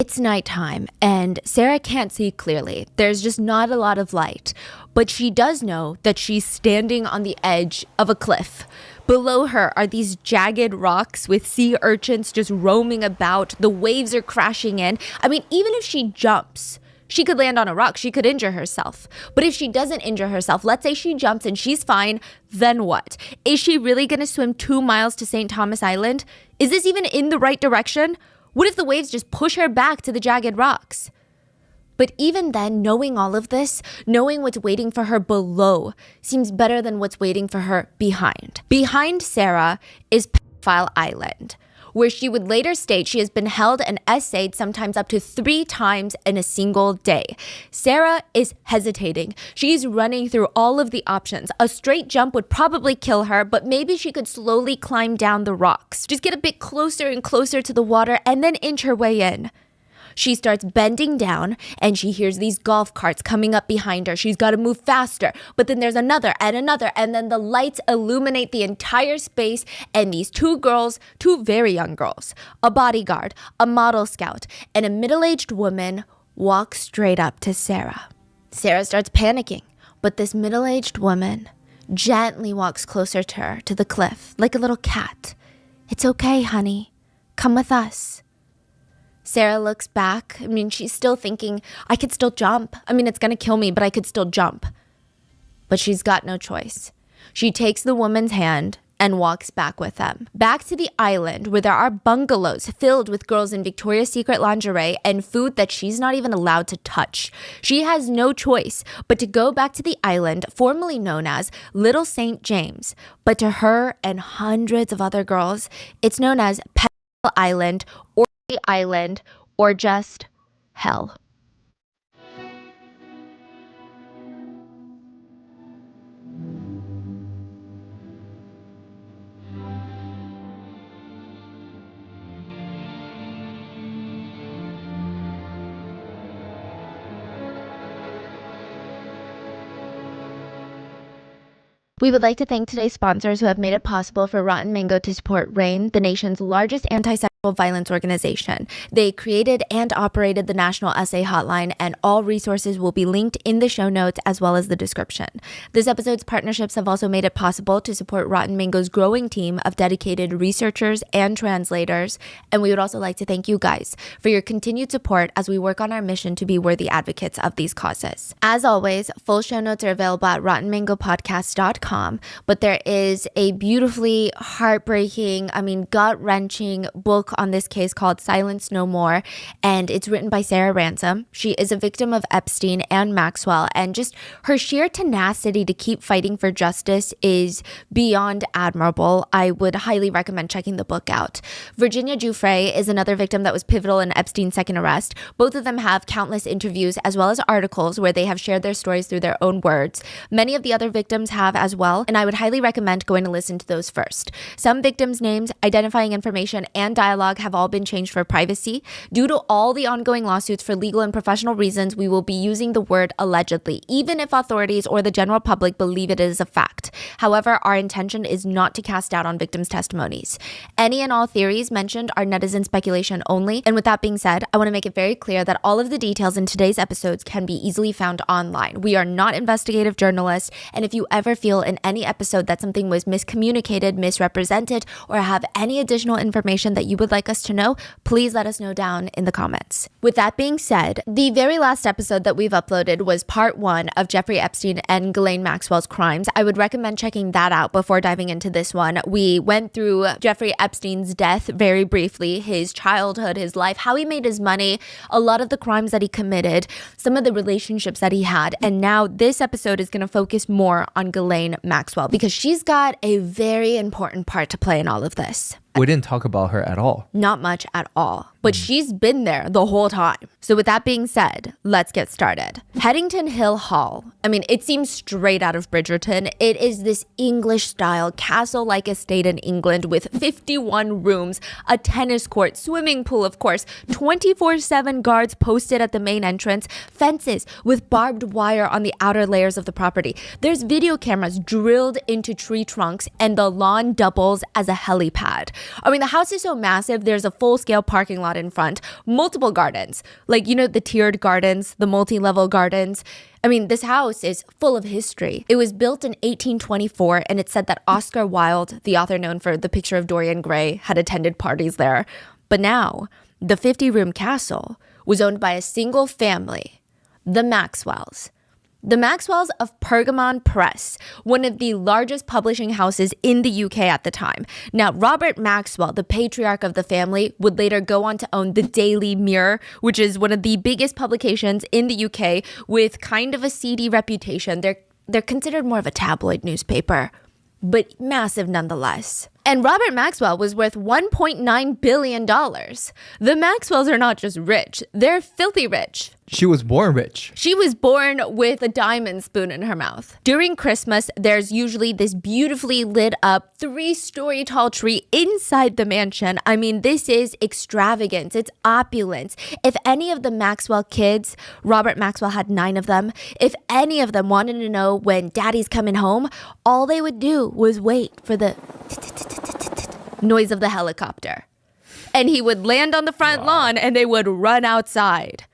It's nighttime and Sarah can't see clearly. There's just not a lot of light, but she does know that she's standing on the edge of a cliff. Below her are these jagged rocks with sea urchins just roaming about. The waves are crashing in. I mean, even if she jumps, she could land on a rock. She could injure herself. But if she doesn't injure herself, let's say she jumps and she's fine, then what? Is she really going to swim 2 miles to St. Thomas Island? Is this even in the right direction? What if the waves just push her back to the jagged rocks? But even then, knowing all of this, knowing what's waiting for her below seems better than what's waiting for her behind. Behind Sarah is Pedophile Island, where she would later state she has been held and essayed sometimes up to 3 times in a single day. Sarah is hesitating. She's running through all of the options. A straight jump would probably kill her, but maybe she could slowly climb down the rocks. Just get a bit closer and closer to the water and then inch her way in. She starts bending down and she hears these golf carts coming up behind her. She's got to move faster, but then there's another, and then the lights illuminate the entire space, and these 2 girls, 2 very young girls, a bodyguard, a model scout, and a middle-aged woman walk straight up to Sarah. Sarah starts panicking, but this middle-aged woman gently walks closer to her, to the cliff, like a little cat. "It's okay, honey. Come with us." Sarah looks back. I mean, she's still thinking, I could still jump. I mean, it's going to kill me, but I could still jump. But she's got no choice. She takes the woman's hand and walks back with them. Back to the island where there are bungalows filled with girls in Victoria's Secret lingerie and food that she's not even allowed to touch. She has no choice but to go back to the island formerly known as Little St. James. But to her and hundreds of other girls, it's known as Pedophile Island or the island, or just hell. We would like to thank today's sponsors who have made it possible for Rotten Mango to support RAIN, the nation's largest anti-sexual violence organization. They created and operated the National Essay Hotline, and all resources will be linked in the show notes as well as the description. This episode's partnerships have also made it possible to support Rotten Mango's growing team of dedicated researchers and translators, and we would also like to thank you guys for your continued support as we work on our mission to be worthy advocates of these causes. As always, full show notes are available at rottenmangopodcast.com. But there is a beautifully heartbreaking, gut-wrenching book on this case called Silence No More, and it's written by Sarah Ransom. She is a victim of Epstein and Maxwell, and just her sheer tenacity to keep fighting for justice is beyond admirable. I would highly recommend checking the book out. Virginia Giuffre is another victim that was pivotal in Epstein's second arrest. Both of them have countless interviews as well as articles where they have shared their stories through their own words. Many of the other victims have as well, and I would highly recommend going to listen to those first. Some victims' names, identifying information, and dialogue have all been changed for privacy. Due to all the ongoing lawsuits for legal and professional reasons, we will be using the word allegedly, even if authorities or the general public believe it is a fact. However, our intention is not to cast doubt on victims' testimonies. Any and all theories mentioned are netizen speculation only, and with that being said, I want to make it very clear that all of the details in today's episodes can be easily found online. We are not investigative journalists, and if you ever feel in any episode that something was miscommunicated, misrepresented, or have any additional information that you would like us to know, please let us know down in the comments. With that being said, the very last episode that we've uploaded was part 1 of Jeffrey Epstein and Ghislaine Maxwell's crimes. I would recommend checking that out before diving into this one. We went through Jeffrey Epstein's death very briefly, his childhood, his life, how he made his money, a lot of the crimes that he committed, some of the relationships that he had, and now this episode is going to focus more on Ghislaine Maxwell because she's got a very important part to play in all of this. We didn't talk about her at all. Not much at all. But she's been there the whole time. So with that being said, let's get started. Headington Hill Hall. I mean, it seems straight out of Bridgerton. It is this English-style castle-like estate in England with 51 rooms, a tennis court, swimming pool, of course, 24/7 guards posted at the main entrance, fences with barbed wire on the outer layers of the property. There's video cameras drilled into tree trunks, and the lawn doubles as a helipad. I mean, the house is so massive, there's a full-scale parking lot in front, multiple gardens. Like, you know, the tiered gardens, the multi-level gardens. I mean, this house is full of history. It was built in 1824, and it's said that Oscar Wilde, the author known for The Picture of Dorian Gray, had attended parties there. But now, the 50-room castle was owned by a single family, the Maxwells. The Maxwells of Pergamon Press, one of the largest publishing houses in the UK at the time. Now, Robert Maxwell, the patriarch of the family, would later go on to own the Daily Mirror, which is one of the biggest publications in the UK with kind of a seedy reputation. They're considered more of a tabloid newspaper, but massive nonetheless. And Robert Maxwell was worth $1.9 billion. The Maxwells are not just rich, they're filthy rich. She was born rich. She was born with a diamond spoon in her mouth. During Christmas, there's usually this beautifully lit up 3-story tall tree inside the mansion. I mean, this is extravagance. It's opulence. If any of the Maxwell kids, Robert Maxwell had 9 of them, if any of them wanted to know when daddy's coming home, all they would do was wait for the noise of the helicopter. And he would land on the front lawn and they would run outside.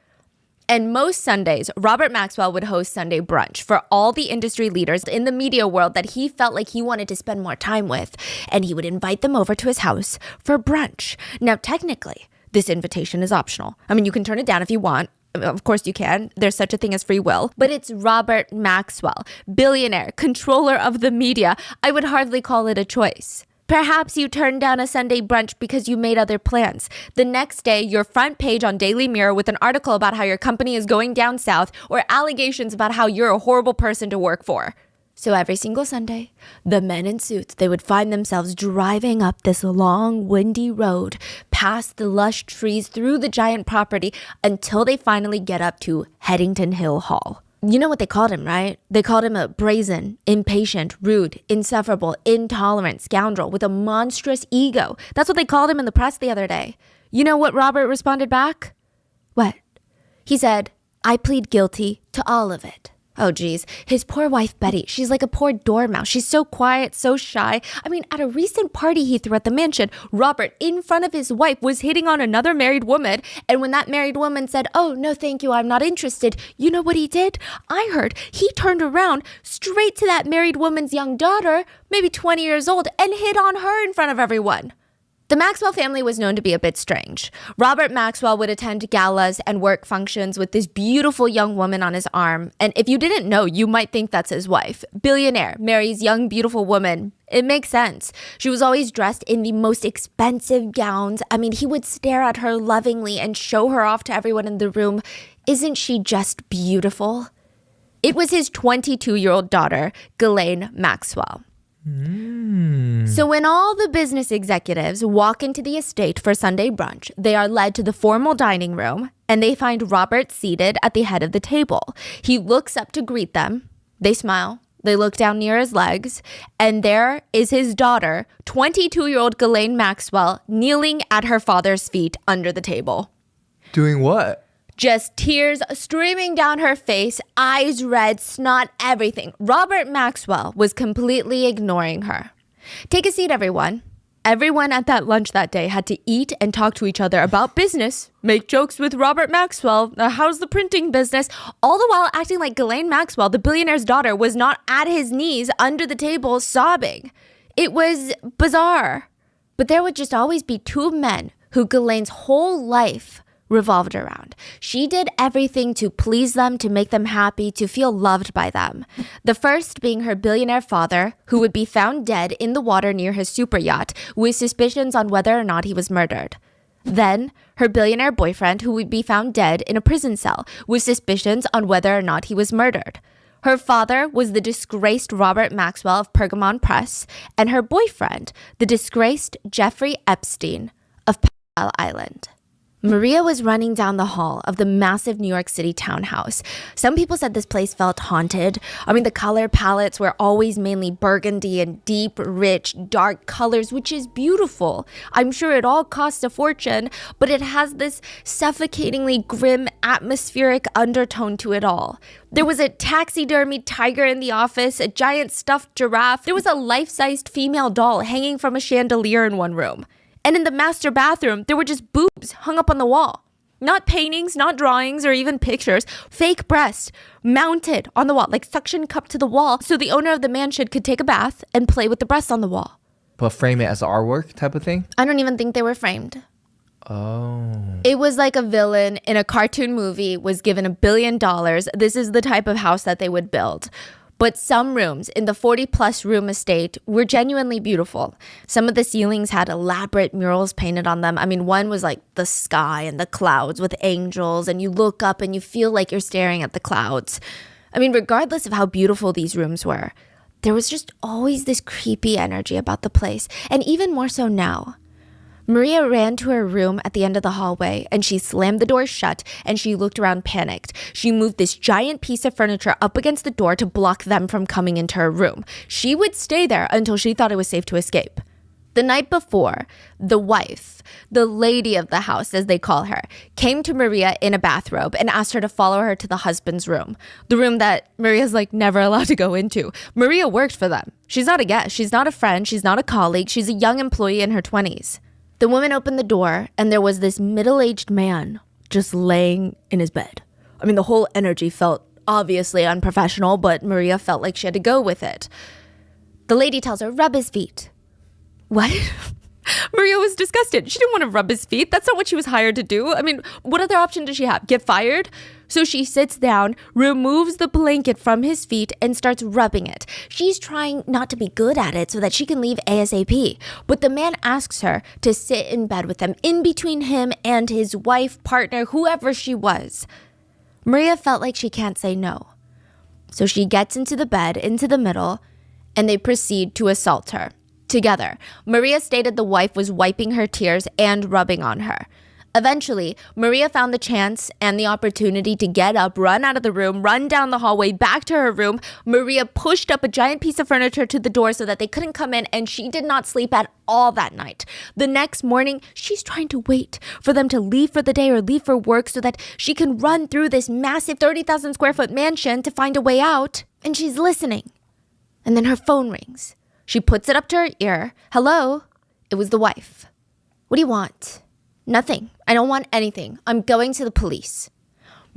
And most Sundays, Robert Maxwell would host Sunday brunch for all the industry leaders in the media world that he felt like he wanted to spend more time with. And he would invite them over to his house for brunch. Now, technically, this invitation is optional. I mean, you can turn it down if you want. Of course you can. There's such a thing as free will. But it's Robert Maxwell, billionaire, controller of the media. I would hardly call it a choice. Perhaps you turned down a Sunday brunch because you made other plans. The next day, your front page on Daily Mirror with an article about how your company is going down south or allegations about how you're a horrible person to work for. So every single Sunday, the men in suits, they would find themselves driving up this long, windy road, past the lush trees, through the giant property, until they finally get up to Headington Hill Hall. You know what they called him, right? They called him a brazen, impatient, rude, insufferable, intolerant scoundrel with a monstrous ego. That's what they called him in the press the other day. You know what Robert responded back? What? He said, "I plead guilty to all of it." Oh, geez. His poor wife, Betty, she's like a poor dormouse. She's so quiet, so shy. I mean, at a recent party he threw at the mansion, Robert, in front of his wife, was hitting on another married woman. And when that married woman said, "Oh, no, thank you, I'm not interested," you know what he did? I heard he turned around straight to that married woman's young daughter, maybe 20 years old, and hit on her in front of everyone. The Maxwell family was known to be a bit strange. Robert Maxwell would attend galas and work functions with this beautiful young woman on his arm. And if you didn't know, you might think that's his wife. Billionaire marries young, beautiful woman. It makes sense. She was always dressed in the most expensive gowns. I mean, he would stare at her lovingly and show her off to everyone in the room. Isn't she just beautiful? It was his 22-year-old daughter, Ghislaine Maxwell. So when all the business executives walk into the estate for Sunday brunch, they are led to the formal dining room and they find Robert seated at the head of the table. He looks up to greet them. They smile. They look down near his legs, and there is his daughter, 22-year-old Ghislaine Maxwell, kneeling at her father's feet under the table. Doing what? Just tears streaming down her face, eyes red, snot, everything. Robert Maxwell was completely ignoring her. Take a seat, everyone. Everyone at that lunch that day had to eat and talk to each other about business, make jokes with Robert Maxwell, how's the printing business, all the while acting like Ghislaine Maxwell, the billionaire's daughter, was not at his knees under the table sobbing. It was bizarre. But there would just always be 2 men who Ghislaine's whole life revolved around. She did everything to please them, to make them happy, to feel loved by them. The first being her billionaire father, who would be found dead in the water near his super yacht with suspicions on whether or not he was murdered. Then, her billionaire boyfriend, who would be found dead in a prison cell with suspicions on whether or not he was murdered. Her father was the disgraced Robert Maxwell of Pergamon Press, and her boyfriend, the disgraced Jeffrey Epstein of Island. Maria was running down the hall of the massive New York City townhouse. Some people said this place felt haunted. I mean, the color palettes were always mainly burgundy and deep, rich, dark colors, which is beautiful. I'm sure it all costs a fortune, but it has this suffocatingly grim, atmospheric undertone to it all. There was a taxidermied tiger in the office, a giant stuffed giraffe. There was a life-sized female doll hanging from a chandelier in one room. And in the master bathroom, there were just boobs hung up on the wall. Not paintings, not drawings, or even pictures. Fake breasts mounted on the wall, like suction cupped to the wall, so the owner of the mansion could take a bath and play with the breasts on the wall. But frame it as artwork type of thing? I don't even think they were framed. Oh. It was like a villain in a cartoon movie was given $1 billion. This is the type of house that they would build. But some rooms in the 40-plus room estate were genuinely beautiful. Some of the ceilings had elaborate murals painted on them. I mean, one was like the sky and the clouds with angels, and you look up and you feel like you're staring at the clouds. I mean, regardless of how beautiful these rooms were, there was just always this creepy energy about the place, and even more so now. Maria ran to her room at the end of the hallway and she slammed the door shut and she looked around panicked. She moved this giant piece of furniture up against the door to block them from coming into her room. She would stay there until she thought it was safe to escape. The night before, the wife, the lady of the house as they call her, came to Maria in a bathrobe and asked her to follow her to the husband's room. The room that Maria's like never allowed to go into. Maria worked for them. She's not a guest. She's not a friend. She's not a colleague. She's a young employee in her 20s. The woman opened the door and there was this middle-aged man just laying in his bed. I mean, the whole energy felt obviously unprofessional, but Maria felt like she had to go with it. The lady tells her, rub his feet. What? Maria was disgusted. She didn't want to rub his feet. That's not what she was hired to do. I mean, what other option does she have? Get fired? So she sits down, removes the blanket from his feet, and starts rubbing it. She's trying not to be good at it so that she can leave ASAP. But the man asks her to sit in bed with him, in between him and his wife, partner, whoever she was. Maria felt like she can't say no. So she gets into the bed, into the middle, and they proceed to assault her. Together, Maria stated the wife was wiping her tears and rubbing on her. Eventually, Maria found the chance and the opportunity to get up, run out of the room, run down the hallway, back to her room. Maria pushed up a giant piece of furniture to the door so that they couldn't come in, and she did not sleep at all that night. The next morning, she's trying to wait for them to leave for the day or leave for work so that she can run through this massive 30,000 square foot mansion to find a way out. And she's listening. And then her phone rings. She puts it up to her ear. Hello? It was the wife. What do you want? Nothing. I don't want anything. I'm going to the police.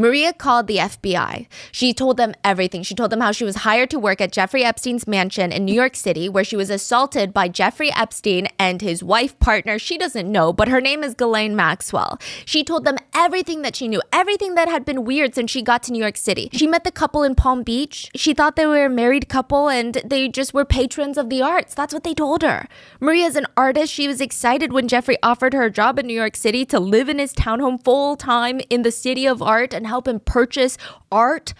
Maria called the FBI. She told them everything. She told them how she was hired to work at Jeffrey Epstein's mansion in New York City, where she was assaulted by Jeffrey Epstein and his wife partner. She doesn't know, but her name is Ghislaine Maxwell. She told them everything that she knew, everything that had been weird since she got to New York City. She met the couple in Palm Beach. She thought they were a married couple and they just were patrons of the arts. That's what they told her. Maria's an artist. She was excited when Jeffrey offered her a job in New York City to live in his townhome full time in the city of art and help him purchase art.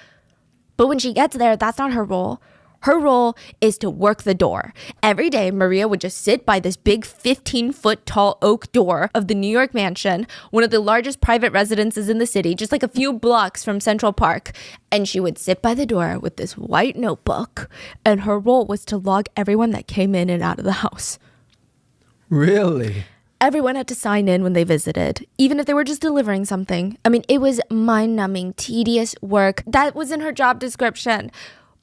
But when she gets there, that's not her role. Her role is to work the door. Every day, Maria would just sit by this big 15-foot tall oak door of the New York mansion, one of the largest private residences in the city, just like a few blocks from Central Park. And she would sit by the door with this white notebook, and her role was to log everyone that came in and out of the house. Really? Everyone had to sign in when they visited, even if they were just delivering something. I mean, it was mind-numbing, tedious work. That was in her job description.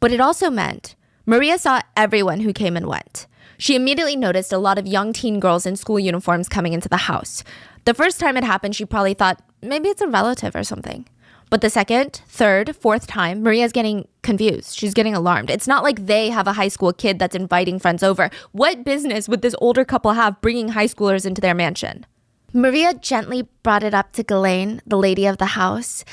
But it also meant Maria saw everyone who came and went. She immediately noticed a lot of young teen girls in school uniforms coming into the house. The first time it happened, she probably thought, maybe it's a relative or something. But the second, third, fourth time, Maria's getting confused. She's getting alarmed. It's not like they have a high school kid that's inviting friends over. What business would this older couple have bringing high schoolers into their mansion? Maria gently brought it up to Ghislaine, the lady of the house,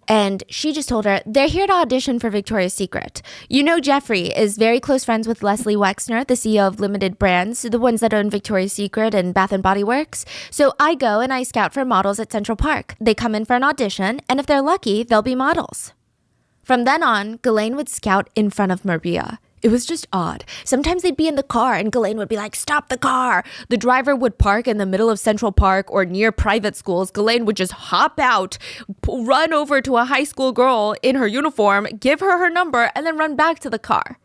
and she just told her, they're here to audition for Victoria's Secret. You know Jeffrey is very close friends with Leslie Wexner, the CEO of Limited Brands, the ones that own Victoria's Secret and Bath & Body Works. So I go and I scout for models at Central Park. They come in for an audition, and if they're lucky, they'll be models. From then on, Ghislaine would scout in front of Maria. It was just odd. Sometimes they'd be in the car and Ghislaine would be like, stop the car. The driver would park in the middle of Central Park or near private schools. Ghislaine would just hop out, run over to a high school girl in her uniform, give her her number, and then run back to the car.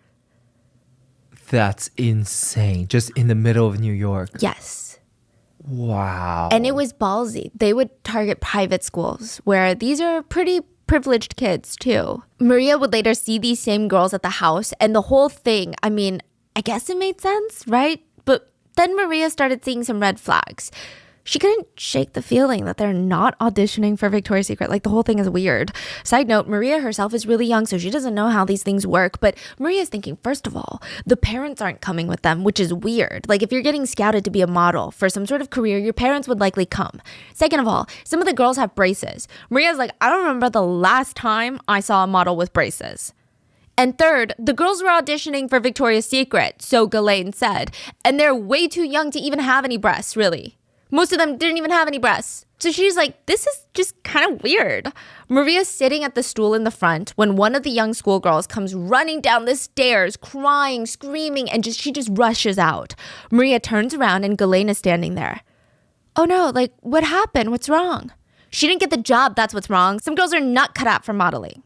That's insane. Just in the middle of New York. Yes. Wow. And it was ballsy. They would target private schools where these are pretty privileged kids too. Maria would later see these same girls at the house, and the whole thing, I mean, I guess it made sense, right? But then Maria started seeing some red flags. She couldn't shake the feeling that they're not auditioning for Victoria's Secret. Like, the whole thing is weird. Side note, Maria herself is really young, so she doesn't know how these things work. But Maria's thinking, first of all, the parents aren't coming with them, which is weird. Like, if you're getting scouted to be a model for some sort of career, your parents would likely come. Second of all, some of the girls have braces. Maria's like, I don't remember the last time I saw a model with braces. And third, the girls were auditioning for Victoria's Secret, so Ghislaine said. And they're way too young to even have any breasts, really. Most of them didn't even have any breasts. So she's like, this is just kind of weird. Maria's sitting at the stool in the front when one of the young schoolgirls comes running down the stairs, crying, screaming, and she just rushes out. Maria turns around and Ghislaine is standing there. Oh no, like, what happened? What's wrong? She didn't get the job, that's what's wrong. Some girls are not cut out for modeling.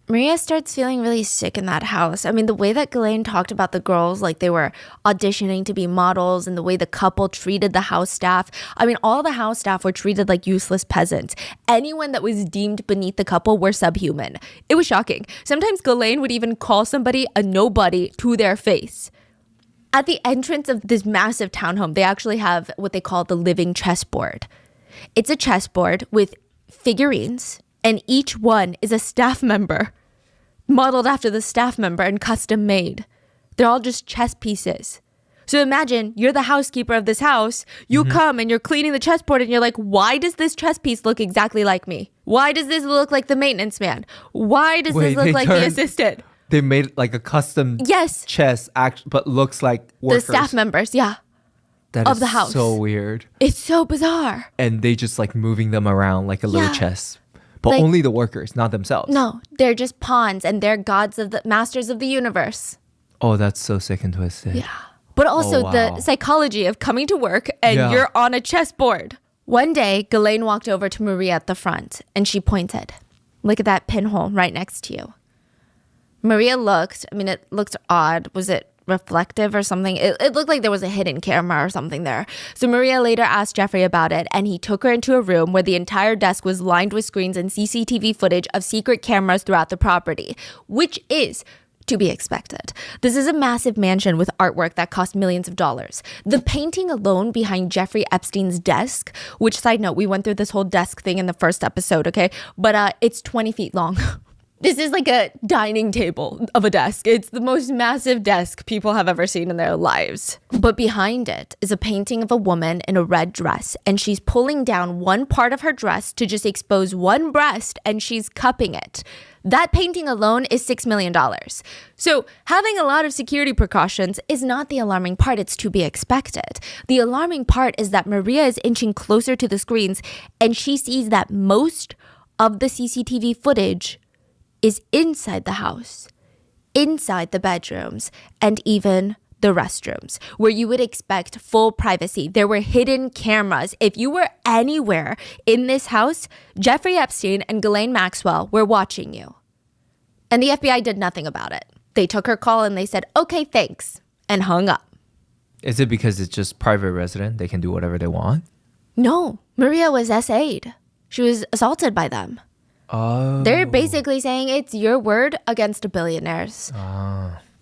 Maria starts feeling really sick in that house. I mean, the way that Ghislaine talked about the girls, like they were auditioning to be models, and the way the couple treated the house staff. I mean, all the house staff were treated like useless peasants. Anyone that was deemed beneath the couple were subhuman. It was shocking. Sometimes Ghislaine would even call somebody a nobody to their face. At the entrance of this massive townhome, they actually have what they call the living chessboard. It's a chessboard with figurines, and each one is a staff member, modeled after the staff member and custom made. They're all just chess pieces. So imagine you're the housekeeper of this house. You come and you're cleaning the chessboard and you're like, why does this chess piece look exactly like me? Why does this look like the maintenance man? Why does this look like the assistant? They made like a custom chess, but looks like workers. The staff members, yeah. That of is the house. So weird. It's so bizarre. And they just like moving them around like a little chess. But like, only the workers, not themselves. No, they're just pawns and they're gods of the masters of the universe. Oh, that's so sick and twisted. Yeah. But also the psychology of coming to work and you're on a chessboard. One day, Ghislaine walked over to Maria at the front and she pointed. Look at that pinhole right next to you. Maria looked, I mean, it looked odd. Was it reflective or something? It looked like there was a hidden camera or something there. So Maria later asked Jeffrey about it, and he took her into a room where the entire desk was lined with screens and CCTV footage of secret cameras throughout the property, which is to be expected. This is a massive mansion with artwork that cost millions of dollars. The painting alone behind Jeffrey Epstein's desk, which, side note, we went through this whole desk thing in the first episode, okay? But it's 20 feet long. This is like a dining table of a desk. It's the most massive desk people have ever seen in their lives. But behind it is a painting of a woman in a red dress, and she's pulling down one part of her dress to just expose one breast, and she's cupping it. That painting alone is $6 million. So having a lot of security precautions is not the alarming part. It's to be expected. The alarming part is that Maria is inching closer to the screens, and she sees that most of the CCTV footage is inside the house, inside the bedrooms, and even the restrooms, where you would expect full privacy. There were hidden cameras. If you were anywhere in this house, Jeffrey Epstein and Ghislaine Maxwell were watching you. And the FBI did nothing about it. They took her call and they said, okay, thanks, and hung up. Is it because it's just private resident? They can do whatever they want? No, Maria was SA'd. She was assaulted by them. Oh. They're basically saying it's your word against a billionaire's.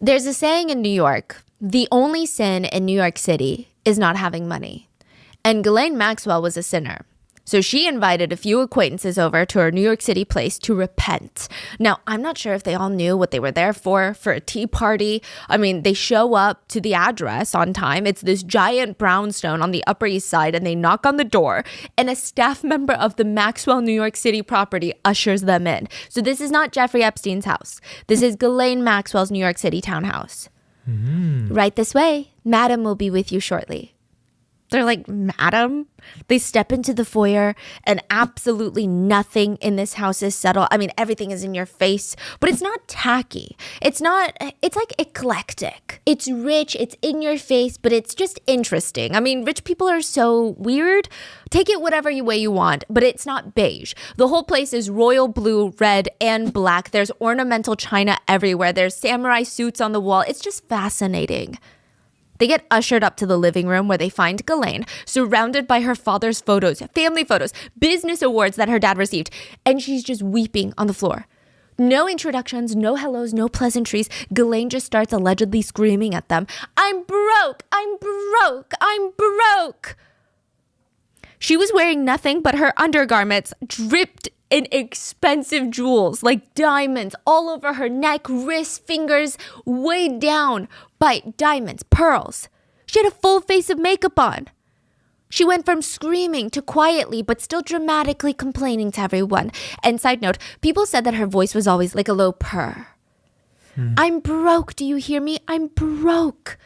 There's a saying in New York, the only sin in New York City is not having money. And Ghislaine Maxwell was a sinner. So she invited a few acquaintances over to her New York City place to repent. Now, I'm not sure if they all knew what they were there for a tea party. I mean, they show up to the address on time. It's this giant brownstone on the Upper East Side, and they knock on the door, and a staff member of the Maxwell New York City property ushers them in. So this is not Jeffrey Epstein's house. This is Ghislaine Maxwell's New York City townhouse. Right this way. Madam will be with you shortly. They're like, madam? They step into the foyer and absolutely nothing in this house is settled. I mean, everything is in your face, but it's not tacky. It's like eclectic. It's rich, it's in your face, but it's just interesting. I mean, rich people are so weird. Take it whatever way you want, but it's not beige. The whole place is royal blue, red, and black. There's ornamental china everywhere. There's samurai suits on the wall. It's just fascinating. They get ushered up to the living room where they find Ghislaine surrounded by her father's photos, family photos, business awards that her dad received, and she's just weeping on the floor. No introductions, no hellos, no pleasantries. Ghislaine just starts allegedly screaming at them, "I'm broke, I'm broke, I'm broke." She was wearing nothing but her undergarments dripped in expensive jewels like diamonds all over her neck, wrists, fingers, weighed down by diamonds, pearls. She had a full face of makeup on. She went from screaming to quietly but still dramatically complaining to everyone. And side note, people said that her voice was always like a low purr. I'm broke, do you hear me? I'm broke.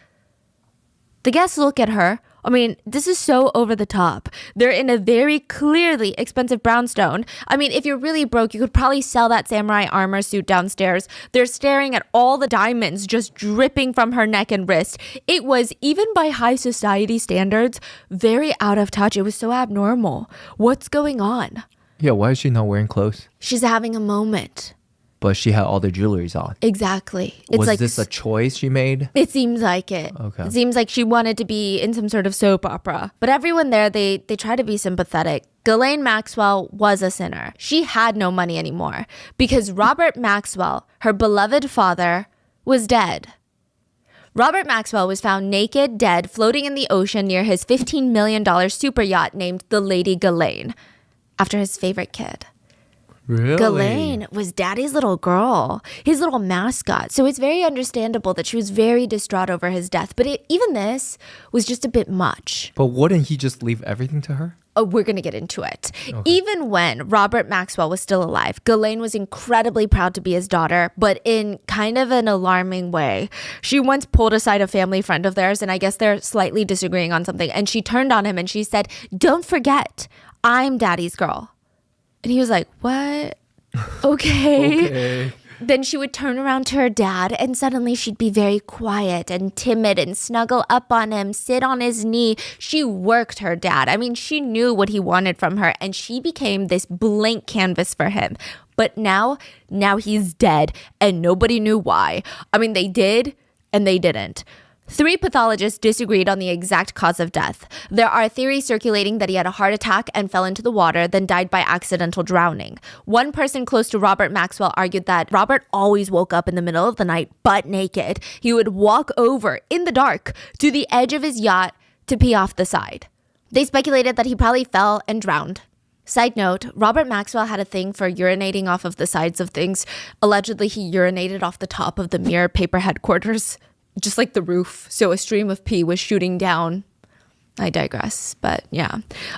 The guests look at her. I mean, this is so over the top. They're in a very clearly expensive brownstone. I mean, if you're really broke, you could probably sell that samurai armor suit downstairs. They're staring at all the diamonds just dripping from her neck and wrist. It was, even by high society standards, very out of touch. It was so abnormal. What's going on? Yeah, why is she not wearing clothes? She's having a moment. But she had all the jewelries on. Exactly. It's Was like, this a choice she made? it seems like it. Okay. It seems like she wanted to be in some sort of soap opera. But everyone there, they try to be sympathetic. Ghislaine Maxwell was a sinner. She had no money anymore because Robert Maxwell, her beloved father, was dead. Robert Maxwell was found naked, dead, floating in the ocean near his $15 million super yacht named the Lady Ghislaine, after his favorite kid. Really? Ghislaine was daddy's little girl, his little mascot. So it's very understandable that she was very distraught over his death. But even this was just a bit much. But wouldn't he just leave everything to her? Oh, we're going to get into it. Okay. Even when Robert Maxwell was still alive, Ghislaine was incredibly proud to be his daughter, but in kind of an alarming way. She once pulled aside a family friend of theirs, and I guess they're slightly disagreeing on something. And she turned on him and she said, "Don't forget, I'm daddy's girl." And he was like, "What? Okay." Then she would turn around to her dad and suddenly she'd be very quiet and timid and snuggle up on him, sit on his knee. She worked her dad. I mean, she knew what he wanted from her and she became this blank canvas for him. But now he's dead and nobody knew why. I mean, they did and they didn't. 3 pathologists disagreed on the exact cause of death. There are theories circulating that he had a heart attack and fell into the water, then died by accidental drowning. One person close to Robert Maxwell argued that Robert always woke up in the middle of the night, butt naked. He would walk over in the dark to the edge of his yacht to pee off the side. They speculated that he probably fell and drowned. Side note, Robert Maxwell had a thing for urinating off of the sides of things. Allegedly, he urinated off the top of the Mirror paper headquarters. Just like the roof, so a stream of pee was shooting down. I digress, but yeah.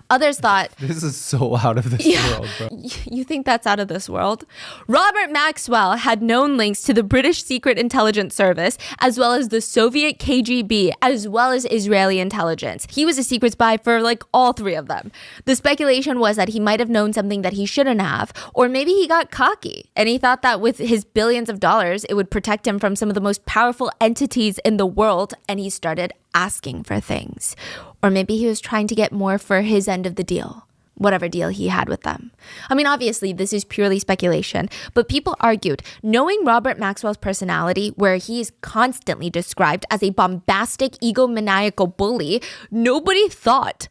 Others thought... This is so out of this world, bro. You think that's out of this world? Robert Maxwell had known links to the British Secret Intelligence Service, as well as the Soviet KGB, as well as Israeli intelligence. He was a secret spy for like all 3 of them. The speculation was that he might have known something that he shouldn't have, or maybe he got cocky, and he thought that with his billions of dollars, it would protect him from some of the most powerful entities in the world, and he started asking for things. Or maybe he was trying to get more for his end of the deal, whatever deal he had with them. I mean, obviously, this is purely speculation, but people argued, knowing Robert Maxwell's personality, where he is constantly described as a bombastic, egomaniacal bully, nobody thought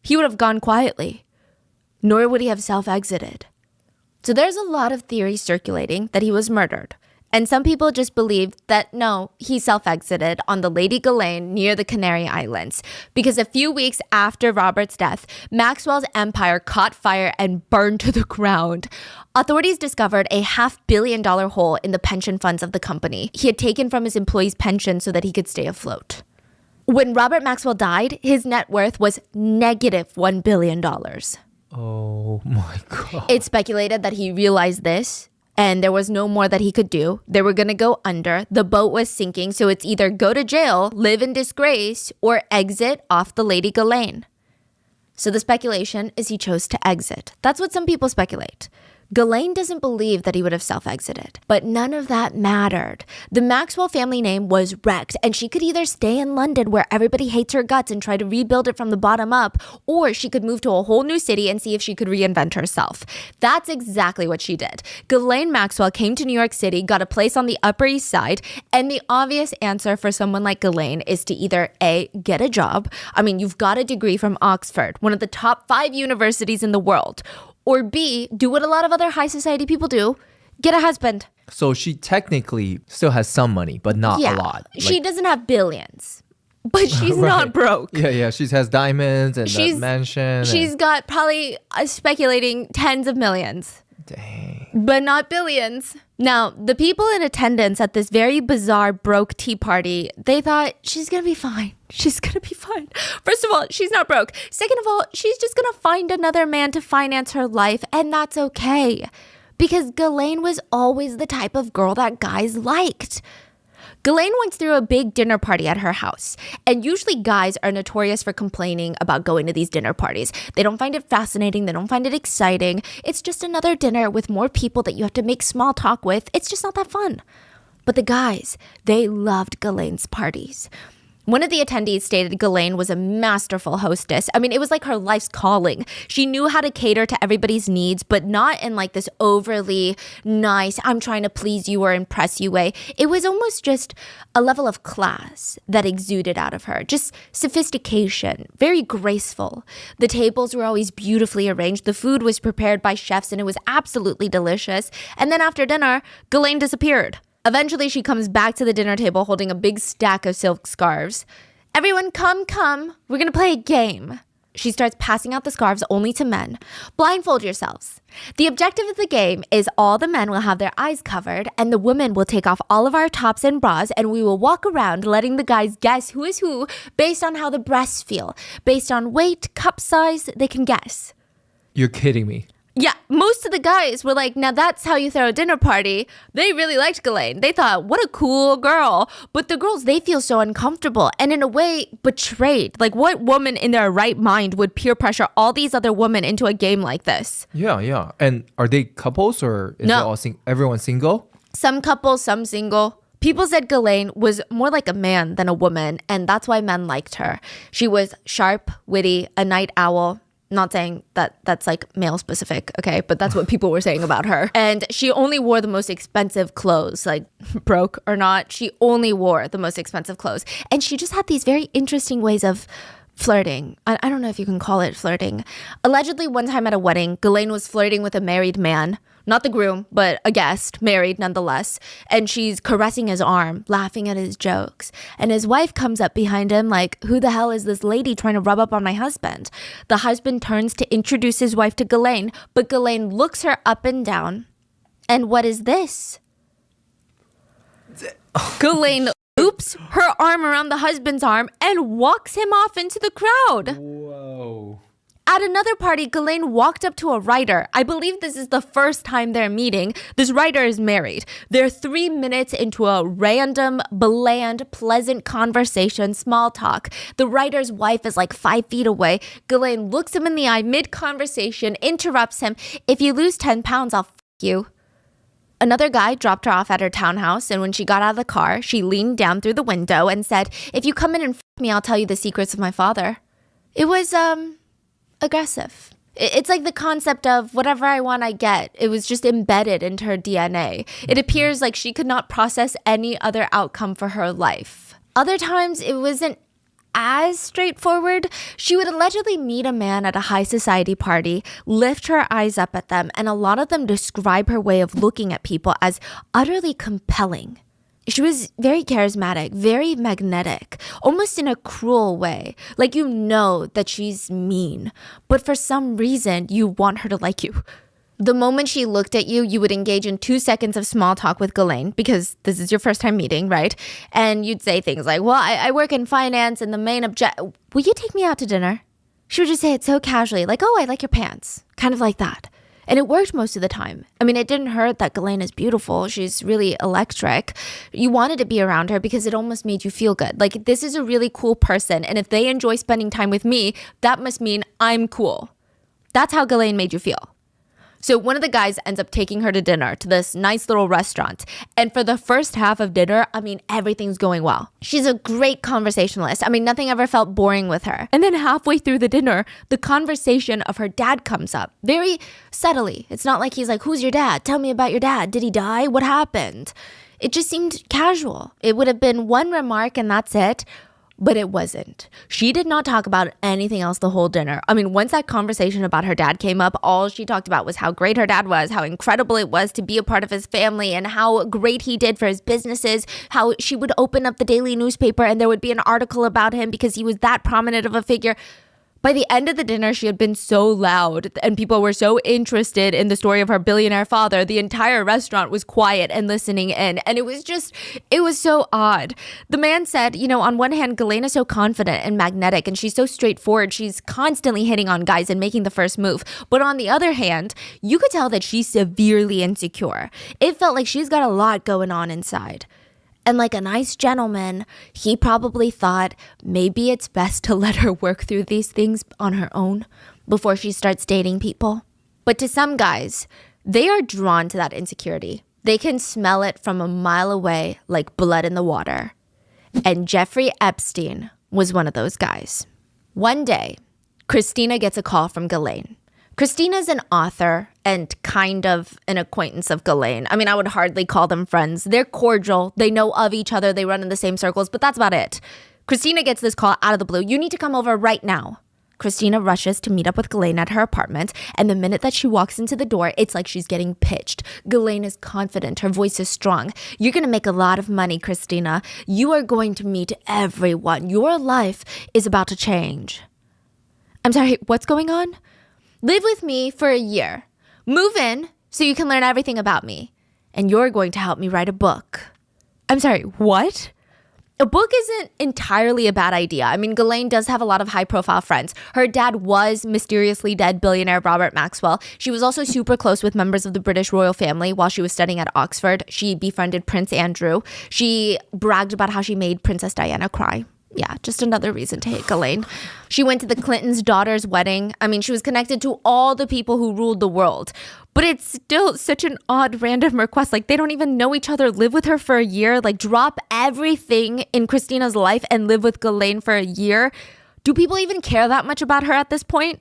he would have gone quietly, nor would he have self-exited. So there's a lot of theories circulating that he was murdered. And some people just believe that no, he self-exited on the Lady Ghislaine near the Canary Islands. Because a few weeks after Robert's death, Maxwell's empire caught fire and burned to the ground. Authorities discovered a $500 million hole in the pension funds of the company. He had taken from his employees' pension so that he could stay afloat. When Robert Maxwell died, his net worth was negative $1 billion. Oh my God. It's speculated that he realized this and there was no more that he could do. They were going to go under. The boat was sinking, so it's either go to jail, live in disgrace, or exit off the Lady Ghislaine. So the speculation is he chose to exit. That's what some people speculate. Ghislaine doesn't believe that he would have self-exited, but none of that mattered. The Maxwell family name was wrecked, and she could either stay in London where everybody hates her guts and try to rebuild it from the bottom up, or she could move to a whole new city and see if she could reinvent herself. That's exactly what she did. Ghislaine Maxwell came to New York City, got a place on the Upper East Side, and the obvious answer for someone like Ghislaine is to either A, get a job. I mean, you've got a degree from Oxford, one of the top 5 universities in the world. Or B, do what a lot of other high society people do, get a husband. So she technically still has some money, but not a lot. She doesn't have billions, but she's not broke. Yeah. She has diamonds and a mansion. She's got probably speculating tens of millions. Dang. But not billions. Now, the people in attendance at this very bizarre broke tea party, they thought she's going to be fine. She's going to be fine. First of all, she's not broke. Second of all, she's just going to find another man to finance her life, and that's okay. Because Ghislaine was always the type of girl that guys liked. Ghislaine once threw a big dinner party at her house, and usually guys are notorious for complaining about going to these dinner parties. They don't find it fascinating, they don't find it exciting. It's just another dinner with more people that you have to make small talk with. It's just not that fun. But the guys, they loved Ghislaine's parties. One of the attendees stated Ghislaine was a masterful hostess. I mean, it was like her life's calling. She knew how to cater to everybody's needs, but not in like this overly nice, I'm trying to please you or impress you way. It was almost just a level of class that exuded out of her. Just sophistication, very graceful. The tables were always beautifully arranged. The food was prepared by chefs and it was absolutely delicious. And then after dinner, Ghislaine disappeared. Eventually, she comes back to the dinner table holding a big stack of silk scarves. Everyone, come. We're going to play a game. She starts passing out the scarves only to men. Blindfold yourselves. The objective of the game is all the men will have their eyes covered and the women will take off all of our tops and bras and we will walk around letting the guys guess who is who based on how the breasts feel. Based on weight, cup size, they can guess. You're kidding me. Yeah, most of the guys were like, now that's how you throw a dinner party. They really liked Ghislaine. They thought, what a cool girl. But the girls, they feel so uncomfortable and in a way betrayed. Like what woman in their right mind would peer pressure all these other women into a game like this? Yeah. And are they couples or is No. everyone single? Some couples, some single. People said Ghislaine was more like a man than a woman, and that's why men liked her. She was sharp, witty, a night owl. Not saying that that's like male specific, okay? But that's what people were saying about her. And she only wore the most expensive clothes, like broke or not. She only wore the most expensive clothes. And she just had these very interesting ways of flirting. I don't know if you can call it flirting. Allegedly, one time at a wedding, Ghislaine was flirting with a married man. Not the groom, but a guest, married nonetheless. And she's caressing his arm, laughing at his jokes. And his wife comes up behind him like, who the hell is this lady trying to rub up on my husband? The husband turns to introduce his wife to Ghislaine, but Ghislaine looks her up and down. And what is this? Ghislaine loops her arm around the husband's arm and walks him off into the crowd. Whoa. At another party, Ghislaine walked up to a writer. I believe this is the first time they're meeting. This writer is married. They're 3 minutes into a random, bland, pleasant conversation, small talk. The writer's wife is like 5 feet away. Ghislaine looks him in the eye mid-conversation, interrupts him. If you lose 10 pounds, I'll f*** you. Another guy dropped her off at her townhouse, and when she got out of the car, she leaned down through the window and said, if you come in and f*** me, I'll tell you the secrets of my father. It was, aggressive. It's like the concept of whatever I want, I get. It was just embedded into her DNA. It appears like she could not process any other outcome for her life. Other times, it wasn't as straightforward. She would allegedly meet a man at a high society party, lift her eyes up at them, and a lot of them describe her way of looking at people as utterly compelling. She was very charismatic, very magnetic, almost in a cruel way. Like you know that she's mean, but for some reason you want her to like you. The moment she looked at you, you would engage in 2 seconds of small talk with Ghislaine because this is your first time meeting, right? And you'd say things like, well, I work in finance and the main will you take me out to dinner? She would just say it so casually, like, oh, I like your pants. Kind of like that. And it worked most of the time. I mean, it didn't hurt that Ghislaine is beautiful. She's really electric. You wanted to be around her because it almost made you feel good. Like, this is a really cool person. And if they enjoy spending time with me, that must mean I'm cool. That's how Ghislaine made you feel. So one of the guys ends up taking her to dinner to this nice little restaurant. And for the first half of dinner, I mean, everything's going well. She's a great conversationalist. I mean, nothing ever felt boring with her. And then halfway through the dinner, the conversation of her dad comes up very subtly. It's not like he's like, who's your dad? Tell me about your dad. Did he die? What happened? It just seemed casual. It would have been one remark and that's it. But it wasn't. She did not talk about anything else the whole dinner. I mean, once that conversation about her dad came up, all she talked about was how great her dad was, how incredible it was to be a part of his family, and how great he did for his businesses, how she would open up the daily newspaper and there would be an article about him because he was that prominent of a figure. By the end of the dinner, she had been so loud and people were so interested in the story of her billionaire father. The entire restaurant was quiet and listening in. And it was so odd. The man said, you know, on one hand, Ghislaine is so confident and magnetic and she's so straightforward. She's constantly hitting on guys and making the first move. But on the other hand, you could tell that she's severely insecure. It felt like she's got a lot going on inside. And like a nice gentleman, he probably thought maybe it's best to let her work through these things on her own before she starts dating people. But to some guys, they are drawn to that insecurity. They can smell it from a mile away like blood in the water. And Jeffrey Epstein was one of those guys. One day, Christina gets a call from Ghislaine. Christina's an author and kind of an acquaintance of Ghislaine. I mean, I would hardly call them friends. They're cordial. They know of each other. They run in the same circles, but that's about it. Christina gets this call out of the blue. You need to come over right now. Christina rushes to meet up with Ghislaine at her apartment, and the minute that she walks into the door, it's like she's getting pitched. Ghislaine is confident. Her voice is strong. You're going to make a lot of money, Christina. You are going to meet everyone. Your life is about to change. I'm sorry, what's going on? Live with me for a year. Move in so you can learn everything about me. And you're going to help me write a book. I'm sorry, what? A book isn't entirely a bad idea. I mean, Ghislaine does have a lot of high-profile friends. Her dad was mysteriously dead billionaire Robert Maxwell. She was also super close with members of the British royal family while she was studying at Oxford. She befriended Prince Andrew. She bragged about how she made Princess Diana cry. Yeah, just another reason to hate Ghislaine. She went to the Clintons' daughter's wedding. I mean, she was connected to all the people who ruled the world. But it's still such an odd random request. Like, they don't even know each other. Live with her for a year. Like, drop everything in Christina's life and live with Ghislaine for a year. Do people even care that much about her at this point?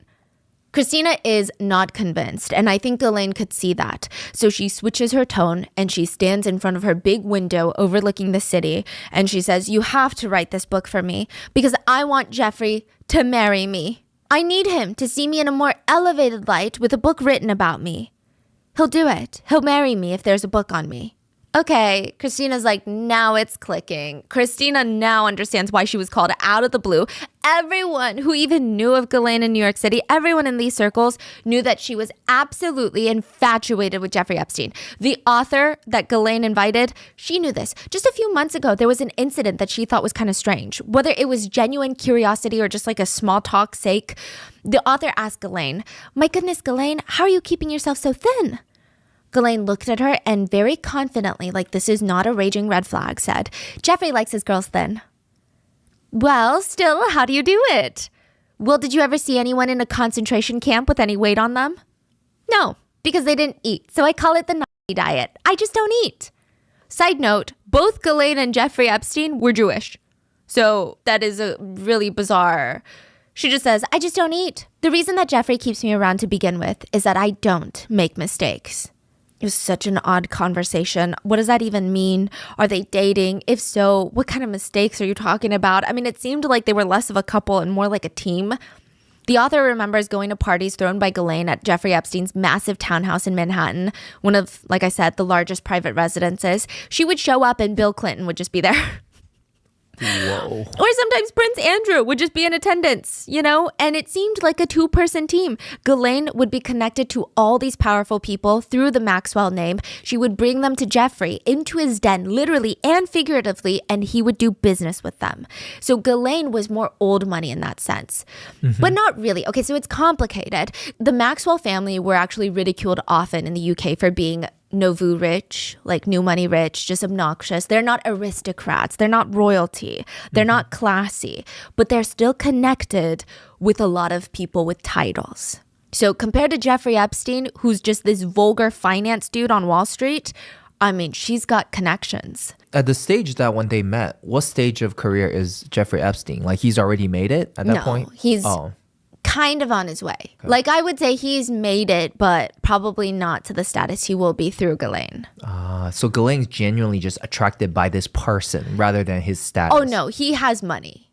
Christina is not convinced, and I think Ghislaine could see that. So she switches her tone, and she stands in front of her big window overlooking the city, and she says, you have to write this book for me, because I want Jeffrey to marry me. I need him to see me in a more elevated light with a book written about me. He'll do it. He'll marry me if there's a book on me. Okay, Christina's like, now it's clicking. Christina now understands why she was called out of the blue. Everyone who even knew of Ghislaine in New York City, everyone in these circles knew that she was absolutely infatuated with Jeffrey Epstein. The author that Ghislaine invited, she knew this. Just a few months ago, there was an incident that she thought was kind of strange. Whether it was genuine curiosity or just like a small talk sake, the author asked Ghislaine, my goodness, Ghislaine, how are you keeping yourself so thin? Ghislaine looked at her and very confidently, like this is not a raging red flag, said, Jeffrey likes his girls thin. Well, still, how do you do it? Well, did you ever see anyone in a concentration camp with any weight on them? No, because they didn't eat. So I call it the Nazi diet. I just don't eat. Side note, both Ghislaine and Jeffrey Epstein were Jewish. So that is a really bizarre. She just says, I just don't eat. The reason that Jeffrey keeps me around to begin with is that I don't make mistakes. It was such an odd conversation. What does that even mean? Are they dating? If so, what kind of mistakes are you talking about? I mean, it seemed like they were less of a couple and more like a team. The author remembers going to parties thrown by Ghislaine at Jeffrey Epstein's massive townhouse in Manhattan, one of, like I said, the largest private residences. She would show up and Bill Clinton would just be there. Whoa. Or sometimes Prince Andrew would just be in attendance, you know? And it seemed like a two-person team. Ghislaine would be connected to all these powerful people through the Maxwell name. She would bring them to Jeffrey into his den, literally and figuratively, and he would do business with them. So Ghislaine was more old money in that sense. But not really. Okay, so it's complicated. The Maxwell family were actually ridiculed often in the UK for being nouveau rich, like new money rich, just obnoxious. They're not aristocrats. They're not royalty. They're not classy, but they're still connected with a lot of people with titles. So compared to Jeffrey Epstein, who's just this vulgar finance dude on Wall Street, I mean, she's got connections. At the stage that when they met, what stage of career is Jeffrey Epstein? Like he's already made it at that point? He's kind of on his way. Okay. Like I would say he's made it, but probably not to the status he will be through Ghislaine. So Ghislaine's genuinely just attracted by this person rather than his status. Oh no, he has money.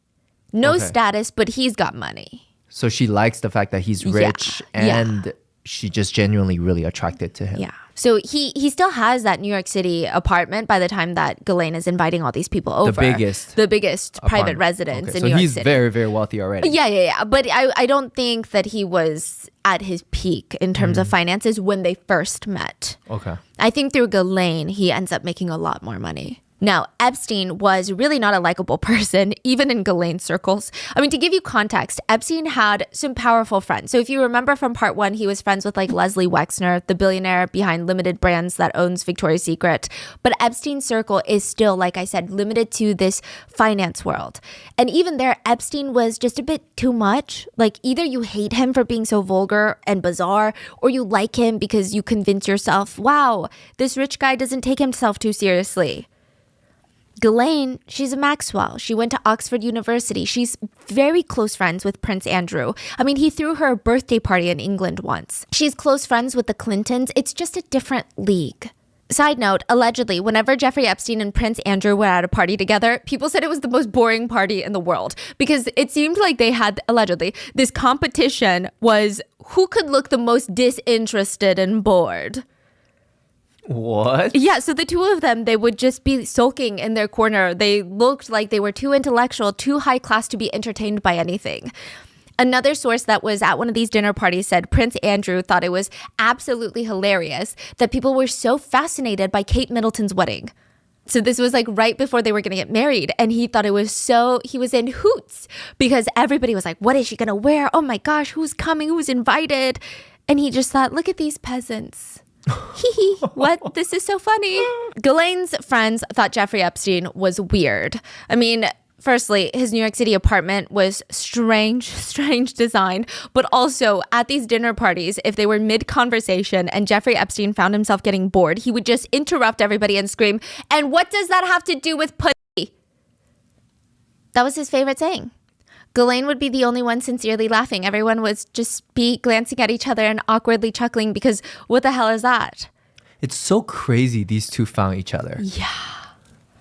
No status, but he's got money. So she likes the fact that he's rich and she just genuinely really attracted to him. Yeah. So he still has that New York City apartment by the time that Ghislaine is inviting all these people over. The biggest private residence in New York City. So he's very, very wealthy already. Yeah. But I don't think that he was at his peak in terms of finances when they first met. Okay. I think through Ghislaine, he ends up making a lot more money. Now, Epstein was really not a likable person, even in Ghislaine's circles. I mean, to give you context, Epstein had some powerful friends. So if you remember from part one, he was friends with like Leslie Wexner, the billionaire behind Limited Brands that owns Victoria's Secret. But Epstein's circle is still, like I said, limited to this finance world. And even there, Epstein was just a bit too much. Like either you hate him for being so vulgar and bizarre, or you like him because you convince yourself, wow, this rich guy doesn't take himself too seriously. Ghislaine, she's a Maxwell. She went to Oxford University. She's very close friends with Prince Andrew. I mean, he threw her a birthday party in England once. She's close friends with the Clintons. It's just a different league. Side note, allegedly, whenever Jeffrey Epstein and Prince Andrew were at a party together, people said it was the most boring party in the world because it seemed like they had, allegedly, this competition was who could look the most disinterested and bored. What? Yeah, so the two of them, they would just be sulking in their corner. They looked like they were too intellectual, too high class to be entertained by anything. Another source that was at one of these dinner parties said Prince Andrew thought it was absolutely hilarious that people were so fascinated by Kate Middleton's wedding. So this was like right before they were going to get married. And he thought it was he was in hoots because everybody was like, what is she going to wear? Oh my gosh, who's coming? Who's invited? And he just thought, look at these peasants. Hee what? This is so funny. Ghislaine's friends thought Jeffrey Epstein was weird. I mean, firstly, his New York City apartment was strange design. But also at these dinner parties, if they were mid-conversation and Jeffrey Epstein found himself getting bored, he would just interrupt everybody and scream, and what does that have to do with pussy? That was his favorite saying. Ghislaine would be the only one sincerely laughing. Everyone would just be glancing at each other and awkwardly chuckling because what the hell is that? It's so crazy these two found each other. Yeah.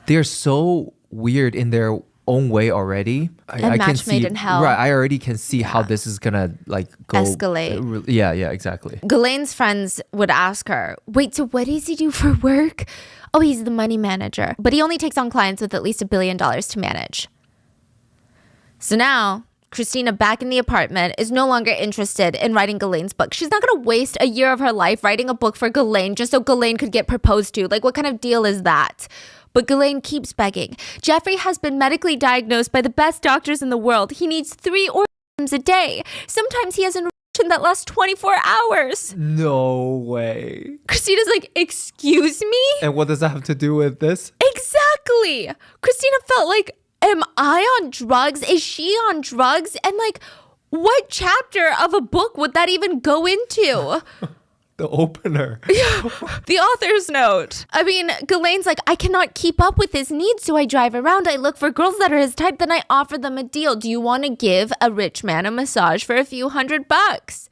They're so weird in their own way already. A match made in hell. Right, I already can see how this is gonna like go escalate. Yeah, exactly. Ghislaine's friends would ask her, wait, so what does he do for work? Oh, he's the money manager. But he only takes on clients with at least $1 billion to manage. So now, Christina, back in the apartment, is no longer interested in writing Ghislaine's book. She's not going to waste a year of her life writing a book for Ghislaine just so Ghislaine could get proposed to. Like, what kind of deal is that? But Ghislaine keeps begging. Jeffrey has been medically diagnosed by the best doctors in the world. He needs 3 orgasms a day. Sometimes he has an erection that lasts 24 hours. No way. Christina's like, excuse me? And what does that have to do with this? Exactly. Christina felt like, am I on drugs? Is she on drugs? And like, what chapter of a book would that even go into? The opener. The author's note. I mean, Ghislaine's like, I cannot keep up with his needs, so I drive around. I look for girls that are his type, then I offer them a deal. Do you want to give a rich man a massage for a few $100?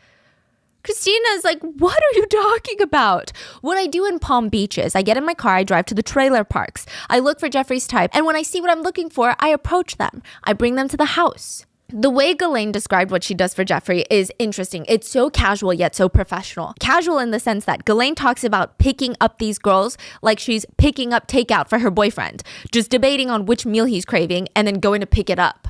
Christina's like, what are you talking about? What I do in Palm Beach is I get in my car, I drive to the trailer parks. I look for Jeffrey's type. And when I see what I'm looking for, I approach them. I bring them to the house. The way Ghislaine described what she does for Jeffrey is interesting. It's so casual yet so professional. Casual in the sense that Ghislaine talks about picking up these girls like she's picking up takeout for her boyfriend, just debating on which meal he's craving and then going to pick it up.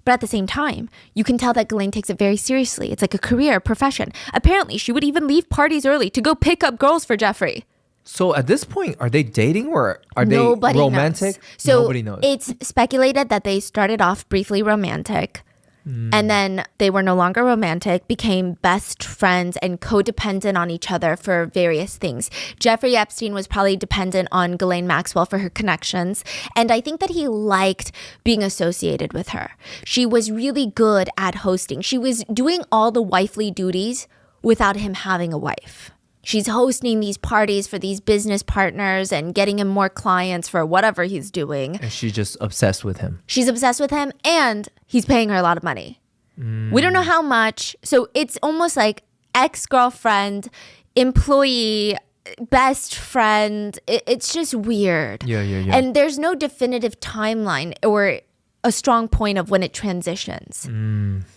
But at the same time, you can tell that Ghislaine takes it very seriously. It's like a career, profession. Apparently, she would even leave parties early to go pick up girls for Jeffrey. So at this point, are they dating or are they romantic? So nobody knows. It's speculated that they started off briefly romantic and then they were no longer romantic, became best friends and codependent on each other for various things. Jeffrey Epstein was probably dependent on Ghislaine Maxwell for her connections. And I think that he liked being associated with her. She was really good at hosting. She was doing all the wifely duties without him having a wife. She's hosting these parties for these business partners and getting him more clients for whatever he's doing. And she's just obsessed with him. She's obsessed with him and he's paying her a lot of money. We don't know how much. So it's almost like ex-girlfriend, employee, best friend. It's just weird. Yeah. And there's no definitive timeline or a strong point of when it transitions.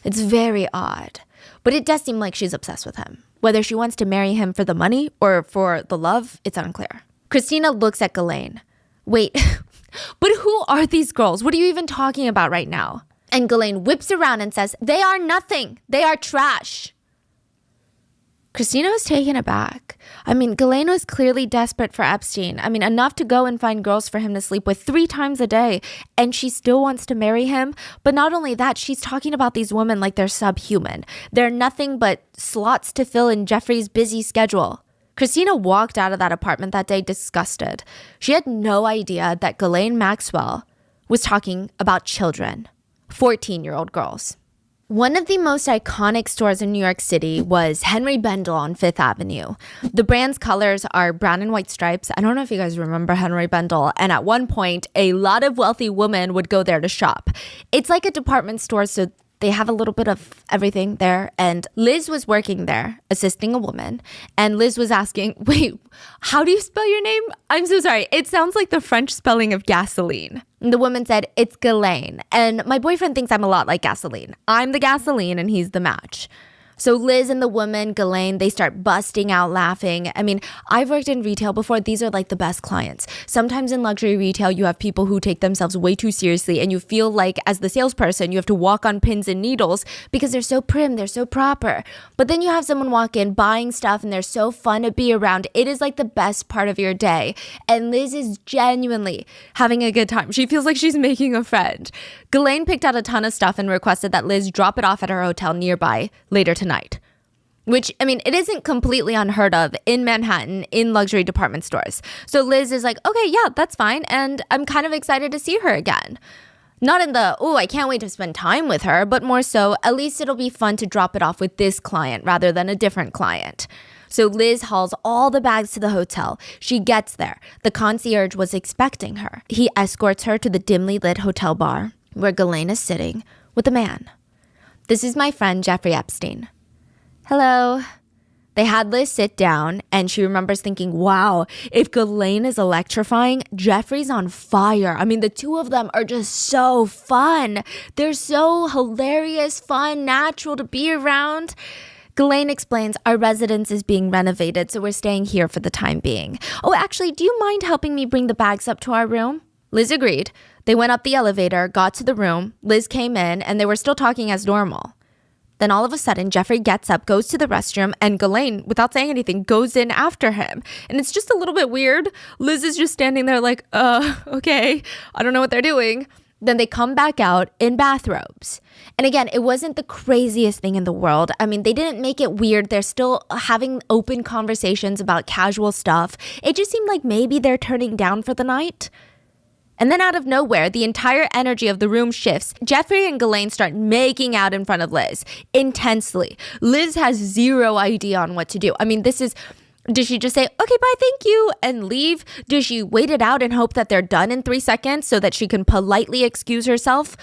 It's very odd. But it does seem like she's obsessed with him. Whether she wants to marry him for the money or for the love, it's unclear. Christina looks at Ghislaine. Wait, but who are these girls? What are you even talking about right now? And Ghislaine whips around and says, they are nothing. They are trash. Christina was taken aback. I mean, Ghislaine was clearly desperate for Epstein. I mean, enough to go and find girls for him to sleep with 3 times a day. And she still wants to marry him. But not only that, she's talking about these women like they're subhuman. They're nothing but slots to fill in Jeffrey's busy schedule. Christina walked out of that apartment that day disgusted. She had no idea that Ghislaine Maxwell was talking about children, 14-year-old girls. One of the most iconic stores in New York City was Henry Bendel on Fifth Avenue. The brand's colors are brown and white stripes. I don't know if you guys remember Henry Bendel. And at one point, a lot of wealthy women would go there to shop. It's like a department store, so they have a little bit of everything there. And Liz was working there, assisting a woman. And Liz was asking, wait, how do you spell your name? I'm so sorry. It sounds like the French spelling of gasoline. And the woman said, it's Ghislaine. And my boyfriend thinks I'm a lot like gasoline. I'm the gasoline and he's the match. So Liz and the woman, Ghislaine, they start busting out laughing. I mean, I've worked in retail before. These are like the best clients. Sometimes in luxury retail, you have people who take themselves way too seriously and you feel like as the salesperson, you have to walk on pins and needles because they're so prim, they're so proper. But then you have someone walk in buying stuff and they're so fun to be around. It is like the best part of your day. And Liz is genuinely having a good time. She feels like she's making a friend. Ghislaine picked out a ton of stuff and requested that Liz drop it off at her hotel nearby later tonight. Which, I mean, it isn't completely unheard of in Manhattan in luxury department stores. So Liz is like, okay, yeah, that's fine. And I'm kind of excited to see her again. Not in the, oh, I can't wait to spend time with her, but more so, at least it'll be fun to drop it off with this client rather than a different client. So Liz hauls all the bags to the hotel. She gets there. The concierge was expecting her. He escorts her to the dimly lit hotel bar where Ghislaine is sitting with a man. This is my friend, Jeffrey Epstein. Hello. They had Liz sit down and she remembers thinking, wow, if Ghislaine is electrifying, Jeffrey's on fire. I mean, the two of them are just so fun. They're so hilarious, fun, natural to be around. Ghislaine explains, our residence is being renovated, so we're staying here for the time being. Oh, actually, do you mind helping me bring the bags up to our room? Liz agreed. They went up the elevator, got to the room. Liz came in, and they were still talking as normal. Then all of a sudden, Jeffrey gets up, goes to the restroom, and Ghislaine, without saying anything, goes in after him. And it's just a little bit weird. Liz is just standing there like, okay, I don't know what they're doing. Then they come back out in bathrobes. And again, it wasn't the craziest thing in the world. I mean, they didn't make it weird. They're still having open conversations about casual stuff. It just seemed like maybe they're turning down for the night. And then out of nowhere, the entire energy of the room shifts. Jeffrey and Ghislaine start making out in front of Liz intensely. Liz has zero idea on what to do. I mean, does she just say, okay, bye, thank you, and leave? Does she wait it out and hope that they're done in 3 seconds so that she can politely excuse herself?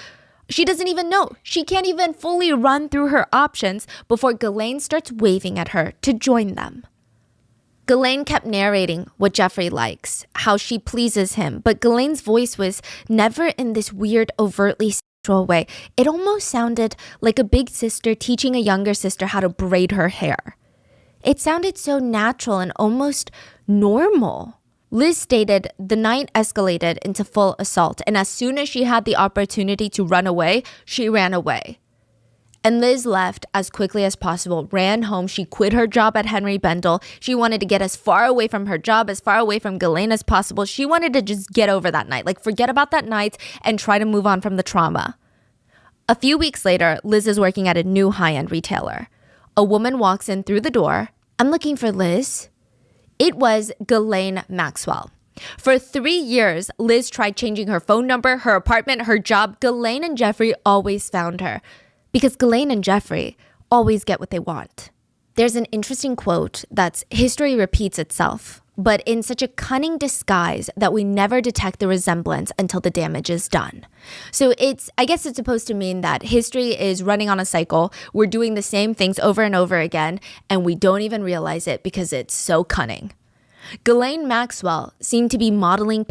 She doesn't even know. She can't even fully run through her options before Ghislaine starts waving at her to join them. Ghislaine kept narrating what Jeffrey likes, how she pleases him, but Ghislaine's voice was never in this weird, overtly way. It almost sounded like a big sister teaching a younger sister how to braid her hair. It sounded so natural and almost normal. Liz stated the night escalated into full assault, and as soon as she had the opportunity to run away, she ran away. And Liz left as quickly as possible, ran home. She quit her job at Henry Bendel. She wanted to get as far away from her job, as far away from Ghislaine as possible. She wanted to just get over that night, like forget about that night and try to move on from the trauma. A few weeks later, Liz is working at a new high-end retailer. A woman walks in through the door. I'm looking for Liz. It was Ghislaine Maxwell. For 3 years, Liz tried changing her phone number, her apartment, her job. Ghislaine and Jeffrey always found her because Ghislaine and Jeffrey always get what they want. There's an interesting quote that's history repeats itself, but in such a cunning disguise that we never detect the resemblance until the damage is done. So I guess it's supposed to mean that history is running on a cycle. We're doing the same things over and over again, and we don't even realize it because it's so cunning. Ghislaine Maxwell seemed to be modeling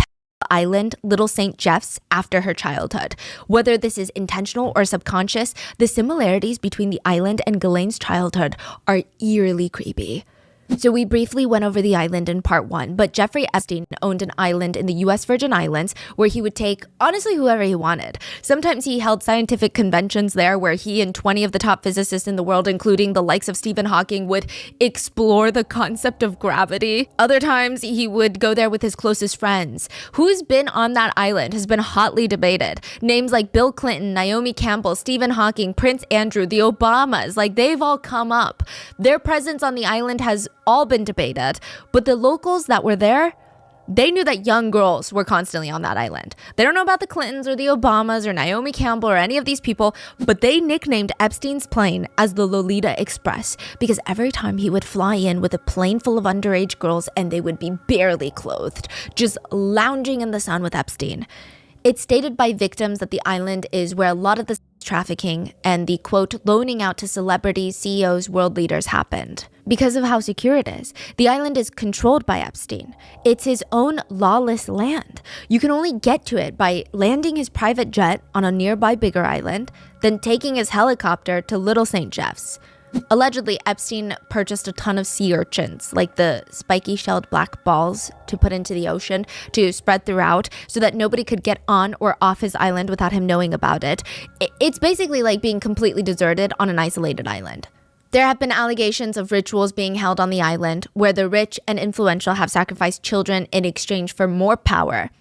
Island, Little St. Jeff's, after her childhood. Whether this is intentional or subconscious, the similarities between the island and Ghislaine's childhood are eerily creepy. So we briefly went over the island in part 1, but Jeffrey Epstein owned an island in the US Virgin Islands where he would take, honestly, whoever he wanted. Sometimes he held scientific conventions there where he and 20 of the top physicists in the world, including the likes of Stephen Hawking, would explore the concept of gravity. Other times he would go there with his closest friends. Who's been on that island has been hotly debated. Names like Bill Clinton, Naomi Campbell, Stephen Hawking, Prince Andrew, the Obamas, like they've all come up. Their presence on the island has all been debated, but the locals that were there, they knew that young girls were constantly on that island. They don't know about the Clintons or the Obamas or Naomi Campbell or any of these people, but they nicknamed Epstein's plane as the Lolita Express because every time he would fly in with a plane full of underage girls and they would be barely clothed, just lounging in the sun with Epstein. It's stated by victims that the island is where a lot of the trafficking and the, quote, loaning out to celebrities, CEOs, world leaders happened. Because of how secure it is, the island is controlled by Epstein. It's his own lawless land. You can only get to it by landing his private jet on a nearby bigger island, then taking his helicopter to Little St. Jeff's. Allegedly, Epstein purchased a ton of sea urchins, like the spiky-shelled black balls, to put into the ocean to spread throughout so that nobody could get on or off his island without him knowing about it. It's basically like being completely deserted on an isolated island. There have been allegations of rituals being held on the island where the rich and influential have sacrificed children in exchange for more power.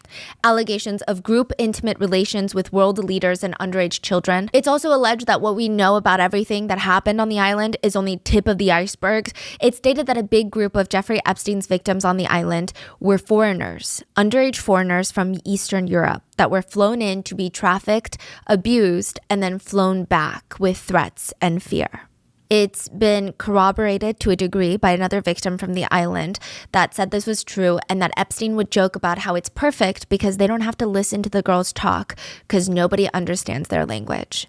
Allegations of group intimate relations with world leaders and underage children. It's also alleged that what we know about everything that happened on the island is only tip of the iceberg. It's stated that a big group of Jeffrey Epstein's victims on the island were foreigners, underage foreigners from Eastern Europe that were flown in to be trafficked, abused, and then flown back with threats and fear. It's been corroborated to a degree by another victim from the island that said this was true and that Epstein would joke about how it's perfect because they don't have to listen to the girls talk because nobody understands their language.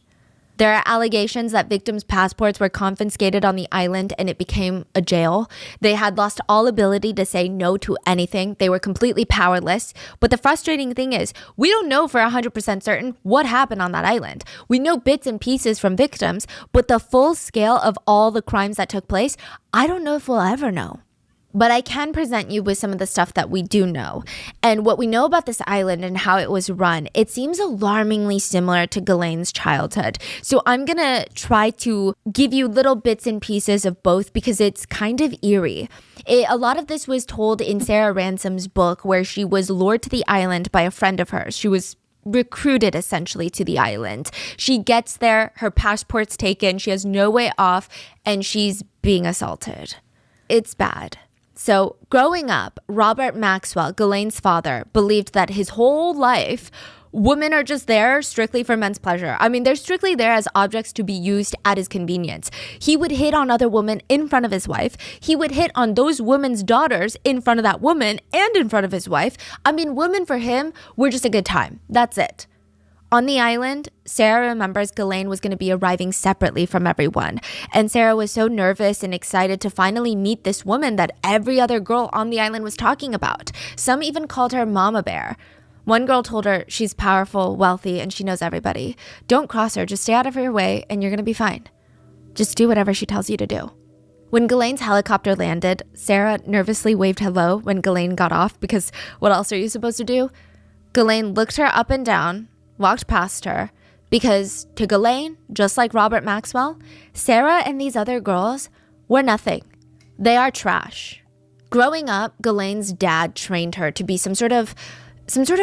There are allegations that victims' passports were confiscated on the island and it became a jail. They had lost all ability to say no to anything. They were completely powerless. But the frustrating thing is, we don't know for 100% certain what happened on that island. We know bits and pieces from victims, but the full scale of all the crimes that took place, I don't know if we'll ever know. But I can present you with some of the stuff that we do know. And what we know about this island and how it was run, it seems alarmingly similar to Ghislaine's childhood. So I'm going to try to give you little bits and pieces of both because it's kind of eerie. A lot of this was told in Sarah Ransom's book where she was lured to the island by a friend of hers. She was recruited essentially to the island. She gets there, her passport's taken, she has no way off, and she's being assaulted. It's bad. So growing up, Robert Maxwell, Ghislaine's father, believed that his whole life, women are just there strictly for men's pleasure. I mean, they're strictly there as objects to be used at his convenience. He would hit on other women in front of his wife. He would hit on those women's daughters in front of that woman and in front of his wife. I mean, women for him were just a good time. That's it. On the island, Sarah remembers Ghislaine was going to be arriving separately from everyone. And Sarah was so nervous and excited to finally meet this woman that every other girl on the island was talking about. Some even called her Mama Bear. One girl told her she's powerful, wealthy, and she knows everybody. Don't cross her, just stay out of her way and you're gonna be fine. Just do whatever she tells you to do. When Ghislaine's helicopter landed, Sarah nervously waved hello when Ghislaine got off because what else are you supposed to do? Ghislaine looked her up and down, walked past her, because to Ghislaine, just like Robert Maxwell, Sarah and these other girls were nothing. They are trash. Growing up, Ghislaine's dad trained her to be some sort of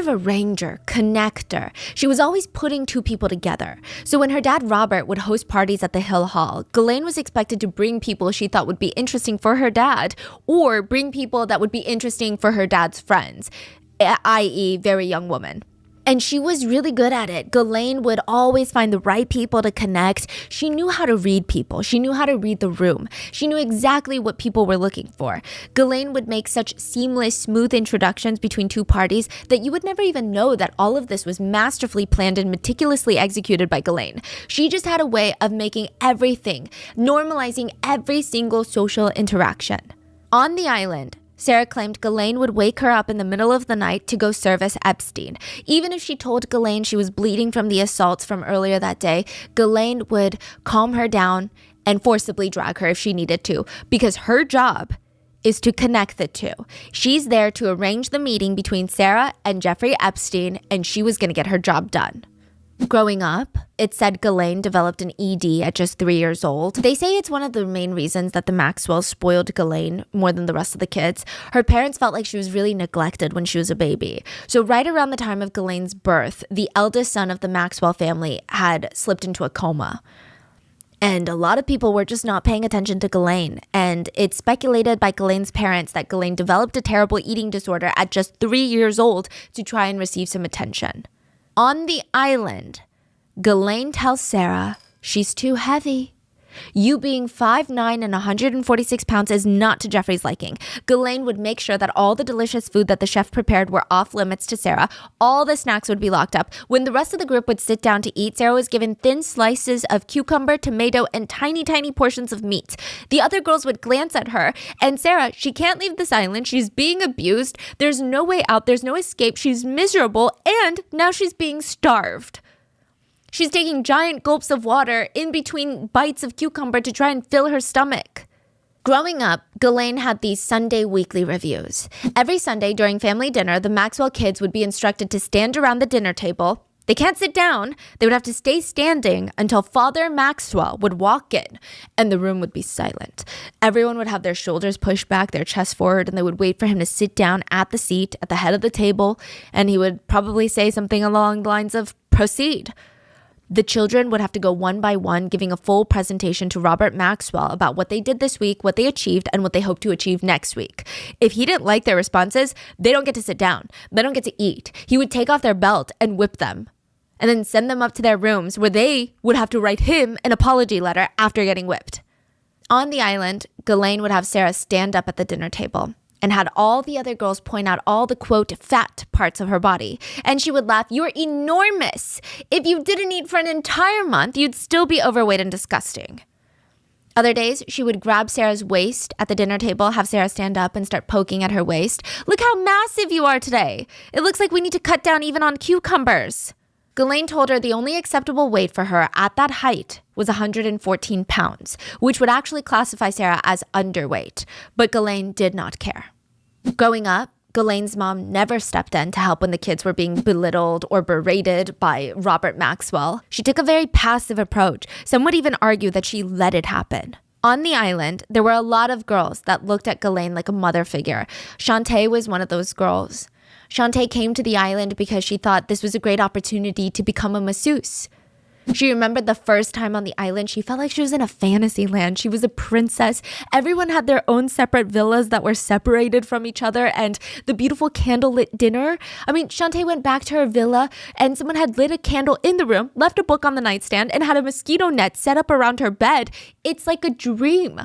arranger, connector. She was always putting two people together. So when her dad Robert would host parties at the Hill Hall, Ghislaine was expected to bring people she thought would be interesting for her dad, or bring people that would be interesting for her dad's friends, i.e. very young women. And she was really good at it. Ghislaine would always find the right people to connect. She knew how to read people. She knew how to read the room. She knew exactly what people were looking for. Ghislaine would make such seamless, smooth introductions between two parties that you would never even know that all of this was masterfully planned and meticulously executed by Ghislaine. She just had a way of making everything, normalizing every single social interaction. On the island, Sarah claimed Ghislaine would wake her up in the middle of the night to go service Epstein. Even if she told Ghislaine she was bleeding from the assaults from earlier that day, Ghislaine would calm her down and forcibly drag her if she needed to, because her job is to connect the two. She's there to arrange the meeting between Sarah and Jeffrey Epstein, and she was going to get her job done. Growing up, it said Ghislaine developed an ED at just 3 years old. They say it's one of the main reasons that the Maxwells spoiled Ghislaine more than the rest of the kids. Her parents felt like she was really neglected when she was a baby. So right around the time of Ghislaine's birth, the eldest son of the Maxwell family had slipped into a coma. And a lot of people were just not paying attention to Ghislaine. And it's speculated by Ghislaine's parents that Ghislaine developed a terrible eating disorder at just 3 years old to try and receive some attention. On the island, Ghislaine tells Sarah she's too heavy. You being 5'9" and 146 pounds is not to Jeffrey's liking. Ghislaine would make sure that all the delicious food that the chef prepared were off limits to Sarah. All the snacks would be locked up. When the rest of the group would sit down to eat, Sarah was given thin slices of cucumber, tomato, and tiny, tiny portions of meat. The other girls would glance at her, and Sarah, she can't leave this island. She's being abused. There's no way out. There's no escape. She's miserable, and now she's being starved. She's taking giant gulps of water in between bites of cucumber to try and fill her stomach. Growing up, Ghislaine had these Sunday weekly reviews. Every Sunday during family dinner, the Maxwell kids would be instructed to stand around the dinner table. They can't sit down. They would have to stay standing until Father Maxwell would walk in, and the room would be silent. Everyone would have their shoulders pushed back, their chest forward, and they would wait for him to sit down at the seat at the head of the table, and he would probably say something along the lines of, "Proceed." The children would have to go one by one, giving a full presentation to Robert Maxwell about what they did this week, what they achieved, and what they hope to achieve next week. If he didn't like their responses, they don't get to sit down. They don't get to eat. He would take off their belt and whip them, and then send them up to their rooms where they would have to write him an apology letter after getting whipped. On the island, Ghislaine would have Sarah stand up at the dinner table and had all the other girls point out all the, quote, fat parts of her body. And she would laugh, "You're enormous. If you didn't eat for an entire month, you'd still be overweight and disgusting." Other days, she would grab Sarah's waist at the dinner table, have Sarah stand up and start poking at her waist. "Look how massive you are today. It looks like we need to cut down even on cucumbers." Ghislaine told her the only acceptable weight for her at that height was 114 pounds, which would actually classify Sarah as underweight, but Ghislaine did not care. Growing up, Ghislaine's mom never stepped in to help when the kids were being belittled or berated by Robert Maxwell. She took a very passive approach. Some would even argue that she let it happen. On the island, there were a lot of girls that looked at Ghislaine like a mother figure. Shantae was one of those girls. Shantae came to the island because she thought this was a great opportunity to become a masseuse. She remembered the first time on the island, she felt like she was in a fantasy land. She was a princess. Everyone had their own separate villas that were separated from each other, and the beautiful candlelit dinner. I mean, Shantae went back to her villa and someone had lit a candle in the room, left a book on the nightstand, and had a mosquito net set up around her bed. It's like a dream.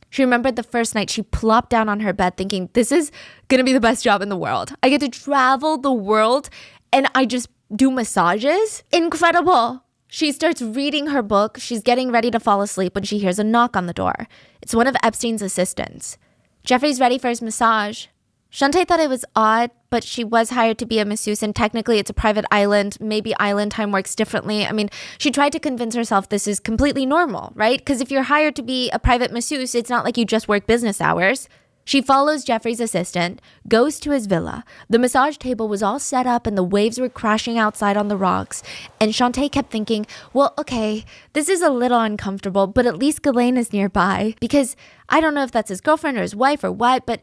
She remembered the first night she plopped down on her bed thinking, this is going to be the best job in the world. I get to travel the world and I just do massages. Incredible. She starts reading her book. She's getting ready to fall asleep when she hears a knock on the door. It's one of Epstein's assistants. "Jeffrey's ready for his massage." Shantae thought it was odd, but she was hired to be a masseuse, and technically it's a private island. Maybe island time works differently. I mean, she tried to convince herself this is completely normal, right? Because if you're hired to be a private masseuse, it's not like you just work business hours. She follows Jeffrey's assistant, goes to his villa. The massage table was all set up and the waves were crashing outside on the rocks. And Shantae kept thinking, well, okay, this is a little uncomfortable, but at least Ghislaine is nearby. Because I don't know if that's his girlfriend or his wife or what, but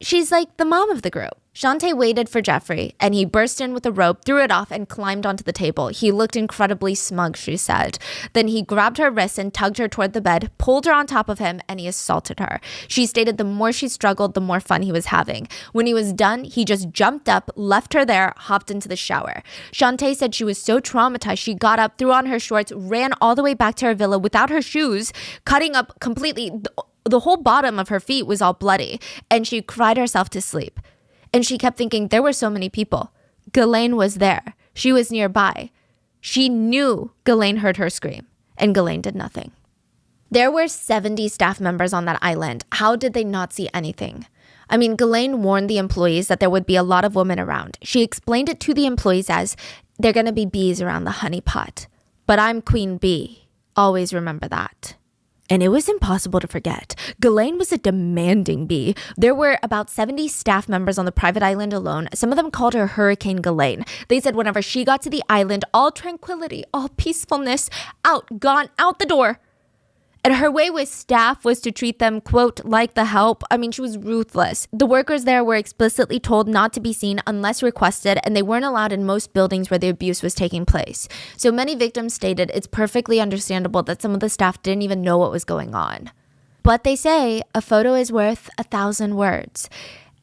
she's like the mom of the group. Shantae waited for Jeffrey, and he burst in with a rope, threw it off, and climbed onto the table. He looked incredibly smug, she said. Then he grabbed her wrists and tugged her toward the bed, pulled her on top of him, and he assaulted her. She stated the more she struggled, the more fun he was having. When he was done, he just jumped up, left her there, hopped into the shower. Shantae said she was so traumatized, she got up, threw on her shorts, ran all the way back to her villa without her shoes, cutting up completely. The whole bottom of her feet was all bloody, and she cried herself to sleep. And she kept thinking there were so many people. Ghislaine was there. She was nearby. She knew Ghislaine heard her scream, and Ghislaine did nothing. There were 70 staff members on that island. How did they not see anything? I mean, Ghislaine warned the employees that there would be a lot of women around. She explained it to the employees as, they're going to be bees around the honey pot. But I'm queen bee. Always remember that. And it was impossible to forget. Ghislaine was a demanding bee. There were about 70 staff members on the private island alone. Some of them called her Hurricane Ghislaine. They said whenever she got to the island, all tranquility, all peacefulness, gone out the door. And her way with staff was to treat them, quote, like the help. I mean, she was ruthless. The workers there were explicitly told not to be seen unless requested, and they weren't allowed in most buildings where the abuse was taking place. So many victims stated it's perfectly understandable that some of the staff didn't even know what was going on. But they say a photo is worth 1,000 words.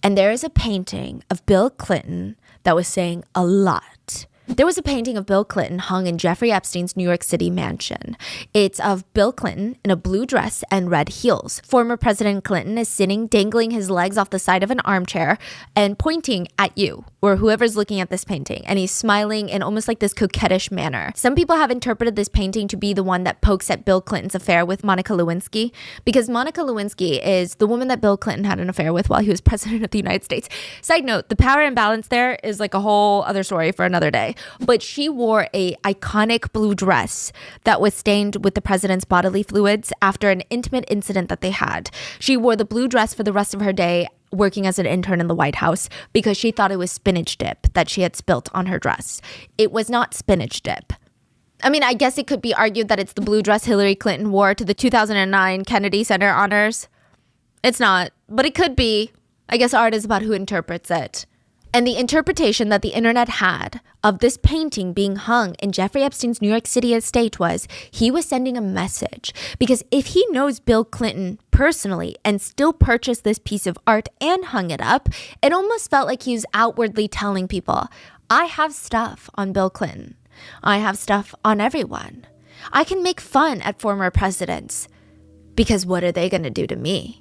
And there is a painting of Bill Clinton that was saying a lot. There was a painting of Bill Clinton hung in Jeffrey Epstein's New York City mansion. It's of Bill Clinton in a blue dress and red heels. Former President Clinton is sitting, dangling his legs off the side of an armchair and pointing at you or whoever's looking at this painting. And he's smiling in almost like this coquettish manner. Some people have interpreted this painting to be the one that pokes at Bill Clinton's affair with Monica Lewinsky, because Monica Lewinsky is the woman that Bill Clinton had an affair with while he was president of the United States. Side note, the power imbalance there is like a whole other story for another day. But she wore a iconic blue dress that was stained with the president's bodily fluids after an intimate incident that they had. She wore the blue dress for the rest of her day working as an intern in the White House because she thought it was spinach dip that she had spilt on her dress. It was not spinach dip. I mean, I guess it could be argued that it's the blue dress Hillary Clinton wore to the 2009 Kennedy Center honors. It's not, but it could be. I guess art is about who interprets it. And the interpretation that the internet had of this painting being hung in Jeffrey Epstein's New York City estate was he was sending a message. Because if he knows Bill Clinton personally and still purchased this piece of art and hung it up, it almost felt like he was outwardly telling people, I have stuff on Bill Clinton. I have stuff on everyone. I can make fun at former presidents. Because what are they going to do to me?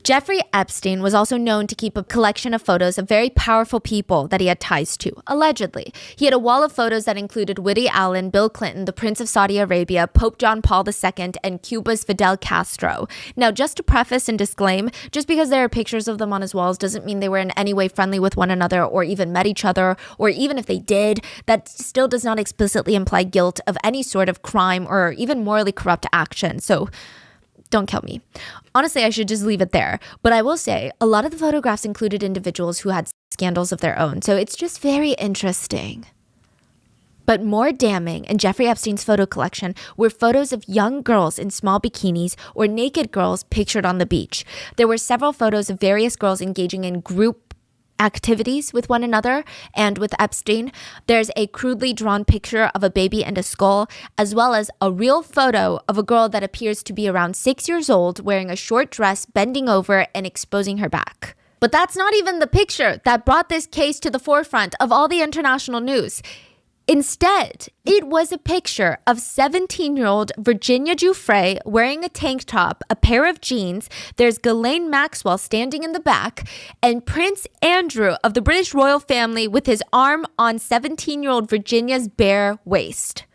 Jeffrey Epstein was also known to keep a collection of photos of very powerful people that he had ties to, allegedly. He had a wall of photos that included Woody Allen, Bill Clinton, the Prince of Saudi Arabia, Pope John Paul II, and Cuba's Fidel Castro. Now, just to preface and disclaim, just because there are pictures of them on his walls doesn't mean they were in any way friendly with one another or even met each other, or even if they did, that still does not explicitly imply guilt of any sort of crime or even morally corrupt action. So don't kill me. Honestly, I should just leave it there. But I will say, a lot of the photographs included individuals who had scandals of their own. So it's just very interesting. But more damning in Jeffrey Epstein's photo collection were photos of young girls in small bikinis or naked girls pictured on the beach. There were several photos of various girls engaging in group activities with one another and with Epstein. There's a crudely drawn picture of a baby and a skull, as well as a real photo of a girl that appears to be around 6 years old, wearing a short dress, bending over and exposing her back. But that's not even the picture that brought this case to the forefront of all the international news. Instead, it was a picture of 17-year-old Virginia Giuffre wearing a tank top, a pair of jeans. There's Ghislaine Maxwell standing in the back, and Prince Andrew of the British royal family with his arm on 17-year-old Virginia's bare waist.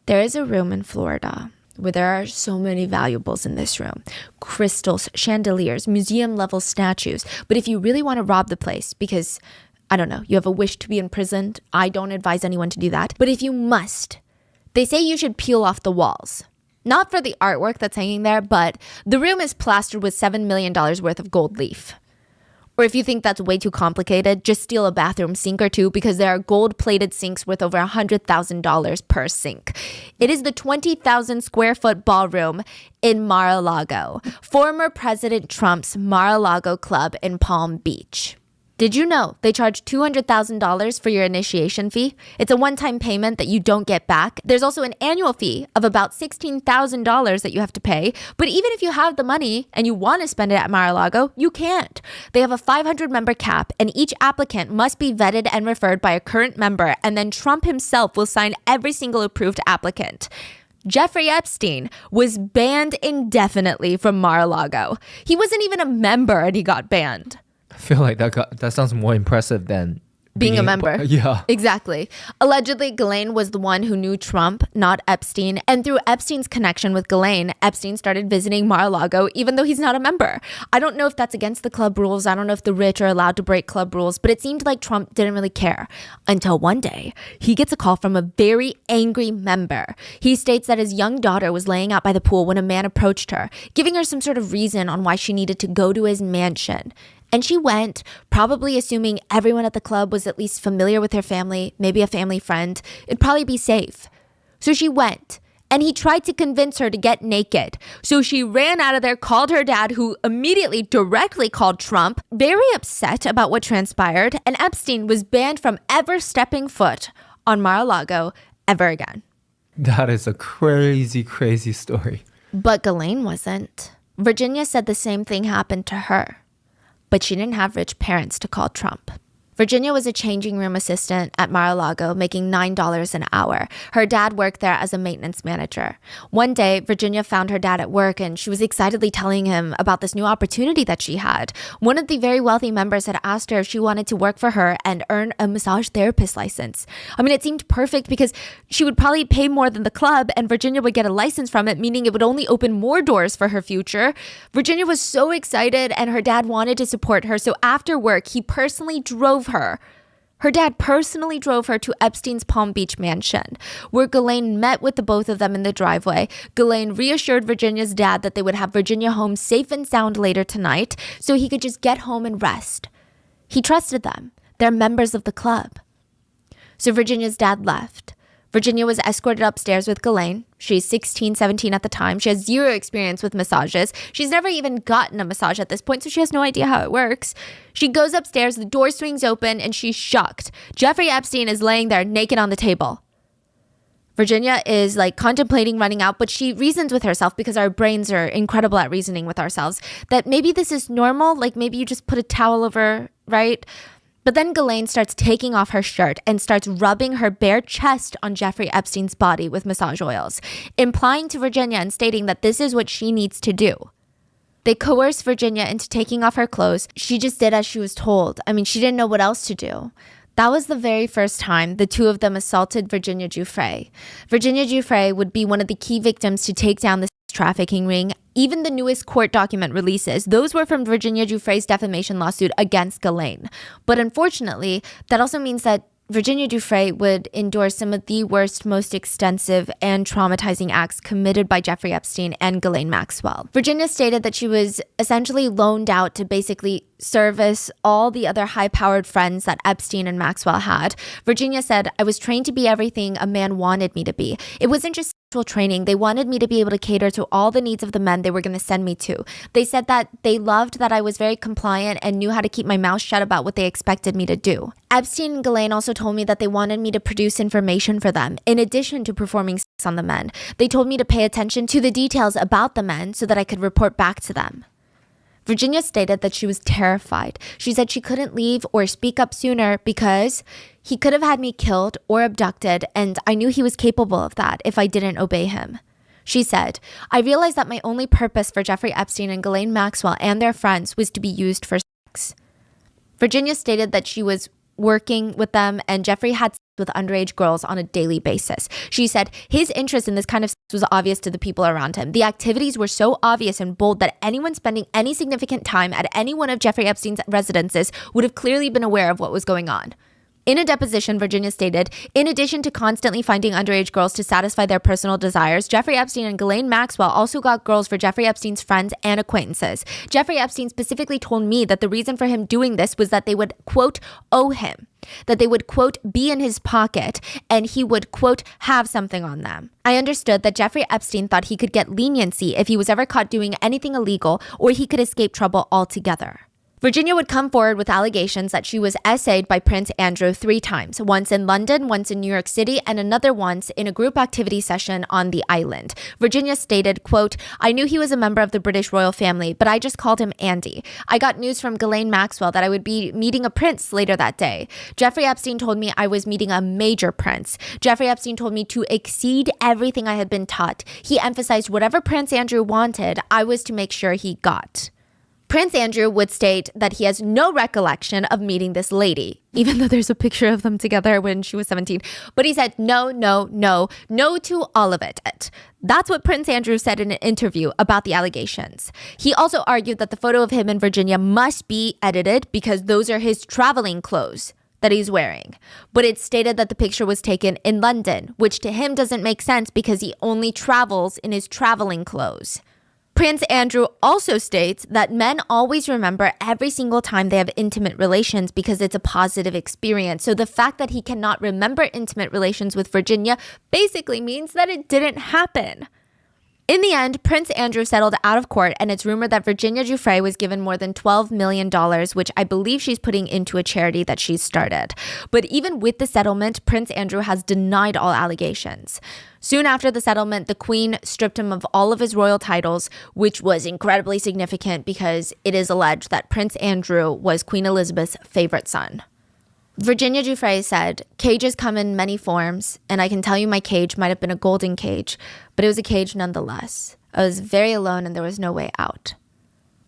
There is a room in Florida where there are so many valuables in this room. Crystals, chandeliers, museum-level statues. But if you really want to rob the place, because, I don't know, you have a wish to be imprisoned, I don't advise anyone to do that. But if you must, they say you should peel off the walls. Not for the artwork that's hanging there, but the room is plastered with $7 million worth of gold leaf. Or if you think that's way too complicated, just steal a bathroom sink or two because there are gold-plated sinks worth over $100,000 per sink. It is the 20,000 square foot ballroom in Mar-a-Lago, former President Trump's Mar-a-Lago club in Palm Beach. Did you know they charge $200,000 for your initiation fee? It's a one-time payment that you don't get back. There's also an annual fee of about $16,000 that you have to pay. But even if you have the money and you want to spend it at Mar-a-Lago, you can't. They have a 500-member cap, and each applicant must be vetted and referred by a current member, and then Trump himself will sign every single approved applicant. Jeffrey Epstein was banned indefinitely from Mar-a-Lago. He wasn't even a member and he got banned. I feel like that sounds more impressive than being a member. Yeah. Exactly. Allegedly, Ghislaine was the one who knew Trump, not Epstein. And through Epstein's connection with Ghislaine, Epstein started visiting Mar-a-Lago, even though he's not a member. I don't know if that's against the club rules. I don't know if the rich are allowed to break club rules, but it seemed like Trump didn't really care. Until one day, he gets a call from a very angry member. He states that his young daughter was laying out by the pool when a man approached her, giving her some sort of reason on why she needed to go to his mansion. And she went, probably assuming everyone at the club was at least familiar with her family, maybe a family friend. It'd probably be safe. So she went, and he tried to convince her to get naked. So she ran out of there, called her dad, who immediately directly called Trump, very upset about what transpired, and Epstein was banned from ever stepping foot on Mar-a-Lago ever again. That is a crazy, crazy story. But Ghislaine wasn't. Virginia said the same thing happened to her. But she didn't have rich parents to call Trump. Virginia was a changing room assistant at Mar-a-Lago, making $9 an hour. Her dad worked there as a maintenance manager. One day, Virginia found her dad at work, and she was excitedly telling him about this new opportunity that she had. One of the very wealthy members had asked her if she wanted to work for her and earn a massage therapist license. I mean, it seemed perfect because she would probably pay more than the club, and Virginia would get a license from it, meaning it would only open more doors for her future. Virginia was so excited, and her dad wanted to support her, so after work, he personally drove her. Her dad personally drove her to Epstein's Palm Beach mansion, where Ghislaine met with the both of them in the driveway. Ghislaine reassured Virginia's dad that they would have Virginia home safe and sound later tonight, so he could just get home and rest. He trusted them. They're members of the club. So Virginia's dad left. Virginia was escorted upstairs with Ghislaine. She's 16, 17 at the time. She has zero experience with massages. She's never even gotten a massage at this point, so she has no idea how it works. She goes upstairs, the door swings open, and she's shocked. Jeffrey Epstein is laying there naked on the table. Virginia is contemplating running out, but she reasons with herself, because our brains are incredible at reasoning with ourselves, that maybe this is normal, maybe you just put a towel over, right? But then Ghislaine starts taking off her shirt and starts rubbing her bare chest on Jeffrey Epstein's body with massage oils, implying to Virginia and stating that this is what she needs to do. They coerced Virginia into taking off her clothes. She just did as she was told. I mean, she didn't know what else to do. That was the very first time the two of them assaulted Virginia Giuffre. Virginia Giuffre would be one of the key victims to take down this trafficking ring. Even the newest court document releases, those were from Virginia Giuffre's defamation lawsuit against Ghislaine. But unfortunately, that also means that Virginia Giuffre would endure some of the worst, most extensive, and traumatizing acts committed by Jeffrey Epstein and Ghislaine Maxwell. Virginia stated that she was essentially loaned out to basically service all the other high-powered friends that Epstein and Maxwell had. Virginia said, "I was trained to be everything a man wanted me to be. It wasn't just sexual training. They wanted me to be able to cater to all the needs of the men they were going to send me to. They said that they loved that I was very compliant and knew how to keep my mouth shut about what they expected me to do." Epstein and Ghislaine also told me that they wanted me to produce information for them, in addition to performing sex on the men. They told me to pay attention to the details about the men so that I could report back to them. Virginia stated that she was terrified. She said she couldn't leave or speak up sooner because he could have had me killed or abducted, and I knew he was capable of that if I didn't obey him. She said, "I realized that my only purpose for Jeffrey Epstein and Ghislaine Maxwell and their friends was to be used for sex." Virginia stated that she was working with them, and Jeffrey had with underage girls on a daily basis. She said his interest in this kind of sex was obvious to the people around him. The activities were so obvious and bold that anyone spending any significant time at any one of Jeffrey Epstein's residences would have clearly been aware of what was going on. In a deposition, Virginia stated, in addition to constantly finding underage girls to satisfy their personal desires, Jeffrey Epstein and Ghislaine Maxwell also got girls for Jeffrey Epstein's friends and acquaintances. Jeffrey Epstein specifically told me that the reason for him doing this was that they would, quote, owe him, that they would, quote, be in his pocket, and he would, quote, have something on them. I understood that Jeffrey Epstein thought he could get leniency if he was ever caught doing anything illegal, or he could escape trouble altogether. Virginia would come forward with allegations that she was essayed by Prince Andrew 3 times, once in London, once in New York City, and another once in a group activity session on the island. Virginia stated, quote, I knew he was a member of the British royal family, but I just called him Andy. I got news from Ghislaine Maxwell that I would be meeting a prince later that day. Jeffrey Epstein told me I was meeting a major prince. Jeffrey Epstein told me to exceed everything I had been taught. He emphasized whatever Prince Andrew wanted, I was to make sure he got. Prince Andrew would state that he has no recollection of meeting this lady, even though there's a picture of them together when she was 17. But he said no to all of it. That's what Prince Andrew said in an interview about the allegations. He also argued that the photo of him and Virginia must be edited because those are his traveling clothes that he's wearing. But it's stated that the picture was taken in London, which to him doesn't make sense because he only travels in his traveling clothes. Prince Andrew also states that men always remember every single time they have intimate relations because it's a positive experience. So the fact that he cannot remember intimate relations with Virginia basically means that it didn't happen. In the end, Prince Andrew settled out of court, and it's rumored that Virginia Giuffre was given more than $12 million, which I believe she's putting into a charity that she's started. But even with the settlement, Prince Andrew has denied all allegations. Soon after the settlement, the Queen stripped him of all of his royal titles, which was incredibly significant because it is alleged that Prince Andrew was Queen Elizabeth's favorite son. Virginia Giuffre said, cages come in many forms, and I can tell you my cage might have been a golden cage, but it was a cage nonetheless. I was very alone and there was no way out.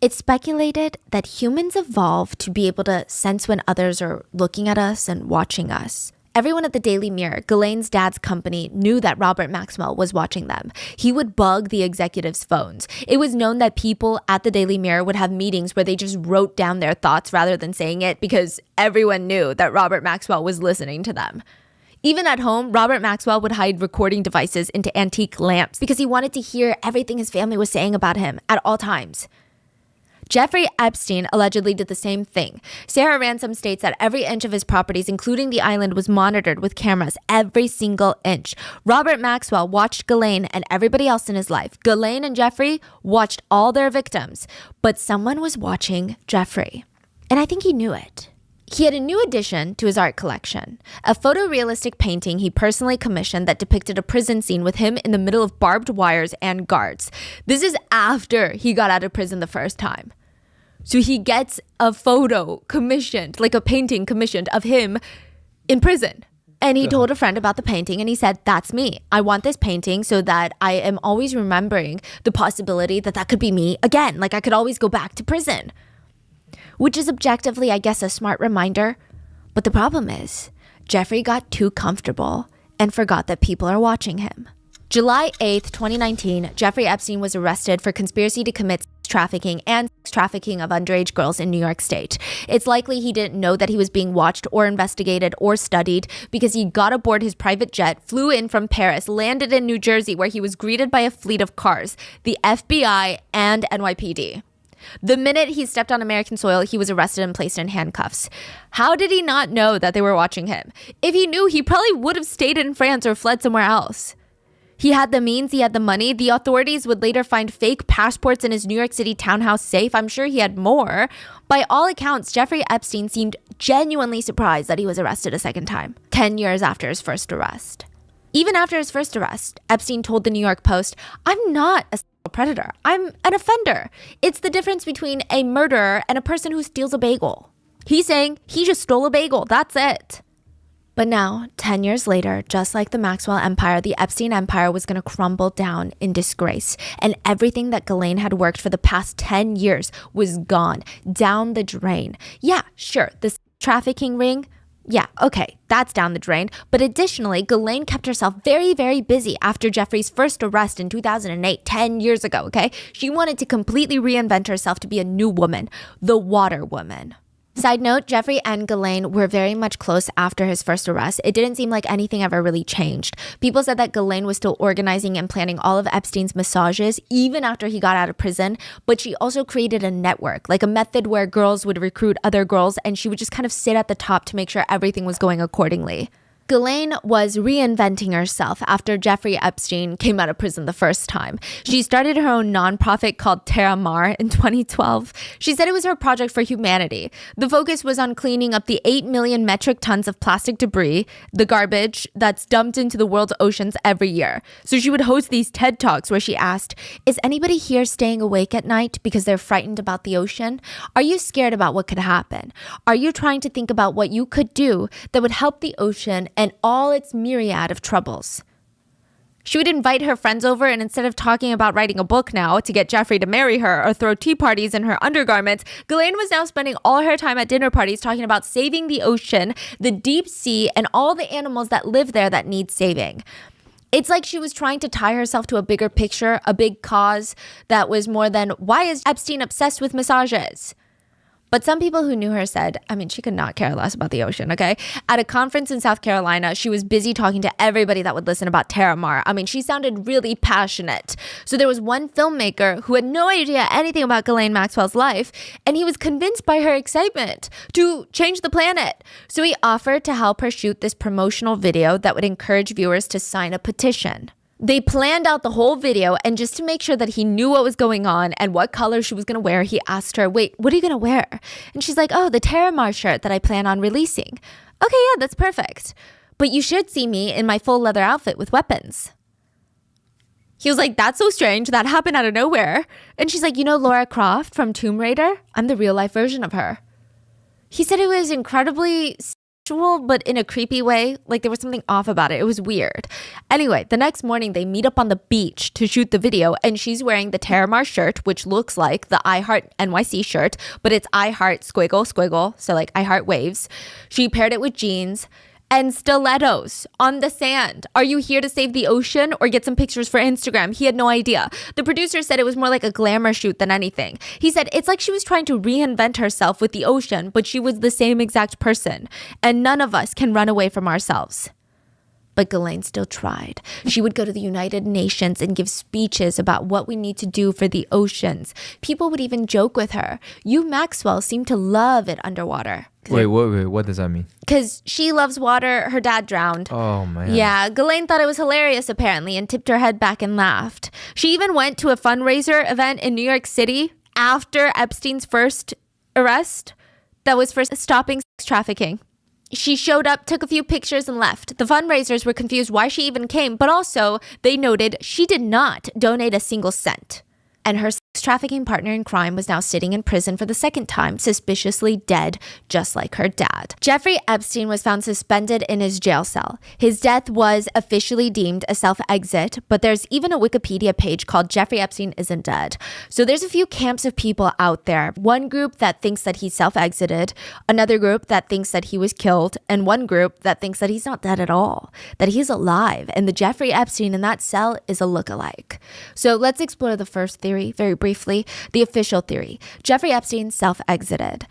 It's speculated that humans evolved to be able to sense when others are looking at us and watching us. Everyone at the Daily Mirror, Ghislaine's dad's company, knew that Robert Maxwell was watching them. He would bug the executives' phones. It was known that people at the Daily Mirror would have meetings where they just wrote down their thoughts rather than saying it because everyone knew that Robert Maxwell was listening to them. Even at home, Robert Maxwell would hide recording devices into antique lamps because he wanted to hear everything his family was saying about him at all times. Jeffrey Epstein allegedly did the same thing. Sarah Ransom states that every inch of his properties, including the island, was monitored with cameras, every single inch. Robert Maxwell watched Ghislaine and everybody else in his life. Ghislaine and Jeffrey watched all their victims, but someone was watching Jeffrey. And I think he knew it. He had a new addition to his art collection, a photorealistic painting he personally commissioned that depicted a prison scene with him in the middle of barbed wires and guards. This is after he got out of prison the first time. So he gets a photo commissioned, like a painting commissioned of him in prison. And he told a friend about the painting and he said, that's me. I want this painting so that I am always remembering the possibility that that could be me again. Like I could always go back to prison. Which is objectively, I guess, a smart reminder. But the problem is, Jeffrey got too comfortable and forgot that people are watching him. July 8th, 2019, Jeffrey Epstein was arrested for conspiracy to commit sex trafficking and sex trafficking of underage girls in New York State. It's likely he didn't know that he was being watched or investigated or studied because he got aboard his private jet, flew in from Paris, landed in New Jersey where he was greeted by a fleet of cars, the FBI and NYPD. The minute he stepped on American soil, he was arrested and placed in handcuffs. How did he not know that they were watching him? If he knew, he probably would have stayed in France or fled somewhere else. He had the means, he had the money. The authorities would later find fake passports in his New York City townhouse safe. I'm sure he had more. By all accounts, Jeffrey Epstein seemed genuinely surprised that he was arrested a second time, 10 years after his first arrest. Even after his first arrest, Epstein told the New York Post, I'm not a predator. I'm an offender. It's the difference between a murderer and a person who steals a bagel. He's saying he just stole a bagel. That's it. But now, 10 years later, just like the Maxwell empire, the Epstein empire was going to crumble down in disgrace. And everything that Ghislaine had worked for the past 10 years was gone, down the drain. Yeah, sure, the trafficking ring Yeah, okay, that's down the drain. But additionally, Ghislaine kept herself very, very busy after Jeffrey's first arrest in 2008, 10 years ago, okay? She wanted to completely reinvent herself to be a new woman, the water woman. Side note, Jeffrey and Ghislaine were very much close after his first arrest. It didn't seem like anything ever really changed. People said that Ghislaine was still organizing and planning all of Epstein's massages even after he got out of prison, but she also created a network, like a method where girls would recruit other girls and she would just kind of sit at the top to make sure everything was going accordingly. Ghislaine was reinventing herself after Jeffrey Epstein came out of prison the first time. She started her own nonprofit called Terra Mar in 2012. She said it was her project for humanity. The focus was on cleaning up the 8 million metric tons of plastic debris, the garbage that's dumped into the world's oceans every year. So she would host these TED Talks where she asked, is anybody here staying awake at night because they're frightened about the ocean? Are you scared about what could happen? Are you trying to think about what you could do that would help the ocean and all its myriad of troubles? She would invite her friends over, and instead of talking about writing a book now to get Jeffrey to marry her or throw tea parties in her undergarments, Ghislaine was now spending all her time at dinner parties talking about saving the ocean, the deep sea, and all the animals that live there that need saving. It's like she was trying to tie herself to a bigger picture, a big cause that was more than, why is Epstein obsessed with massages? But some people who knew her said, she could not care less about the ocean, okay? At a conference in South Carolina, she was busy talking to everybody that would listen about Terra Mar. She sounded really passionate. So there was one filmmaker who had no idea anything about Ghislaine Maxwell's life, and he was convinced by her excitement to change the planet. So he offered to help her shoot this promotional video that would encourage viewers to sign a petition. They planned out the whole video, and just to make sure that he knew what was going on and what color she was going to wear, he asked her, wait, what are you going to wear? And she's like, oh, the Terra Mar shirt that I plan on releasing. Okay, yeah, that's perfect. But you should see me in my full leather outfit with weapons. He was like, that's so strange. That happened out of nowhere. And she's like, you know Lara Croft from Tomb Raider? I'm the real life version of her. He said it was incredibly but in a creepy way. Like there was something off about it. It was weird. Anyway, the next morning they meet up on the beach to shoot the video, and she's wearing the Terra Mar shirt, which looks like the I Heart NYC shirt, but it's I Heart squiggle squiggle, so like I Heart waves. She paired it with jeans and stilettos on the sand. Are you here to save the ocean or get some pictures for Instagram? He had no idea. The producer said it was more like a glamour shoot than anything. He said it's like she was trying to reinvent herself with the ocean, but she was the same exact person. And none of us can run away from ourselves. But Ghislaine still tried. She would go to the United Nations and give speeches about what we need to do for the oceans. People would even joke with her. You, Maxwell, seem to love it underwater. Wait, what does that mean? Because she loves water. Her dad drowned. Oh, man. Yeah, Ghislaine thought it was hilarious, apparently, and tipped her head back and laughed. She even went to a fundraiser event in New York City after Epstein's first arrest that was for stopping sex trafficking. She showed up, took a few pictures, and left. The fundraisers were confused why she even came, but also they noted she did not donate a single cent. And her sex trafficking partner in crime was now sitting in prison for the second time, suspiciously dead, just like her dad. Jeffrey Epstein was found suspended in his jail cell. His death was officially deemed a self-exit, but there's even a Wikipedia page called Jeffrey Epstein Isn't Dead. So there's a few camps of people out there. One group that thinks that he self-exited, another group that thinks that he was killed, and one group that thinks that he's not dead at all, that he's alive, and the Jeffrey Epstein in that cell is a look-alike. So let's explore the first theory very briefly, the official theory. Jeffrey Epstein self-exited.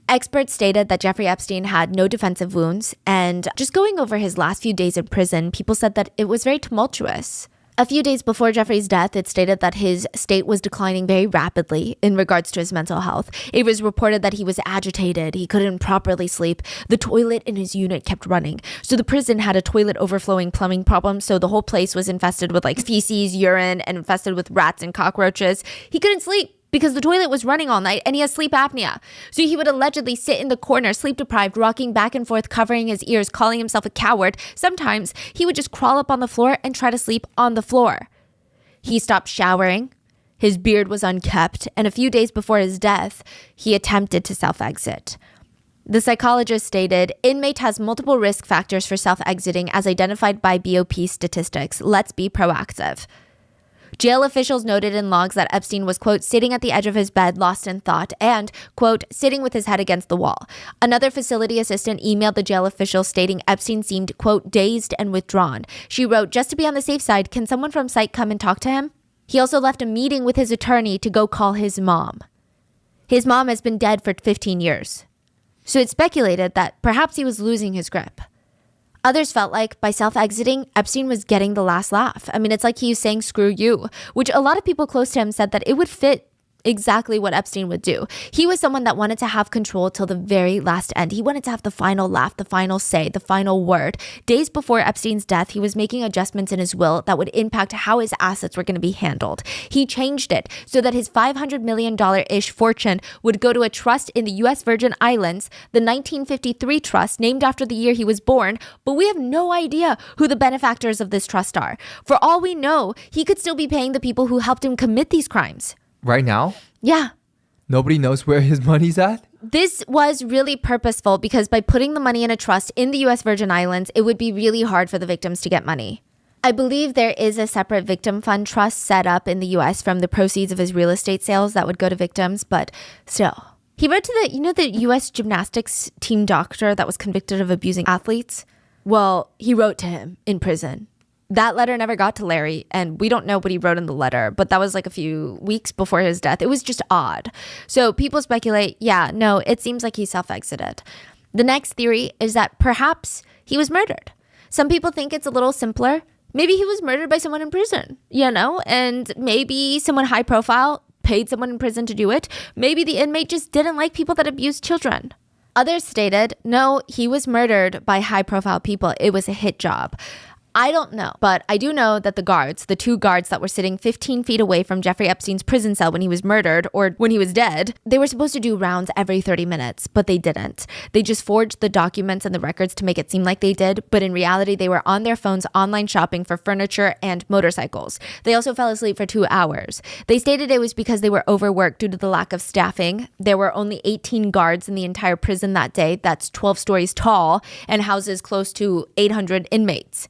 Experts stated that Jeffrey Epstein had no defensive wounds, and just going over his last few days in prison, people said that it was very tumultuous. A few days before Jeffrey's death, it stated that his state was declining very rapidly in regards to his mental health. It was reported that he was agitated, he couldn't properly sleep, the toilet in his unit kept running. So the prison had a toilet overflowing plumbing problem, so the whole place was infested with like feces, urine, and infested with rats and cockroaches. He couldn't sleep because the toilet was running all night and he has sleep apnea. So he would allegedly sit in the corner, sleep deprived, rocking back and forth, covering his ears, calling himself a coward. Sometimes he would just crawl up on the floor and try to sleep on the floor. He stopped showering. His beard was unkept. And a few days before his death, he attempted to self-exit. The psychologist stated, inmate has multiple risk factors for self-exiting as identified by BOP statistics. Let's be proactive. Jail officials noted in logs that Epstein was, quote, sitting at the edge of his bed, lost in thought, and, quote, sitting with his head against the wall. Another facility assistant emailed the jail official stating Epstein seemed, quote, dazed and withdrawn. She wrote, just to be on the safe side, can someone from psych come and talk to him? He also left a meeting with his attorney to go call his mom. His mom has been dead for 15 years. So it's speculated that perhaps he was losing his grip. Others felt like by self-exiting, Epstein was getting the last laugh. I mean, it's like he was saying, screw you, which a lot of people close to him said that it would fit exactly what Epstein would do. He was someone that wanted to have control till the very last end. He wanted to have the final laugh, the final say, the final word. Days before Epstein's death, he was making adjustments in his will that would impact how his assets were going to be handled. He changed it so that his $500 million-ish fortune would go to a trust in the U.S. Virgin Islands, the 1953 trust named after the year he was born, but we have no idea who the benefactors of this trust are. For all we know, he could still be paying the people who helped him commit these crimes. Right now? Yeah. Nobody knows where his money's at? This was really purposeful because by putting the money in a trust in the U.S. Virgin Islands, it would be really hard for the victims to get money. I believe there is a separate victim fund trust set up in the U.S. from the proceeds of his real estate sales that would go to victims, but still. He wrote to the U.S. gymnastics team doctor that was convicted of abusing athletes. Well, he wrote to him in prison. That letter never got to Larry, and we don't know what he wrote in the letter, but that was like a few weeks before his death. It was just odd. So people speculate, it seems like he self-exited. The next theory is that perhaps he was murdered. Some people think it's a little simpler. Maybe he was murdered by someone in prison, and maybe someone high profile paid someone in prison to do it. Maybe the inmate just didn't like people that abused children. Others stated, no, he was murdered by high profile people. It was a hit job. I don't know, but I do know that the two guards that were sitting 15 feet away from Jeffrey Epstein's prison cell when he was murdered or when he was dead, they were supposed to do rounds every 30 minutes, but they didn't. They just forged the documents and the records to make it seem like they did, but in reality, they were on their phones online shopping for furniture and motorcycles. They also fell asleep for 2 hours. They stated it was because they were overworked due to the lack of staffing. There were only 18 guards in the entire prison that day. That's 12 stories tall and houses close to 800 inmates.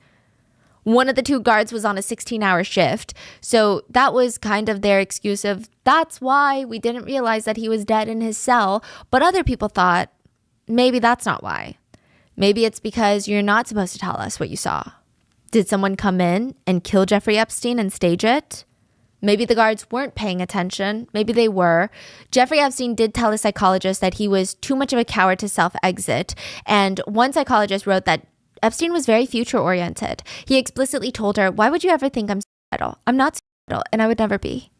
One of the two guards was on a 16-hour shift. So that was kind of their excuse of, that's why we didn't realize that he was dead in his cell. But other people thought, maybe that's not why. Maybe it's because you're not supposed to tell us what you saw. Did someone come in and kill Jeffrey Epstein and stage it? Maybe the guards weren't paying attention. Maybe they were. Jeffrey Epstein did tell a psychologist that he was too much of a coward to self-exit. And one psychologist wrote that Epstein was very future-oriented. He explicitly told her, why would you ever think I'm suicidal? I'm not suicidal, and I would never be.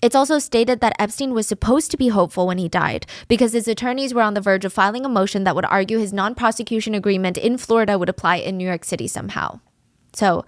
It's also stated that Epstein was supposed to be hopeful when he died because his attorneys were on the verge of filing a motion that would argue his non-prosecution agreement in Florida would apply in New York City somehow. So,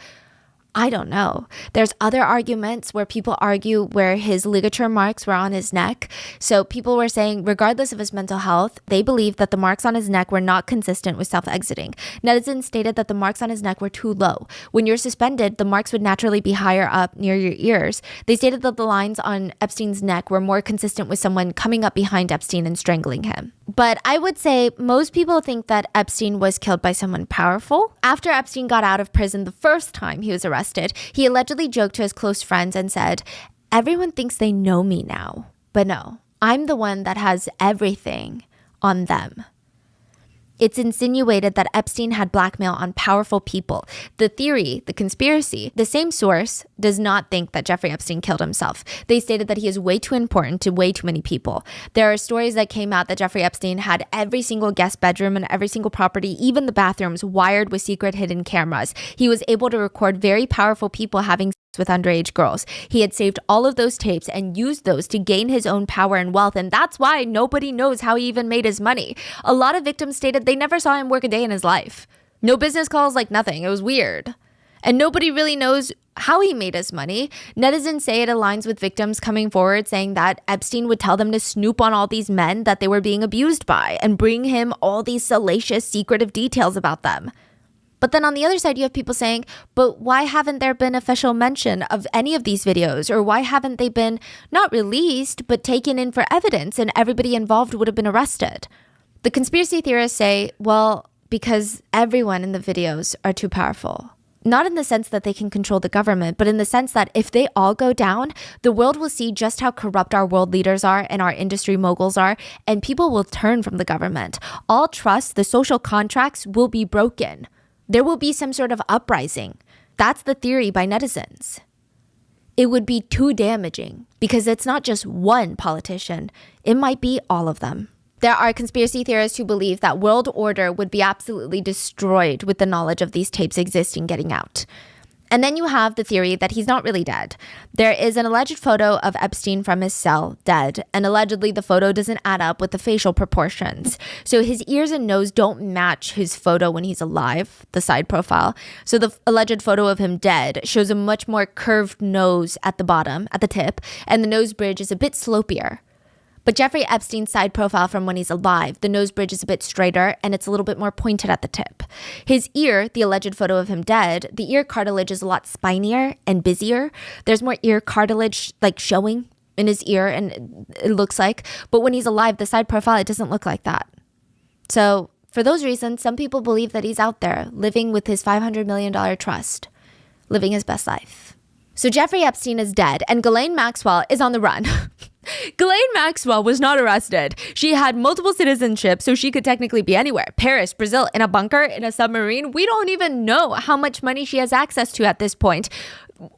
I don't know. There's other arguments where people argue where his ligature marks were on his neck. So people were saying, regardless of his mental health, they believed that the marks on his neck were not consistent with self-exiting. Netizens stated that the marks on his neck were too low. When you're suspended, the marks would naturally be higher up near your ears. They stated that the lines on Epstein's neck were more consistent with someone coming up behind Epstein and strangling him. But I would say most people think that Epstein was killed by someone powerful. After Epstein got out of prison the first time he was arrested, he allegedly joked to his close friends and said, everyone thinks they know me now, but no, I'm the one that has everything on them. It's insinuated that Epstein had blackmail on powerful people. The theory, the conspiracy, the same source does not think that Jeffrey Epstein killed himself. They stated that he is way too important to way too many people. There are stories that came out that Jeffrey Epstein had every single guest bedroom and every single property, even the bathrooms, wired with secret hidden cameras. He was able to record very powerful people having sex with underage girls. He had saved all of those tapes and used those to gain his own power and wealth, and that's why nobody knows how he even made his money. A lot of victims stated they never saw him work a day in his life. No business calls, like nothing. It was weird. And nobody really knows how he made his money. Netizens say it aligns with victims coming forward saying that Epstein would tell them to snoop on all these men that they were being abused by and bring him all these salacious, secretive details about them. But then on the other side, you have people saying, but why haven't there been official mention of any of these videos? Or why haven't they been not released, but taken in for evidence and everybody involved would have been arrested? The conspiracy theorists say, well, because everyone in the videos are too powerful. Not in the sense that they can control the government, but in the sense that if they all go down, the world will see just how corrupt our world leaders are and our industry moguls are, and people will turn from the government. All trust, the social contracts will be broken. There will be some sort of uprising. That's the theory by netizens. It would be too damaging because it's not just one politician. It might be all of them. There are conspiracy theorists who believe that world order would be absolutely destroyed with the knowledge of these tapes existing getting out. And then you have the theory that he's not really dead. There is an alleged photo of Epstein from his cell, dead, and allegedly the photo doesn't add up with the facial proportions. So his ears and nose don't match his photo when he's alive, the side profile. So the alleged photo of him dead shows a much more curved nose at the bottom, at the tip, and the nose bridge is a bit slopier. But Jeffrey Epstein's side profile from when he's alive, the nose bridge is a bit straighter and it's a little bit more pointed at the tip. His ear, the alleged photo of him dead, the ear cartilage is a lot spinier and busier. There's more ear cartilage like showing in his ear, and it looks like. But when he's alive, the side profile, it doesn't look like that. So for those reasons, some people believe that he's out there living with his $500 million trust, living his best life. So Jeffrey Epstein is dead and Ghislaine Maxwell is on the run. Ghislaine Maxwell was not arrested. She had multiple citizenship, so she could technically be anywhere. Paris, Brazil, in a bunker, in a submarine. We don't even know how much money she has access to at this point,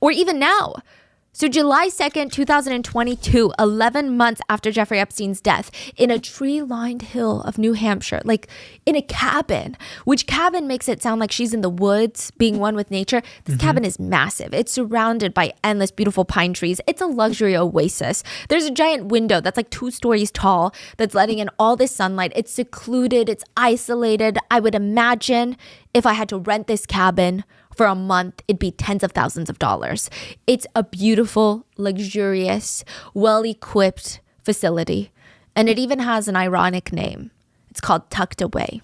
or even now. So July 2nd, 2022, 11 months after Jeffrey Epstein's death, in a tree-lined hill of New Hampshire, like in a cabin, which cabin makes it sound like she's in the woods, being one with nature. This cabin is massive. It's surrounded by endless beautiful pine trees. It's a luxury oasis. There's a giant window that's like 2 stories tall that's letting in all this sunlight. It's secluded. It's isolated. I would imagine if I had to rent this cabin for a month, it'd be tens of thousands of dollars. It's a beautiful, luxurious, well-equipped facility. And it even has an ironic name. It's called Tucked Away.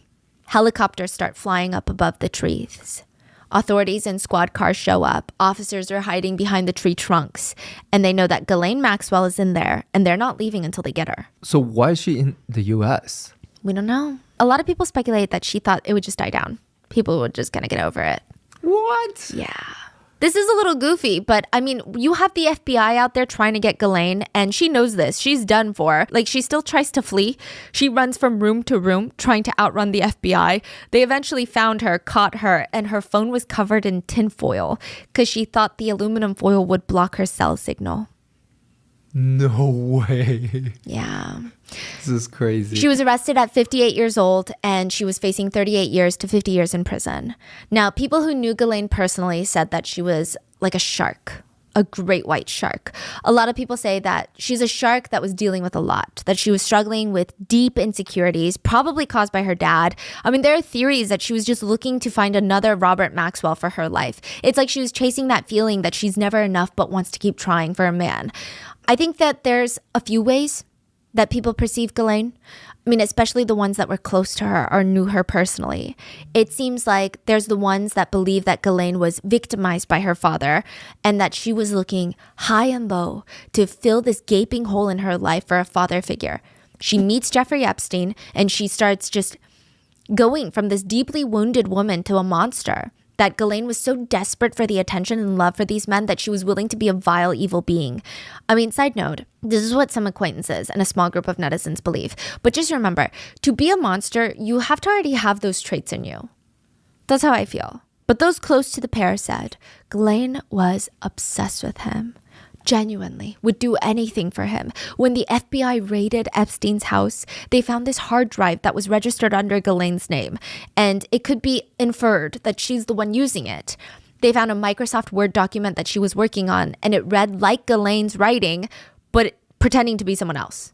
Helicopters start flying up above the trees. Authorities and squad cars show up. Officers are hiding behind the tree trunks. And they know that Ghislaine Maxwell is in there, and they're not leaving until they get her. So why is she in the US? We don't know. A lot of people speculate that she thought it would just die down. People would just kind of get over it. What? Yeah. This is a little goofy, but I mean, you have the FBI out there trying to get Ghislaine, and she knows this. She's done for. Like, she still tries to flee. She runs from room to room trying to outrun the FBI. They eventually found her, caught her, and her phone was covered in tinfoil because she thought the aluminum foil would block her cell signal. No way. Yeah. This is crazy. She was arrested at 58 years old, and she was facing 38 years to 50 years in prison. Now, people who knew Ghislaine personally said that she was like a shark, a great white shark. A lot of people say that she's a shark that was dealing with a lot, that she was struggling with deep insecurities, probably caused by her dad. I mean, there are theories that she was just looking to find another Robert Maxwell for her life. It's like she was chasing that feeling that she's never enough but wants to keep trying for a man. I think that there's a few ways that people perceive Ghislaine. I mean, especially the ones that were close to her or knew her personally. It seems like there's the ones that believe that Ghislaine was victimized by her father and that she was looking high and low to fill this gaping hole in her life for a father figure. She meets Jeffrey Epstein and she starts just going from this deeply wounded woman to a monster. That Ghislaine was so desperate for the attention and love for these men that she was willing to be a vile, evil being. I mean, side note, this is what some acquaintances and a small group of netizens believe. But just remember, to be a monster, you have to already have those traits in you. That's how I feel. But those close to the pair said, Ghislaine was obsessed with him. Genuinely would do anything for him. When the FBI raided Epstein's house, they found this hard drive that was registered under Ghislaine's name, and it could be inferred that she's the one using it. They found a Microsoft Word document that she was working on, and it read like Ghislaine's writing, but pretending to be someone else.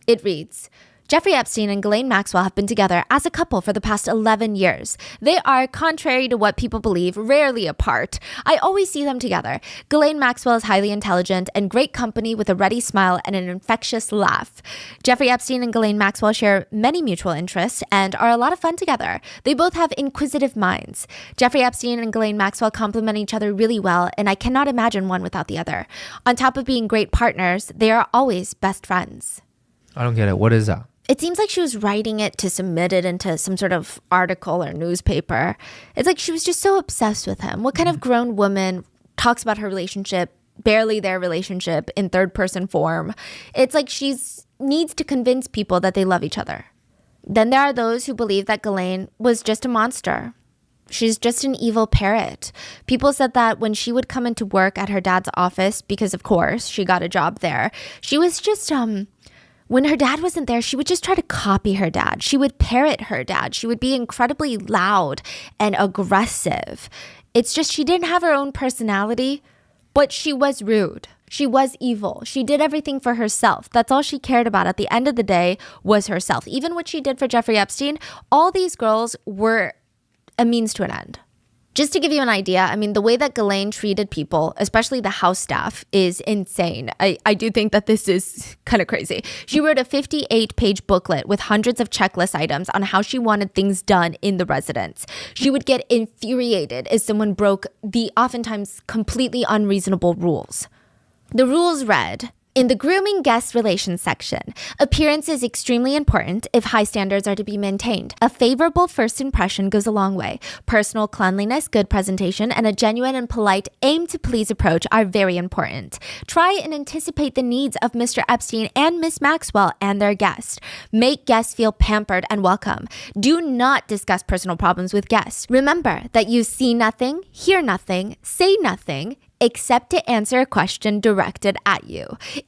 It reads, Jeffrey Epstein and Ghislaine Maxwell have been together as a couple for the past 11 years. They are, contrary to what people believe, rarely apart. I always see them together. Ghislaine Maxwell is highly intelligent and great company with a ready smile and an infectious laugh. Jeffrey Epstein and Ghislaine Maxwell share many mutual interests and are a lot of fun together. They both have inquisitive minds. Jeffrey Epstein and Ghislaine Maxwell complement each other really well, and I cannot imagine one without the other. On top of being great partners, they are always best friends. I don't get it. What is that? It seems like she was writing it to submit it into some sort of article or newspaper. It's like she was just so obsessed with him. What kind of grown woman talks about her relationship, barely their relationship, in third person form? It's like she's needs to convince people that they love each other. Then there are those who believe that Ghislaine was just a monster. She's just an evil parrot. People said that when she would come into work at her dad's office, because of course she got a job there, she was just, when her dad wasn't there, she would just try to copy her dad. She would parrot her dad. She would be incredibly loud and aggressive. It's just she didn't have her own personality, but she was rude. She was evil. She did everything for herself. That's all she cared about at the end of the day was herself. Even what she did for Jeffrey Epstein, all these girls were a means to an end. Just to give you an idea, I mean, the way that Ghislaine treated people, especially the house staff, is insane. I do think that this is kind of crazy. She wrote a 58-page booklet with hundreds of checklist items on how she wanted things done in the residence. She would get infuriated if someone broke the oftentimes completely unreasonable rules. The rules read, in the grooming guest relations section, appearance is extremely important if high standards are to be maintained. A favorable first impression goes a long way. Personal cleanliness, good presentation, and a genuine and polite aim to please approach are very important. Try and anticipate the needs of Mr. Epstein and Miss Maxwell and their guests. Make guests feel pampered and welcome. Do not discuss personal problems with guests. Remember that you see nothing, hear nothing, say nothing, except to answer a question directed at you.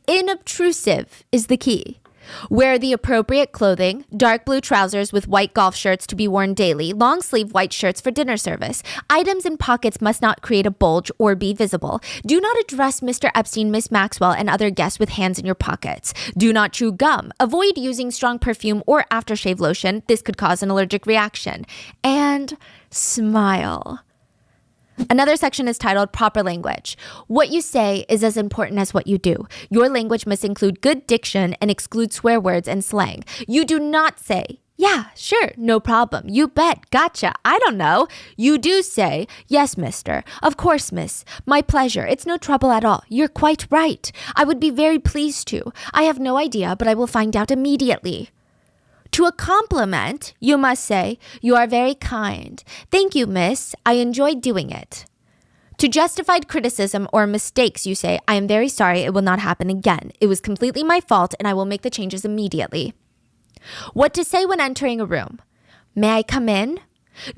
Inobtrusive is the key. Wear the appropriate clothing, dark blue trousers with white golf shirts to be worn daily, long sleeve white shirts for dinner service. Items in pockets must not create a bulge or be visible. Do not address Mr. Epstein, Miss Maxwell, and other guests with hands in your pockets. Do not chew gum. Avoid using strong perfume or aftershave lotion. This could cause an allergic reaction. And smile. Another section is titled Proper Language. What you say is as important as what you do. Your language must include good diction and exclude swear words and slang. You do not say, yeah, sure, no problem, you bet, gotcha, I don't know. You do say, yes, mister, of course, miss, my pleasure, it's no trouble at all. You're quite right. I would be very pleased to. I have no idea, but I will find out immediately. To a compliment, you must say, you are very kind. Thank you, miss. I enjoyed doing it. To justified criticism or mistakes, you say, I am very sorry, it will not happen again. It was completely my fault and I will make the changes immediately. What to say when entering a room? May I come in?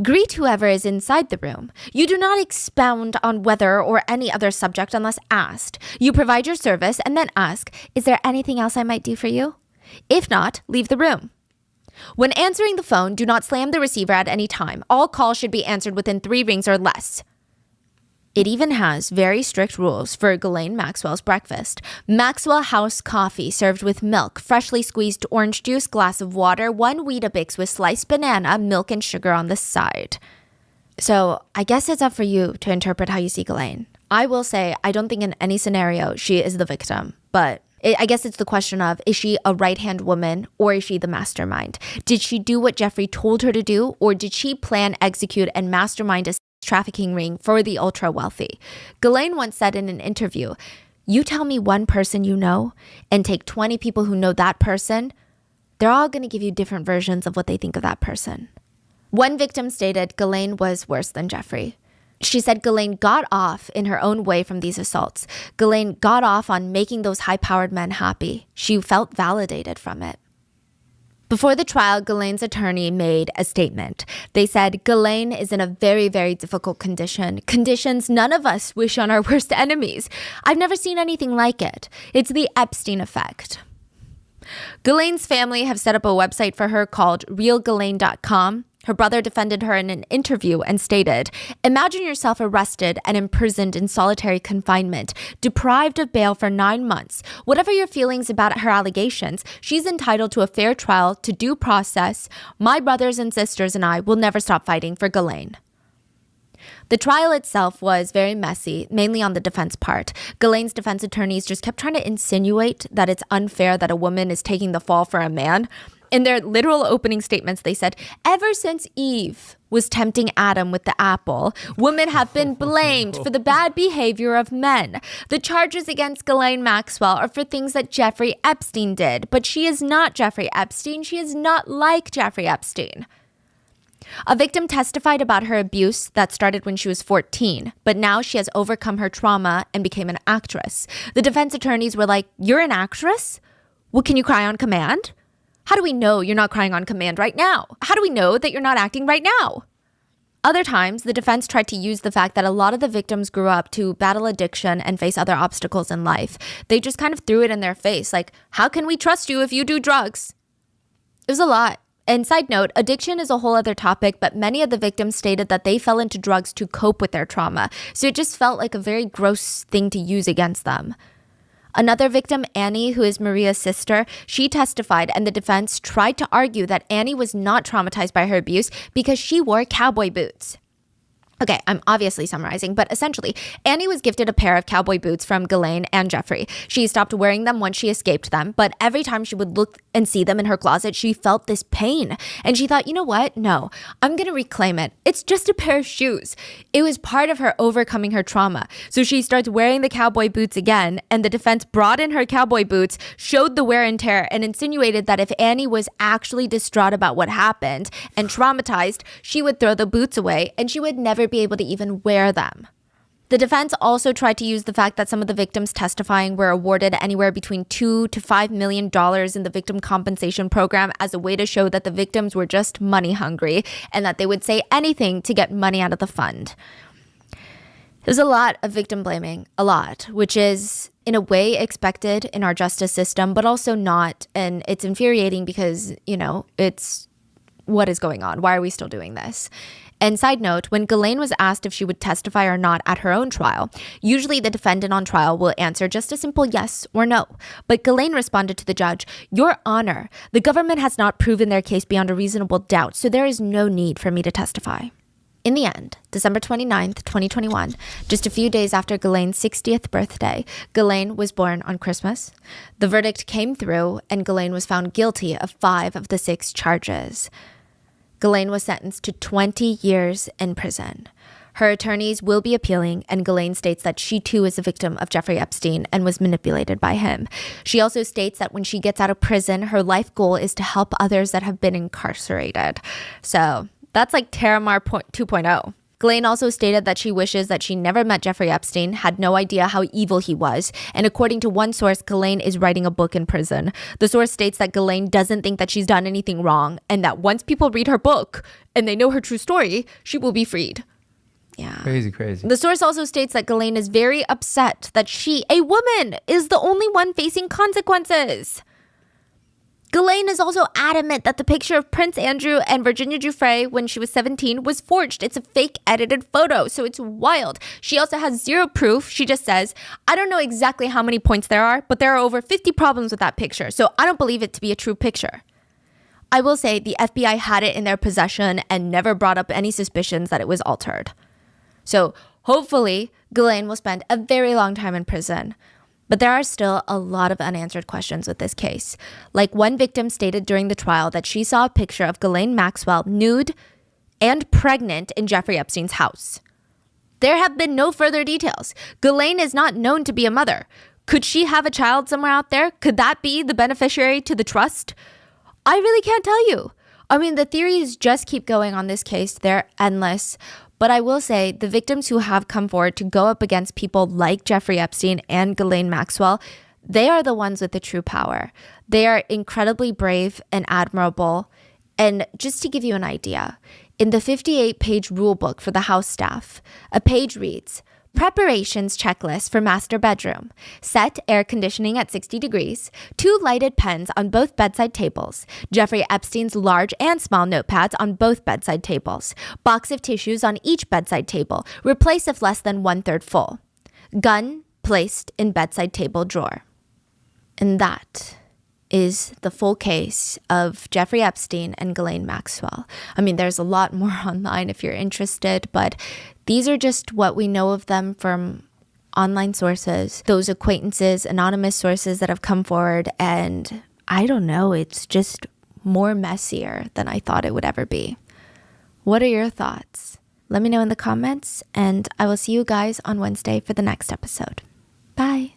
Greet whoever is inside the room. You do not expound on weather or any other subject unless asked. You provide your service and then ask, is there anything else I might do for you? If not, leave the room. When answering the phone, do not slam the receiver at any time. All calls should be answered within 3 rings or less. It even has very strict rules for Ghislaine Maxwell's breakfast. Maxwell House coffee served with milk, freshly squeezed orange juice, glass of water, 1 Weetabix with sliced banana, milk and sugar on the side. So I guess it's up for you to interpret how you see Ghislaine. I will say I don't think in any scenario she is the victim, but I guess it's the question of, is she a right-hand woman or is she the mastermind? Did she do what Jeffrey told her to do, or did she plan, execute, and mastermind a trafficking ring for the ultra-wealthy? Ghislaine once said in an interview, you tell me one person you know and take 20 people who know that person, they're all going to give you different versions of what they think of that person. One victim stated Ghislaine was worse than Jeffrey. She said Ghislaine got off in her own way from these assaults. Ghislaine got off on making those high-powered men happy. She felt validated from it. Before the trial, Ghislaine's attorney made a statement. They said, Ghislaine is in a very, very difficult condition. Conditions none of us wish on our worst enemies. I've never seen anything like it. It's the Epstein effect. Ghislaine's family have set up a website for her called realghislaine.com. Her brother defended her in an interview and stated, imagine yourself arrested and imprisoned in solitary confinement, deprived of bail for 9 months. Whatever your feelings about her allegations, she's entitled to a fair trial, to due process. My brothers and sisters and I will never stop fighting for Ghislaine. The trial itself was very messy, mainly on the defense part. Ghislaine's defense attorneys just kept trying to insinuate that it's unfair that a woman is taking the fall for a man. In their literal opening statements, they said, ever since Eve was tempting Adam with the apple, women have been blamed for the bad behavior of men. The charges against Ghislaine Maxwell are for things that Jeffrey Epstein did, but she is not Jeffrey Epstein. She is not like Jeffrey Epstein. A victim testified about her abuse that started when she was 14, but now she has overcome her trauma and became an actress. The defense attorneys were like, you're an actress? Well, can you cry on command? How do we know you're not crying on command right now? How do we know that you're not acting right now? Other times, the defense tried to use the fact that a lot of the victims grew up to battle addiction and face other obstacles in life. They just kind of threw it in their face, like, how can we trust you if you do drugs? It was a lot. And side note, addiction is a whole other topic, but many of the victims stated that they fell into drugs to cope with their trauma. So it just felt like a very gross thing to use against them. Another victim, Annie, who is Maria's sister, she testified, and the defense tried to argue that Annie was not traumatized by her abuse because she wore cowboy boots. Okay, I'm obviously summarizing, but essentially, Annie was gifted a pair of cowboy boots from Ghislaine and Jeffrey. She stopped wearing them once she escaped them, but every time she would look and see them in her closet, she felt this pain. And she thought, you know what? No, I'm going to reclaim it. It's just a pair of shoes. It was part of her overcoming her trauma. So she starts wearing the cowboy boots again, and the defense brought in her cowboy boots, showed the wear and tear, and insinuated that if Annie was actually distraught about what happened and traumatized, she would throw the boots away and she would never be able to even wear them. The defense also tried to use the fact that some of the victims testifying were awarded anywhere between $2 to $5 million in the victim compensation program as a way to show that the victims were just money hungry and that they would say anything to get money out of the fund. There's a lot of victim blaming, a lot, which is in a way expected in our justice system, but also not. And it's infuriating because, it's what is going on? Why are we still doing this? And side note, when Ghislaine was asked if she would testify or not at her own trial, usually the defendant on trial will answer just a simple yes or no. But Ghislaine responded to the judge, "Your Honor, the government has not proven their case beyond a reasonable doubt, so there is no need for me to testify." In the end, December 29th, 2021, just a few days after Ghislaine's 60th birthday, Ghislaine was born on Christmas. The verdict came through, and Ghislaine was found guilty of 5 of the 6 charges. Ghislaine was sentenced to 20 years in prison. Her attorneys will be appealing, and Ghislaine states that she too is a victim of Jeffrey Epstein and was manipulated by him. She also states that when she gets out of prison, her life goal is to help others that have been incarcerated. So that's like Terramar 2.0. Ghislaine also stated that she wishes that she never met Jeffrey Epstein, had no idea how evil he was, and according to one source, Ghislaine is writing a book in prison. The source states that Ghislaine doesn't think that she's done anything wrong, and that once people read her book and they know her true story, she will be freed. Yeah. Crazy. The source also states that Ghislaine is very upset that she, a woman, is the only one facing consequences. Ghislaine is also adamant that the picture of Prince Andrew and Virginia Giuffre when she was 17 was forged. It's a fake edited photo, so it's wild. She also has zero proof. She just says, "I don't know exactly how many points there are, but there are over 50 problems with that picture, so I don't believe it to be a true picture." I will say the FBI had it in their possession and never brought up any suspicions that it was altered. So hopefully, Ghislaine will spend a very long time in prison. But there are still a lot of unanswered questions with this case. Like one victim stated during the trial that she saw a picture of Ghislaine Maxwell nude and pregnant in Jeffrey Epstein's house. There have been no further details. Ghislaine is not known to be a mother. Could she have a child somewhere out there? Could that be the beneficiary to the trust? I really can't tell you. I mean, the theories just keep going on this case. They're endless. But I will say the victims who have come forward to go up against people like Jeffrey Epstein and Ghislaine Maxwell, they are the ones with the true power. They are incredibly brave and admirable. And just to give you an idea, in the 58-page rule book for the house staff, a page reads, "Preparations checklist for master bedroom. Set air conditioning at 60 degrees. 2 lighted pens on both bedside tables. Jeffrey Epstein's large and small notepads on both bedside tables. Box of tissues on each bedside table. Replace if less than 1/3 full. Gun placed in bedside table drawer." And that is the full case of Jeffrey Epstein and Ghislaine Maxwell. I mean, there's a lot more online if you're interested, but these are just what we know of them from online sources, those acquaintances, anonymous sources that have come forward. And I don't know, it's just more messier than I thought it would ever be. What are your thoughts? Let me know in the comments, and I will see you guys on Wednesday for the next episode. Bye.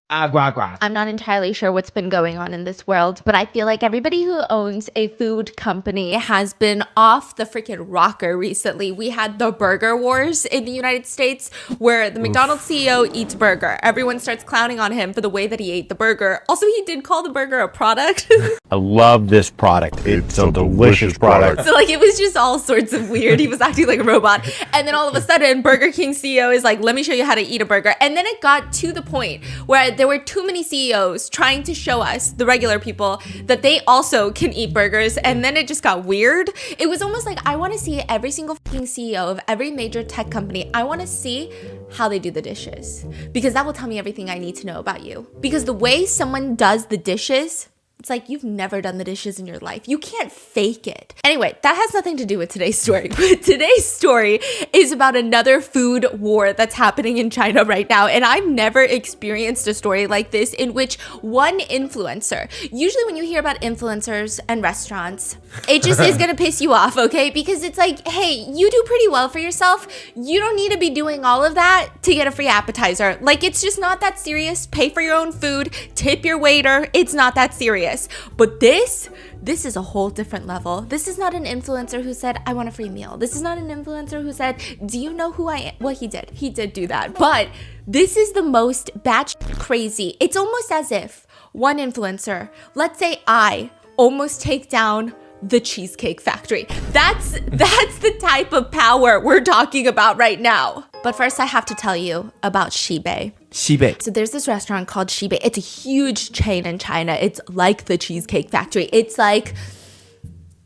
Agua. I'm not entirely sure what's been going on in this world, but I feel like everybody who owns a food company has been off the freaking rocker recently. We had the burger wars in the United States where the McDonald's CEO eats burger. Everyone starts clowning on him for the way that he ate the burger. Also, he did call the burger a product. I love this product. It's a delicious product. So like it was just all sorts of weird. He was acting like a robot. And then all of a sudden, Burger King CEO is like, let me show you how to eat a burger. And then it got to the point where there were too many CEOs trying to show us, the regular people, that they also can eat burgers. And then it just got weird. It was almost like, I want to see every single fucking CEO of every major tech company. I want to see how they do the dishes, because that will tell me everything I need to know about you. Because the way someone does the dishes, it's like you've never done the dishes in your life. You can't fake it. Anyway, that has nothing to do with today's story. But today's story is about another food war that's happening in China right now. And I've never experienced a story like this in which one influencer, usually when you hear about influencers and restaurants, it just is gonna piss you off, okay? Because it's like, hey, you do pretty well for yourself. You don't need to be doing all of that to get a free appetizer. Like, it's just not that serious. Pay for your own food, tip your waiter. It's not that serious. But this is a whole different level. This is not an influencer who said, I want a free meal. This is not an influencer who said, do you know who I am? Well, he did do that. But this is the most batch crazy. It's almost as if one influencer, let's say I almost take down the Cheesecake Factory. That's the type of power we're talking about right now. But first I have to tell you about Xibei. So there's this restaurant called Xibei. It's a huge chain in China. It's like the Cheesecake Factory. It's like,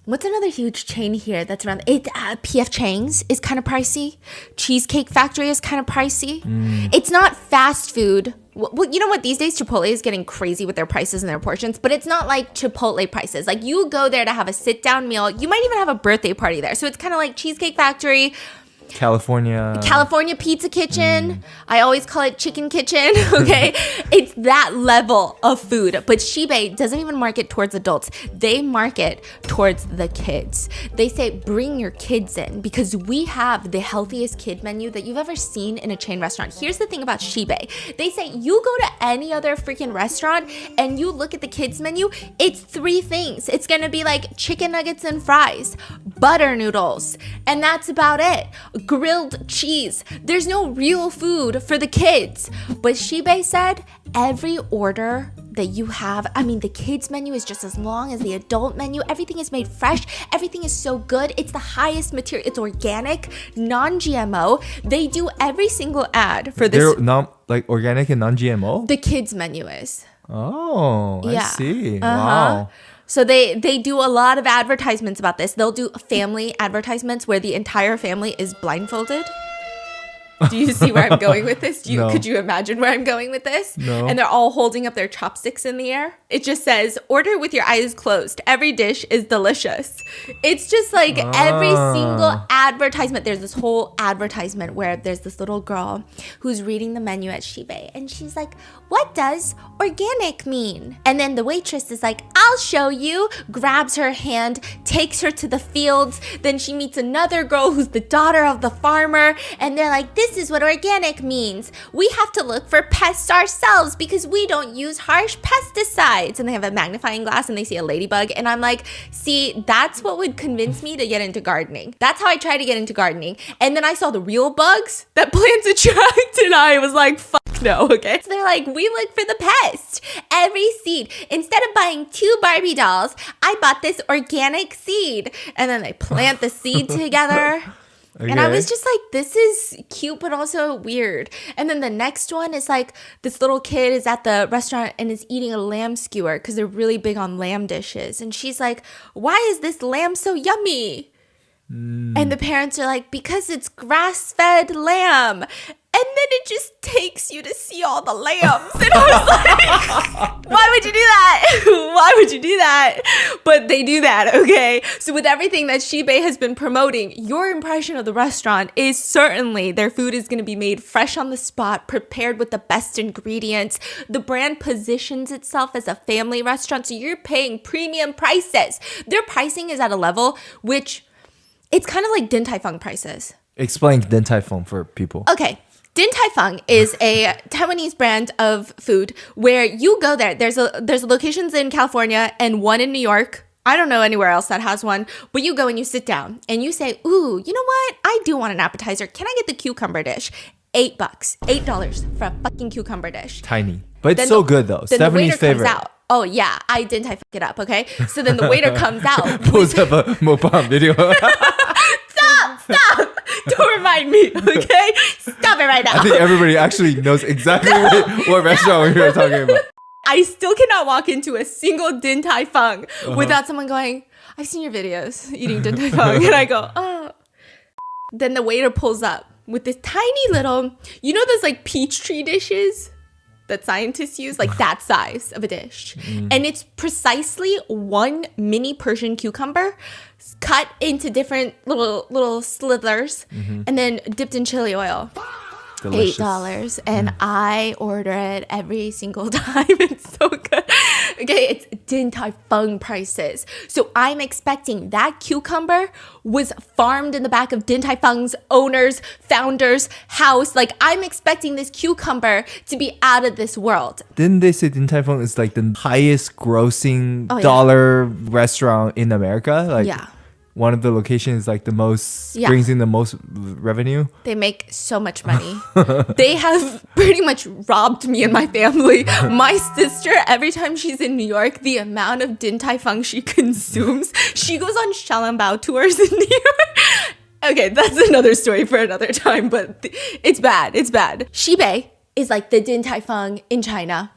what's another huge chain here that's around? PF Chang's is kind of pricey. Cheesecake Factory is kind of pricey. It's not fast food. Well, you know what? These days, Chipotle is getting crazy with their prices and their portions, but it's not like Chipotle prices. Like, you go there to have a sit-down meal. You might even have a birthday party there. So it's kind of like Cheesecake Factory, California Pizza Kitchen. I always call it Chicken Kitchen, okay? It's that level of food. But Xibei doesn't even market towards adults. They market towards the kids. They say, bring your kids in, because we have the healthiest kid menu that you've ever seen in a chain restaurant. Here's the thing about Xibei. They say, you go to any other freaking restaurant and you look at the kids menu, it's 3 things. It's gonna be like chicken nuggets and fries, butter noodles, and that's about it. Grilled cheese. There's no real food for the kids. But Xibei said every order that you have, I mean, the kids menu is just as long as the adult menu. Everything is made fresh. Everything is so good. It's the highest material. It's organic, non-GMO. They do every single ad for this. They're not like organic and non-GMO? The kids menu is. Oh, Yeah. I see. Wow. So they do a lot of advertisements about this. They'll do family advertisements where the entire family is blindfolded. Do you see where I'm going with this? No. Could you imagine where I'm going with this? No. And they're all holding up their chopsticks in the air. It just says, order with your eyes closed. Every dish is delicious. It's just like every single advertisement. There's this whole advertisement where there's this little girl who's reading the menu at Xibei. And she's like, what does organic mean? And then the waitress is like, I'll show you. Grabs her hand, takes her to the fields. Then she meets another girl who's the daughter of the farmer. And they're like, this is what organic means. We have to look for pests ourselves because we don't use harsh pesticides. And they have a magnifying glass and they see a ladybug. And I'm like, see, that's what would convince me to get into gardening. That's how I tried to get into gardening. And then I saw the real bugs that plants attract. And I was like, fuck no, okay? So they're like, we look for the pest. Every seed. Instead of buying 2 Barbie dolls, I bought this organic seed. And then they plant the seed together. Okay. And I was just like, this is cute, but also weird. And then the next one is like, this little kid is at the restaurant and is eating a lamb skewer because they're really big on lamb dishes. And she's like, why is this lamb so yummy? And the parents are like, because it's grass-fed lamb. then it just takes you to see all the lambs. And I was like, why would you do that? Why would you do that? But they do that, okay? So with everything that Shibei has been promoting, your impression of the restaurant is certainly their food is going to be made fresh on the spot, prepared with the best ingredients. The brand positions itself as a family restaurant, so you're paying premium prices. Their pricing is at a level which it's kind of like Din Tai Fung prices. Explain Din Tai Fung for people. Okay. Din Tai Fung is a Taiwanese brand of food where you go there. There's locations in California and one in New York. I don't know anywhere else that has one, but you go and you sit down and you say, ooh, you know what? I do want an appetizer. Can I get the cucumber dish? $8 for a fucking cucumber dish. Tiny. But it's Then so good though. Then Stephanie's the waiter favorite. comes out. Oh yeah, I didn't fuck it up, okay? So then the waiter comes out. Pulls up a mukbang video. Stop! Don't remind me, okay? Stop it right now. I think everybody actually knows exactly what restaurant we were talking about. I still cannot walk into a single Din Tai Fung without someone going, I've seen your videos eating Din Tai Fung. And I go, oh. Then the waiter pulls up with this tiny little, you know those like peach tree dishes that scientists use? Like that size of a dish. And it's precisely one mini Persian cucumber cut into different little slithers and then dipped in chili oil. Delicious. $8 and I order it every single time. It's so good. Okay, it's Din Tai Fung prices. So I'm expecting that cucumber was farmed in the back of Din Tai Fung's owner's, founder's house. Like I'm expecting this cucumber to be out of this world. Didn't they say Din Tai Fung is like the highest grossing yeah. dollar restaurant in America? Like Yeah. one of the locations like the most brings in the most revenue. They make so much money. They have pretty much robbed me and my family. My sister, every time she's in New York, the amount of Din Tai Fung she consumes, she goes on Xiaolongbao tours in New York. Okay, that's another story for another time, but it's bad. It's bad. Xibei is like the Din Tai Fung in China.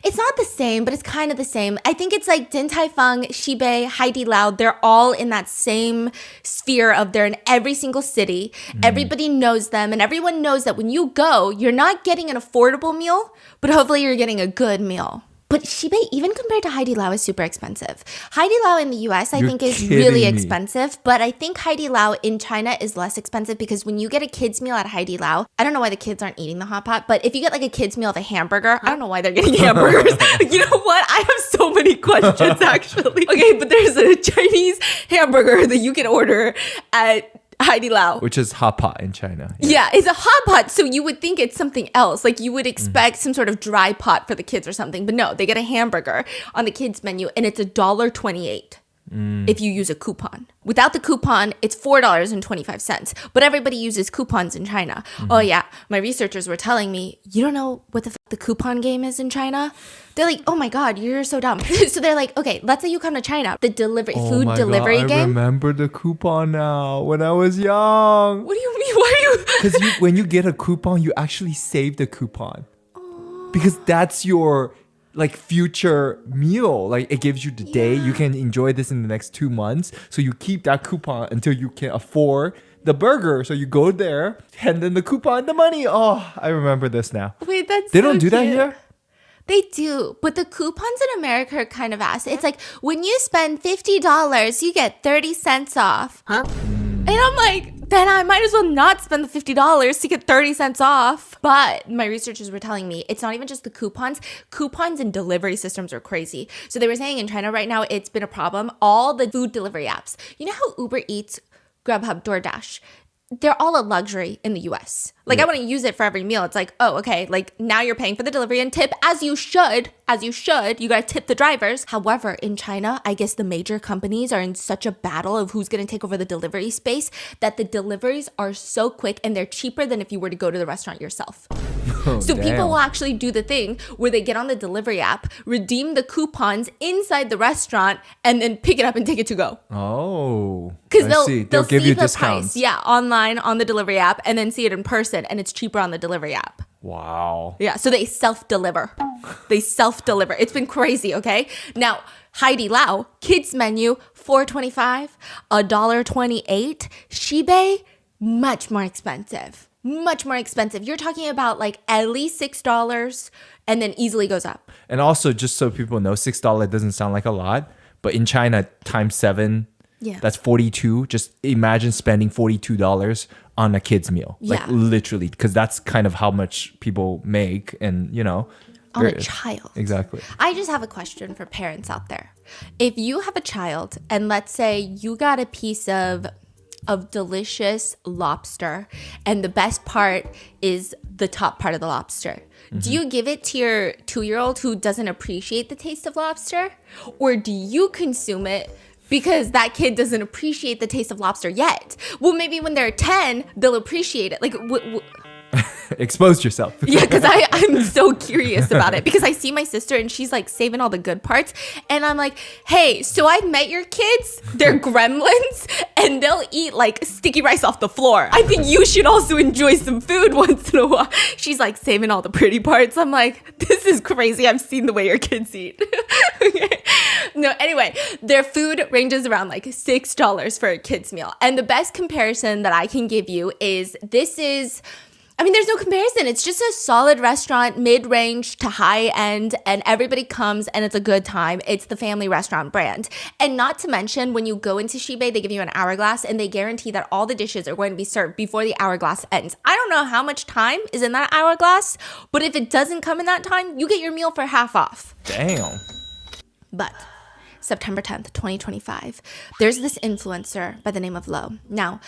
It's not the same, but it's kind of the same. I think it's like Din Tai Fung, Xibei, Haidi Lao. They're all in that same sphere of they're in every single city. Everybody knows them, and everyone knows that when you go, you're not getting an affordable meal, but hopefully you're getting a good meal. But Xibei, even compared to Haidi Lao, is super expensive. Haidi Lao in the US, I think, is really me. expensive. But I think Haidi Lao in China is less expensive because when you get a kid's meal at Haidi Lao, I don't know why the kids aren't eating the hot pot, but if you get like a kid's meal of a hamburger, I don't know why they're getting hamburgers. You know what? I have so many questions, actually. Okay, but there's a Chinese hamburger that you can order at Haidi Lao. Which is hot pot in China. Yeah, it's a hot pot, so you would think it's something else. Like you would expect some sort of dry pot for the kids or something. But no, they get a hamburger on the kids' menu and it's $1.28 if you use a coupon. Without the coupon, it's $4.25. But everybody uses coupons in China. Oh yeah, my researchers were telling me, you don't know what the coupon game is in China? They're like, oh my God, you're so dumb. So they're like, okay, let's say you come to China. The food delivery God, I game. remember the coupon now when I was young. What do you mean? Why are you? Because when you get a coupon, you actually save the coupon. Because that's your like future meal. Like it gives you the day. You can enjoy this in the next 2 months. So you keep that coupon until you can afford the burger. So you go there, hand in the coupon, the money. Oh, I remember this now. Wait, that's They so don't do that cute. here? They do, but the coupons in America are kind of ass. It's like when you spend $50, you get 30 cents off. Huh? And I'm like, then I might as well not spend the $50 to get 30 cents off. But my researchers were telling me it's not even just the coupons. Coupons and delivery systems are crazy. So they were saying in China right now, it's been a problem. All the food delivery apps, you know how Uber Eats, Grubhub, DoorDash, they're all a luxury in the US. Like I want to use it for every meal. It's like, oh, okay. Like now you're paying for the delivery and tip as you should. You got to tip the drivers. However, in China, I guess the major companies are in such a battle of who's going to take over the delivery space that the deliveries are so quick and they're cheaper than if you were to go to the restaurant yourself. So people will actually do the thing where they get on the delivery app, redeem the coupons inside the restaurant, and then pick it up and take it to go. Oh, Because they'll give see you the discounts. price, yeah, online on the delivery app, and then see it in person, and it's cheaper on the delivery app. Wow. Yeah, so they self-deliver. It's been crazy, okay? Now, Haidi Lao, kids menu, $4.25, $1.28. Xibei, much more expensive. much more expensive. You're talking about like at least $6 and then easily goes up. And also, just so people know, $6 doesn't sound like a lot, but in China, times 7, that's 42. Just imagine spending $42 on a kid's meal. Like literally, because that's kind of how much people make, and on a child. Exactly. I just have a question for parents out there. If you have a child and let's say you got a piece of delicious lobster and the best part is the top part of the lobster, do you give it to your 2-year-old who doesn't appreciate the taste of lobster? Or do you consume it because that kid doesn't appreciate the taste of lobster yet? Well, maybe when they're 10, they'll appreciate it. Like, Expose yourself. Yeah, because I'm so curious about it, because I see my sister and she's like saving all the good parts, and I'm like, hey, so I've met your kids, they're gremlins and they'll eat like sticky rice off the floor. I think you should also enjoy some food once in a while. She's like saving all the pretty parts. I'm like, this is crazy. I've seen the way your kids eat. Okay. No, anyway, their food ranges around like $6 for a kid's meal, and the best comparison that I can give you is there's no comparison. It's just a solid restaurant, mid-range to high-end, and everybody comes and it's a good time. It's the family restaurant brand. And not to mention, when you go into Shibei, they give you an hourglass and they guarantee that all the dishes are going to be served before the hourglass ends. I don't know how much time is in that hourglass, but if it doesn't come in that time, you get your meal for half off. Damn. But September 10th, 2025, there's this influencer by the name of Lo. Now,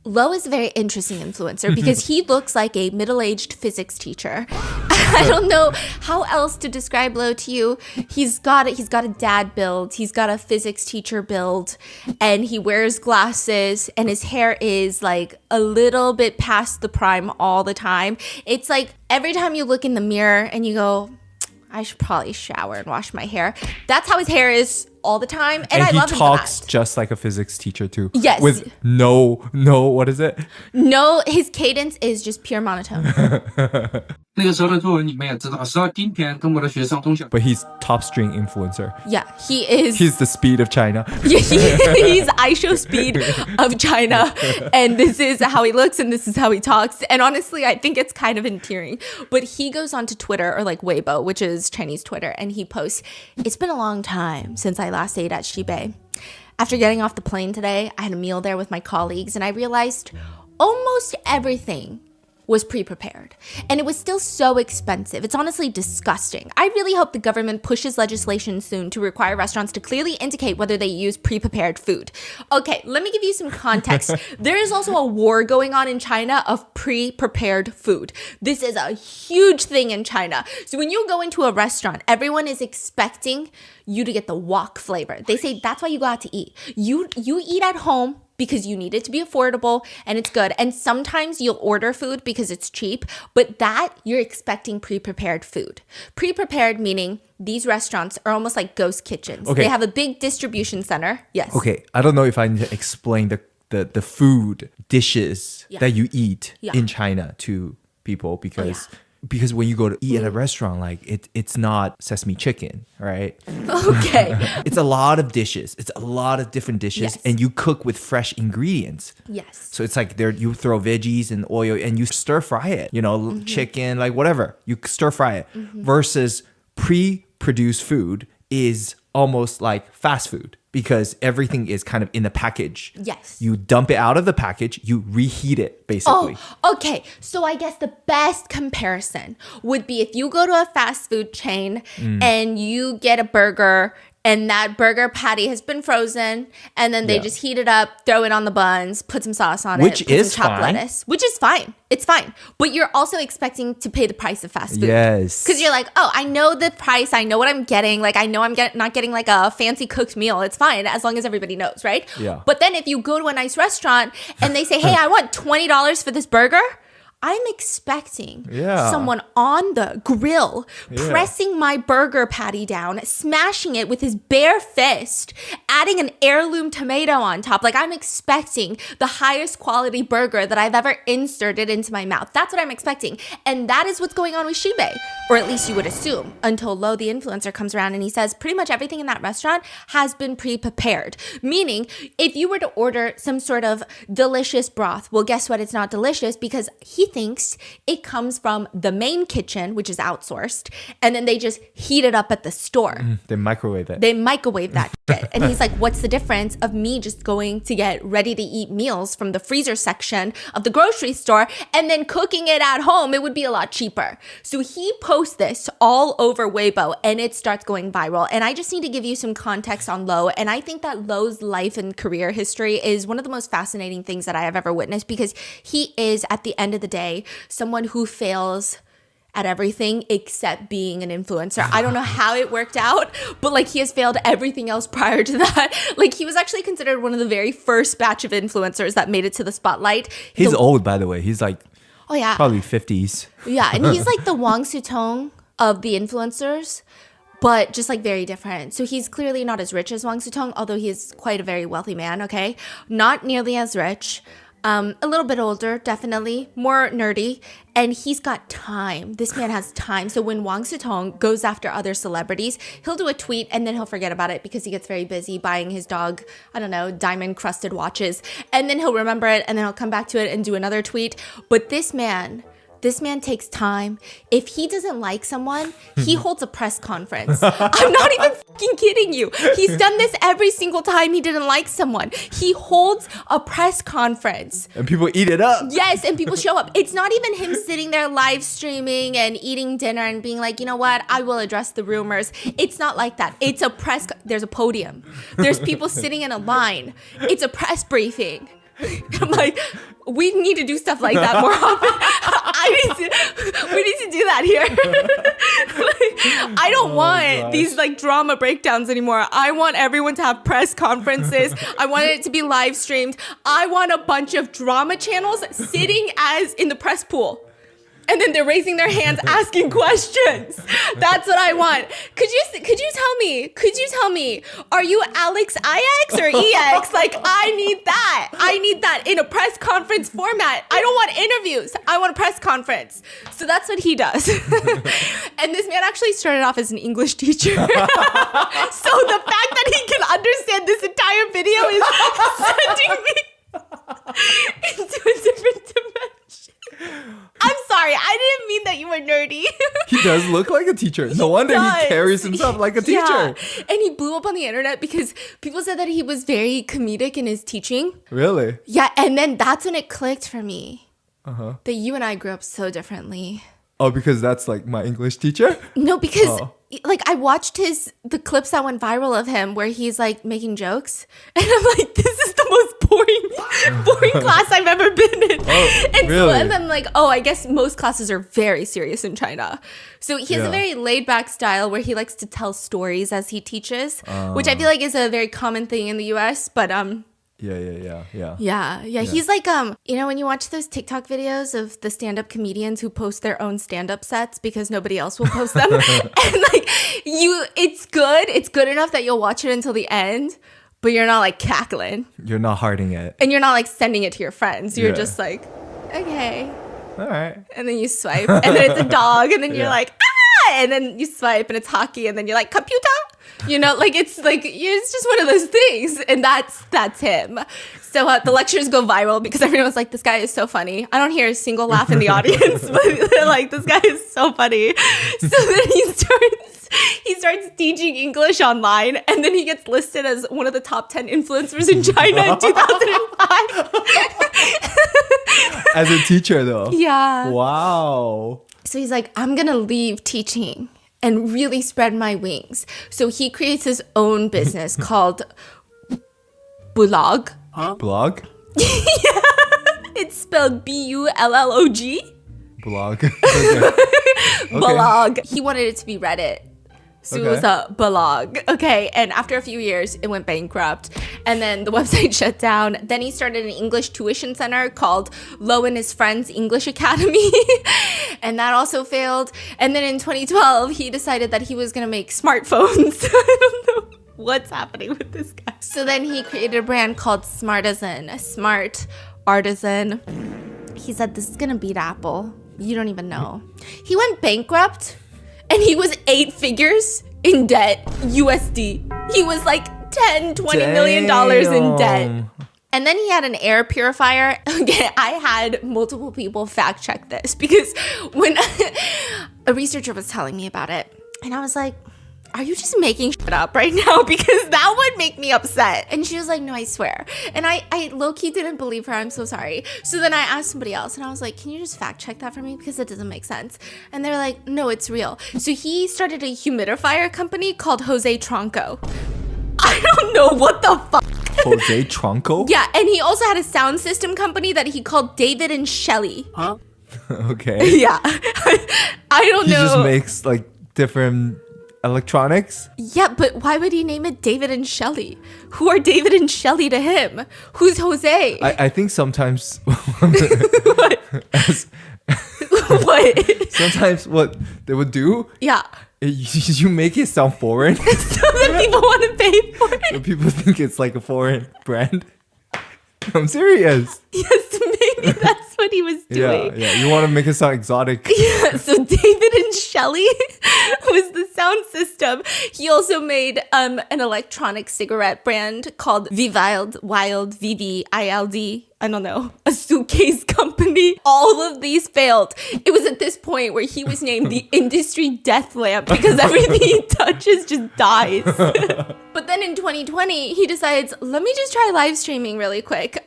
Lo is a very interesting influencer because he looks like a middle-aged physics teacher. I don't know how else to describe Lo to you. He's got a dad build, he's got a physics teacher build, and he wears glasses, and his hair is like a little bit past the prime all the time. It's like every time you look in the mirror and you go, I should probably shower and wash my hair. That's how his hair is all the time, and I love him for that. He talks just like a physics teacher too. Yes. With no, what is it? No, his cadence is just pure monotone. 那个时候的作文你们也知道，直到今天跟我的学生同学。 But he's top string influencer. Yeah, he is. He's the speed of China. He's ISO speed of China, and this is how he looks and this is how he talks. And honestly, I think it's kind of endearing. But he goes onto Twitter, or like Weibo, which is Chinese Twitter, and he posts, "It's been a long time since I last ate at Shibei. After getting off the plane today, I had a meal there with my colleagues, and I realized almost everything was pre-prepared, and it was still so expensive. It's honestly disgusting. I really hope the government pushes legislation soon to require restaurants to clearly indicate whether they use pre-prepared food." Okay, let me give you some context. There is also a war going on in China of pre-prepared food. This is a huge thing in China. So when you go into a restaurant, everyone is expecting you to get the wok flavor. They say that's why you go out to eat. You eat at home because you need it to be affordable and it's good. And sometimes you'll order food because it's cheap, but that you're expecting pre-prepared food. Pre-prepared meaning these restaurants are almost like ghost kitchens. Okay. They have a big distribution center. Yes. Okay, I don't know if I need to explain the food dishes that you eat in China to people, because when you go to eat at a restaurant, like it's not sesame chicken, right? Okay. It's a lot of dishes. It's a lot of different dishes, and you cook with fresh ingredients. Yes. So it's like you throw veggies and oil and you stir fry it, chicken, like whatever. You stir fry it. Versus pre-produced food is almost like fast food, because everything is kind of in the package. Yes. You dump it out of the package, you reheat it, basically. Oh, okay. So I guess the best comparison would be if you go to a fast food chain and you get a burger, and that burger patty has been frozen, and then they just heat it up, throw it on the buns, put some sauce on Which it, put is some chopped fine. lettuce, which is fine. It's fine. But you're also expecting to pay the price of fast food. Yes. Because you're like, oh, I know the price. I know what I'm getting. Like, I know I'm not getting like a fancy cooked meal. It's fine as long as everybody knows, right? Yeah. But then if you go to a nice restaurant and they say, hey, I want $20 for this burger, I'm expecting someone on the grill pressing my burger patty down, smashing it with his bare fist, adding an heirloom tomato on top. Like, I'm expecting the highest quality burger that I've ever inserted into my mouth. That's what I'm expecting. And that is what's going on with Shibei. Or at least you would assume, until Lo, the influencer, comes around and he says pretty much everything in that restaurant has been pre-prepared. Meaning, if you were to order some sort of delicious broth, well, guess what? It's not delicious because he thinks it comes from the main kitchen, which is outsourced, and then they just heat it up at the store. They microwave it. They microwave that shit. And he's like, what's the difference of me just going to get ready to eat meals from the freezer section of the grocery store and then cooking it at home? It would be a lot cheaper. So he posts this all over Weibo and it starts going viral. And I just need to give you some context on Lo. And I think that Lo's life and career history is one of the most fascinating things that I have ever witnessed, because he is, at the end of the day, someone who fails at everything except being an influencer. I don't know how it worked out, but like he has failed everything else prior to that. Like he was actually considered one of the very first batch of influencers that made it to the spotlight. He's old, by the way. He's like probably 50s. Yeah, and he's like the Wang Sutong of the influencers, but just like very different. So he's clearly not as rich as Wang Sutong, although he is quite a very wealthy man, okay? Not nearly as rich. A little bit older, definitely. More nerdy. And he's got time. This man has time. So when Wang Sutong goes after other celebrities, he'll do a tweet and then he'll forget about it because he gets very busy buying his dog, I don't know, diamond-crusted watches. And then he'll remember it and then he'll come back to it and do another tweet. But this man takes time. If he doesn't like someone, he holds a press conference. I'm not even fucking kidding you. He's done this every single time he didn't like someone. He holds a press conference. And people eat it up. Yes, and people show up. It's not even him sitting there live streaming and eating dinner and being like, you know what, I will address the rumors. It's not like that. It's a there's a podium. There's people sitting in a line. It's a press briefing. I'm like, we need to do stuff like that more often. We need to do that here. Like, I don't want these like drama breakdowns anymore. I want everyone to have press conferences. I want it to be live streamed. I want a bunch of drama channels sitting as in the press pool. And then they're raising their hands, asking questions. That's what I want. Could you tell me, are you Alex IX or EX? Like, I need that. I need that in a press conference format. I don't want interviews. I want a press conference. So that's what he does. And this man actually started off as an English teacher. So the fact that he can understand this entire video is sending me into a different dimension. I'm sorry, I didn't mean that you were nerdy. He does look like a teacher. No wonder he carries himself like a teacher. Yeah. And he blew up on the internet because people said that he was very comedic in his teaching. Really? Yeah, and then that's when it clicked for me. That you and I grew up so differently. Oh, because that's like my English teacher? No, because like I watched the clips that went viral of him where he's like making jokes, and I'm like, this is the most boring class I've ever been in. And really? so I'm like, I guess most classes are very serious in China. So he has a very laid back style where he likes to tell stories as he teaches, which I feel like is a very common thing in the US, but Yeah. He's like, when you watch those TikTok videos of the stand-up comedians who post their own stand-up sets because nobody else will post them. And like it's good enough that you'll watch it until the end, but you're not like cackling. You're not hearting it. And you're not like sending it to your friends. You're just like, okay. All right. And then you swipe and then it's a dog and then you're like, ah! And then you swipe and it's hockey and then you're like, computer? You know, like it's just one of those things, and that's him. So the lectures go viral because everyone's like, this guy is so funny. I don't hear a single laugh in the audience, but they're like, this guy is so funny. So then he starts teaching English online, and then he gets listed as one of the top 10 influencers in China in 2005. As a teacher, though. Yeah. Wow. So he's like, I'm gonna leave teaching and really spread my wings. So he creates his own business called Bullog. Blog? Yeah. It's spelled Bullog. Blog. Okay. Bullog. He wanted it to be Reddit. So it was a blog. Okay. And after a few years, it went bankrupt. And then the website shut down. Then he started an English tuition center called Lo and His Friends English Academy. And that also failed. And then in 2012, he decided that he was going to make smartphones. I don't know what's happening with this guy. So then he created a brand called Smartisan, a smart artisan. He said, this is going to beat Apple. You don't even know. He went bankrupt. And he was 8 figures in debt, USD. He was like $10-20 million in debt. And then he had an air purifier. Okay, I had multiple people fact check this because when a researcher was telling me about it, and I was like, are you just making shit up right now? Because that would make me upset. And she was like, no, I swear. And I low-key didn't believe her. I'm so sorry. So then I asked somebody else and I was like, can you just fact check that for me? Because it doesn't make sense. And they're like, no, it's real. So he started a humidifier company called Jose Tronco. I don't know what the fuck. Jose Tronco? Yeah, and he also had a sound system company that he called David and Shelley. Huh? Okay. Yeah. I don't He know. just makes like different electronics. Yeah, but why would he name it David and Shelley? Who are David and Shelley to him? Who's Jose? I think sometimes What? What? sometimes what they would do, Yeah. you make it sound foreign. So that people want to pay for it. So people think it's like a foreign brand. I'm serious. Yes, maybe that's what he was Yeah, doing. yeah. You want to make it sound exotic. Yeah, so David and Shelley was the sound system. He also made an electronic cigarette brand called Wild, VVILD. I don't know, a suitcase company. All of these failed. It was at this point where he was named the industry death lamp because everything he touches just dies. But then in 2020, he decides, let me just try live streaming really quick.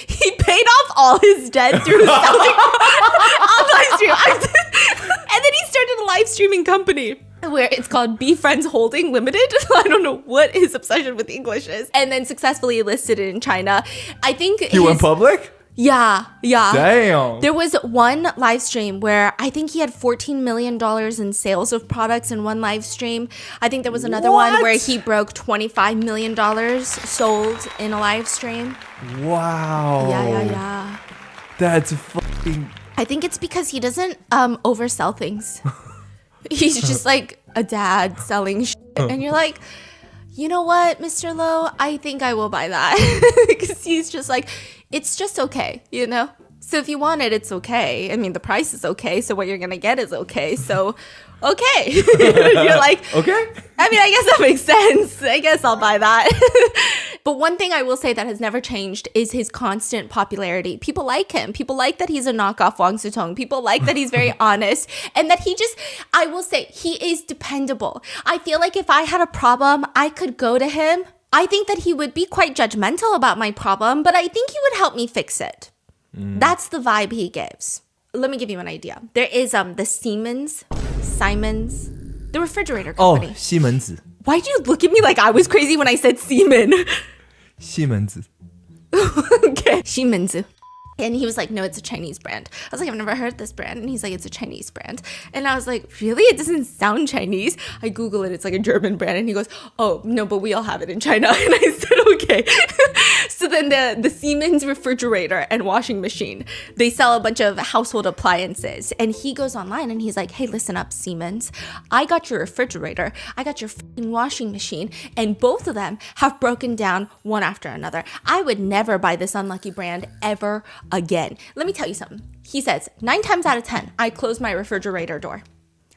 He paid off all his debt through selling on live stream. And then he started a live streaming company where it's called Be Friends Holding Limited. I don't know what his obsession with English is. And then successfully listed it in China. I think He went public? Yeah. Damn. There was one live stream where I think he had $14 million in sales of products in one live stream. I think there was another one where he broke $25 million sold in a live stream. Wow. Yeah. That's fucking... I think it's because he doesn't oversell things. He's just like a dad selling shit. And you're like, you know what, Mr. Lowe? I think I will buy that. Because he's just like, it's just okay, you know? So if you want it, it's okay. I mean, the price is okay. So what you're going to get is okay. So, okay. You're like, Okay. I mean, I guess that makes sense. I guess I'll buy that. But one thing I will say that has never changed is his constant popularity. People like him. People like that he's a knockoff Wang Sutong. People like that he's very honest and that he just, I will say, he is dependable. I feel like if I had a problem, I could go to him. I think that he would be quite judgmental about my problem, but I think he would help me fix it. That's the vibe he gives. Let me give you an idea. There is the Siemens, the refrigerator company. Oh, 西门子. Why'd you look at me like I was crazy when I said Siemens? 西门子. Okay. Siemens. And he was like, no, it's a Chinese brand. I was like, I've never heard this brand. And he's like, it's a Chinese brand. And I was like, really? It doesn't sound Chinese. I Google it. It's like a German brand. And he goes, oh, no, but we all have it in China. And I said, okay. So then the Siemens refrigerator and washing machine, they sell a bunch of household appliances. And he goes online and he's like, hey, listen up, Siemens. I got your refrigerator. I got your fucking washing machine. And both of them have broken down one after another. I would never buy this unlucky brand ever again. Let me tell you something. He says 9 times out of 10, I close my refrigerator door.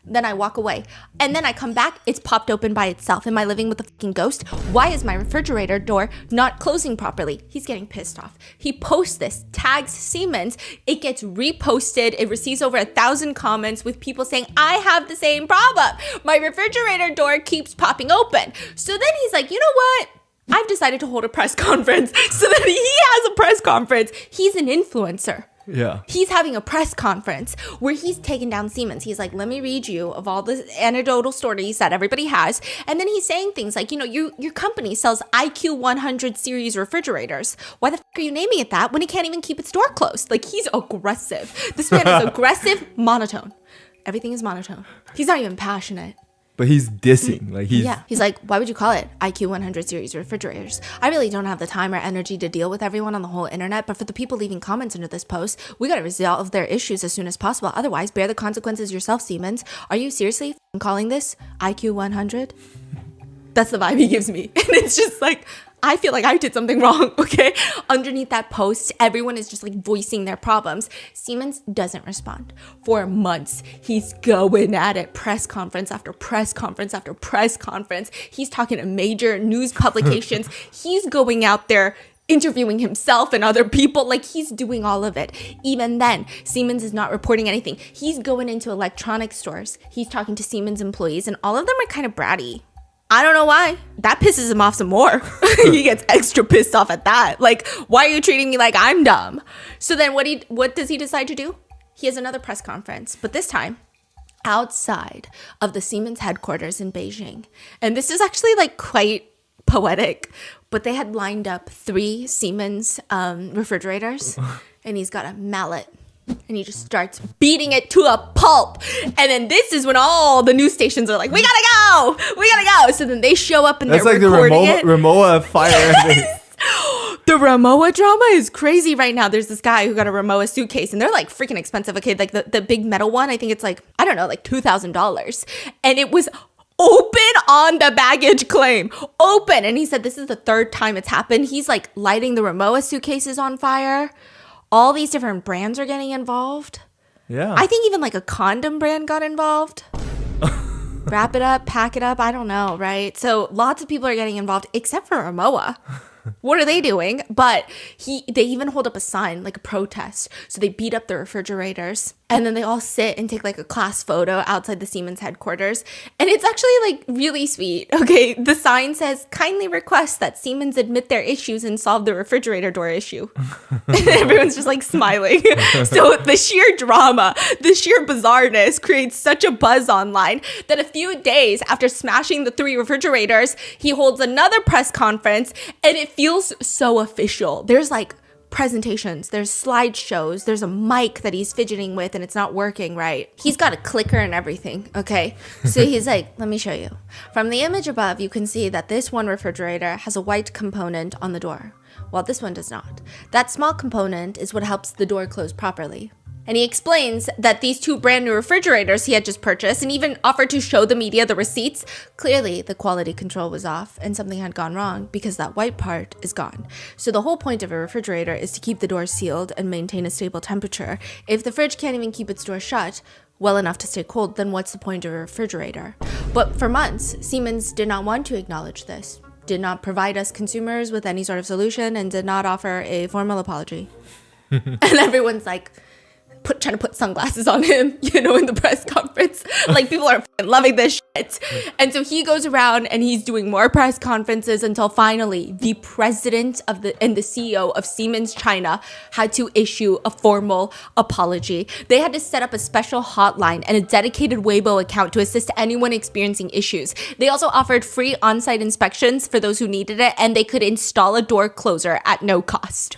Then I walk away. And then I come back, it's popped open by itself. Am I living with a fucking ghost? Why is my refrigerator door not closing properly? He's getting pissed off. He posts this, tags Siemens. It gets reposted. It receives over 1,000 comments with people saying, I have the same problem. My refrigerator door keeps popping open. So then he's like, you know what? I've decided to hold a press conference. So that he has a press conference. He's an influencer. Yeah. He's having a press conference where he's taking down Siemens. He's like, let me read you of all the anecdotal stories that everybody has. And then he's saying things like, you know, your company sells IQ 100 series refrigerators. Why the fuck are you naming it that when it can't even keep its door closed? Like, he's aggressive. This man is aggressive, monotone. Everything is monotone. He's not even passionate. But he's dissing. Like he's He's like, why would you call it IQ 100 series refrigerators? I really don't have the time or energy to deal with everyone on the whole internet, but for the people leaving comments under this post, we gotta resolve their issues as soon as possible. Otherwise, bear the consequences yourself, Siemens. Are you seriously calling this IQ 100? That's the vibe he gives me. And it's just like, I feel like I did something wrong, okay? Underneath that post, everyone is just like voicing their problems. Siemens doesn't respond. For months, he's going at it. Press conference after press conference after press conference. He's talking to major news publications. He's going out there interviewing himself and other people. Like, he's doing all of it. Even then, Siemens is not reporting anything. He's going into electronic stores. He's talking to Siemens employees, and all of them are kind of bratty. I don't know why. That pisses him off some more. He gets extra pissed off at that. Like, why are you treating me like I'm dumb? So then what does he decide to do? He has another press conference, but this time outside of the Siemens headquarters in Beijing. And this is actually like quite poetic, but they had lined up 3 Siemens refrigerators, and he's got a mallet. And he just starts beating it to a pulp. And then this is when all the news stations are like, we gotta go! We gotta go! So then they show up and That's they're like the recording it. Rimowa fire. The Rimowa drama is crazy right now. There's this guy who got a Rimowa suitcase, and they're like freaking expensive. Okay, like the big metal one, I think it's like, I don't know, like $2,000. And it was open on the baggage claim. Open. And he said this is the 3rd time it's happened. He's like lighting the Rimowa suitcases on fire. All these different brands are getting involved. Yeah. I think even like a condom brand got involved. Wrap it up, pack it up. I don't know, right? So lots of people are getting involved, except for Rimowa. What are they doing? But they even hold up a sign, like a protest. So they beat up the refrigerators, and then they all sit and take like a class photo outside the Siemens headquarters. And it's actually like really sweet. Okay, the sign says, kindly request that Siemens admit their issues and solve the refrigerator door issue. And everyone's just like smiling. So the sheer drama, the sheer bizarreness creates such a buzz online that a few days after smashing the 3 refrigerators, he holds another press conference, and it feels so official. There's like presentations, there's slideshows, there's a mic that he's fidgeting with and it's not working right. He's got a clicker and everything, okay? So he's like, let me show you. From the image above, you can see that this one refrigerator has a white component on the door, while this one does not. That small component is what helps the door close properly. And he explains that these 2 brand new refrigerators he had just purchased, and even offered to show the media the receipts. Clearly, the quality control was off and something had gone wrong because that white part is gone. So the whole point of a refrigerator is to keep the door sealed and maintain a stable temperature. If the fridge can't even keep its door shut well enough to stay cold, then what's the point of a refrigerator? But for months, Siemens did not want to acknowledge this, did not provide us consumers with any sort of solution, and did not offer a formal apology. And everyone's like, trying to put sunglasses on him, you know, in the press conference. Like, people are loving this shit. And so he goes around and he's doing more press conferences until finally the president and the CEO of Siemens China had to issue a formal apology. They had to set up a special hotline and a dedicated Weibo account to assist anyone experiencing issues. They also offered free on-site inspections for those who needed it, and they could install a door closer at no cost.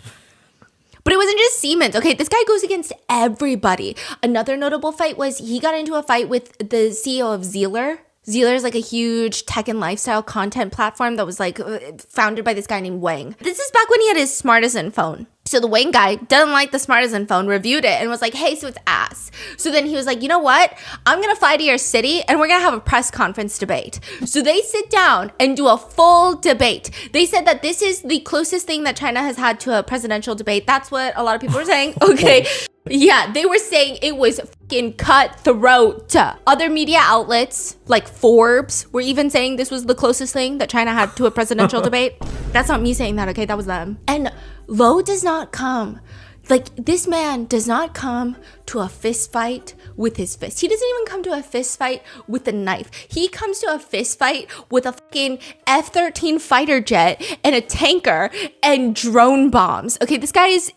But it wasn't just Siemens. Okay, this guy goes against everybody. Another notable fight was he got into a fight with the CEO of Zealer. Zealer is like a huge tech and lifestyle content platform that was like founded by this guy named Wang. This is back when he had his Smartisan phone. So the Wang guy doesn't like the Smartisan phone, reviewed it, and was like, hey, so it's ass. So then he was like, you know what? I'm going to fly to your city, and we're going to have a press conference debate. So they sit down and do a full debate. They said that this is the closest thing that China has had to a presidential debate. That's what a lot of people were saying. Okay. Yeah, they were saying it was fucking cutthroat. Other media outlets, like Forbes, were even saying this was the closest thing that China had to a presidential debate. That's not me saying that, okay? That was them. And Lo does not come. Like, this man does not come to a fist fight with his fist. He doesn't even come to a fist fight with a knife. He comes to a fist fight with a fucking F-13 fighter jet and a tanker and drone bombs. Okay, this guy is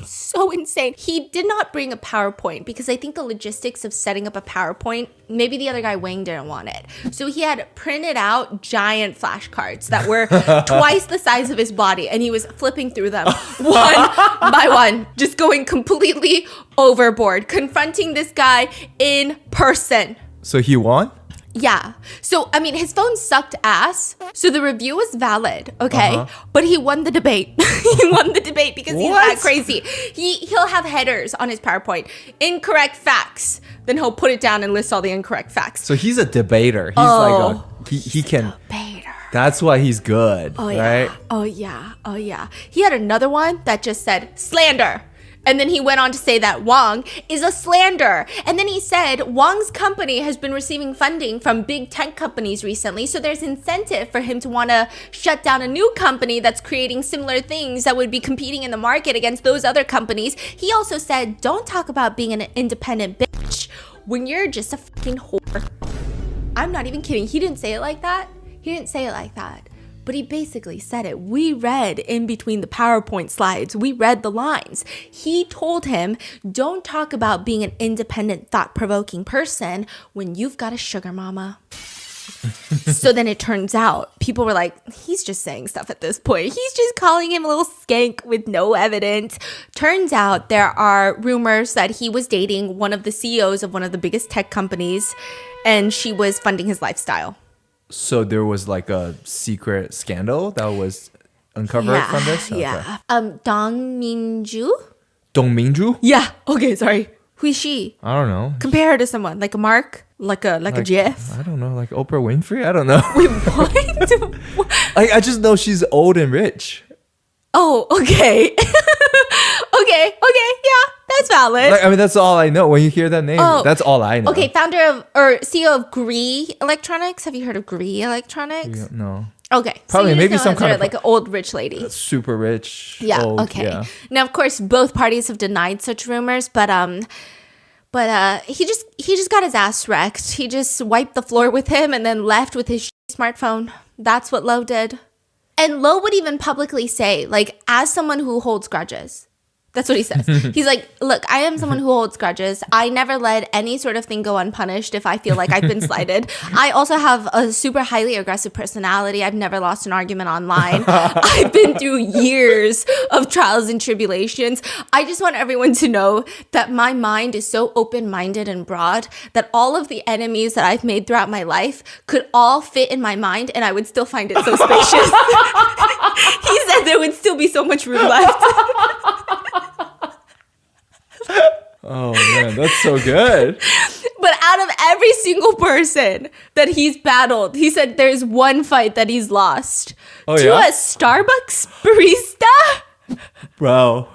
so insane. He did not bring a PowerPoint because I think the logistics of setting up a PowerPoint, maybe the other guy, Wang, didn't want it. So he had printed out giant flashcards that were twice the size of his body, and he was flipping through them one by one, just going completely overboard, confronting this guy in person. So he won? Yeah. So, I mean, his phone sucked ass. So the review was valid, okay? But he won the debate. He won the debate because he's that crazy. He'll have headers on his PowerPoint. Incorrect facts. Then he'll put it down and list all the incorrect facts. So he's a debater. He's he can. Debater. That's why he's good, right? Oh, yeah. He had another one that just said slander. And then he went on to say that Wang is a slanderer. And then he said Wang's company has been receiving funding from big tech companies recently, so there's incentive for him to want to shut down a new company that's creating similar things that would be competing in the market against those other companies. He also said, don't talk about being an independent bitch when you're just a fucking whore. I'm not even kidding. He didn't say it like that. But he basically said it. We read in between the PowerPoint slides. We read the lines. He told him, don't talk about being an independent, thought-provoking person when you've got a sugar mama. So then it turns out, people were like, he's just saying stuff at this point. He's just calling him a little skank with no evidence. Turns out there are rumors that he was dating one of the CEOs of one of the biggest tech companies, and she was funding his lifestyle. So there was like a secret scandal that was uncovered from this? Okay. Yeah. Dong Minju? Dong Minju? Yeah. Okay, sorry. Who is she? I don't know. Compare her to someone. Like a Mark? Like a Jeff? I don't know. Like Oprah Winfrey? I don't know. Wait, what? I just know she's old and rich. Oh, okay. Okay, yeah, that's valid. Like, I mean, that's all I know. When you hear that name, that's all I know. Okay, founder of, or CEO of Gree Electronics. Have you heard of Gree Electronics? Yeah, no. Okay. Probably, so maybe some kind of like an old rich lady. Super rich. Yeah, old, okay. Yeah. Now, of course, both parties have denied such rumors, but he just got his ass wrecked. He just wiped the floor with him and then left with his smartphone. That's what Lo did. And Lo would even publicly say, like, as someone who holds grudges, that's what he says. He's like, look, I am someone who holds grudges. I never let any sort of thing go unpunished if I feel like I've been slighted. I also have a super highly aggressive personality. I've never lost an argument online. I've been through years of trials and tribulations. I just want everyone to know that my mind is so open-minded and broad that all of the enemies that I've made throughout my life could all fit in my mind and I would still find it so spacious. He said there would still be so much room left. Oh man, that's so good. But out of every single person that he's battled, he said there's one fight that he's lost to a Starbucks barista. Bro.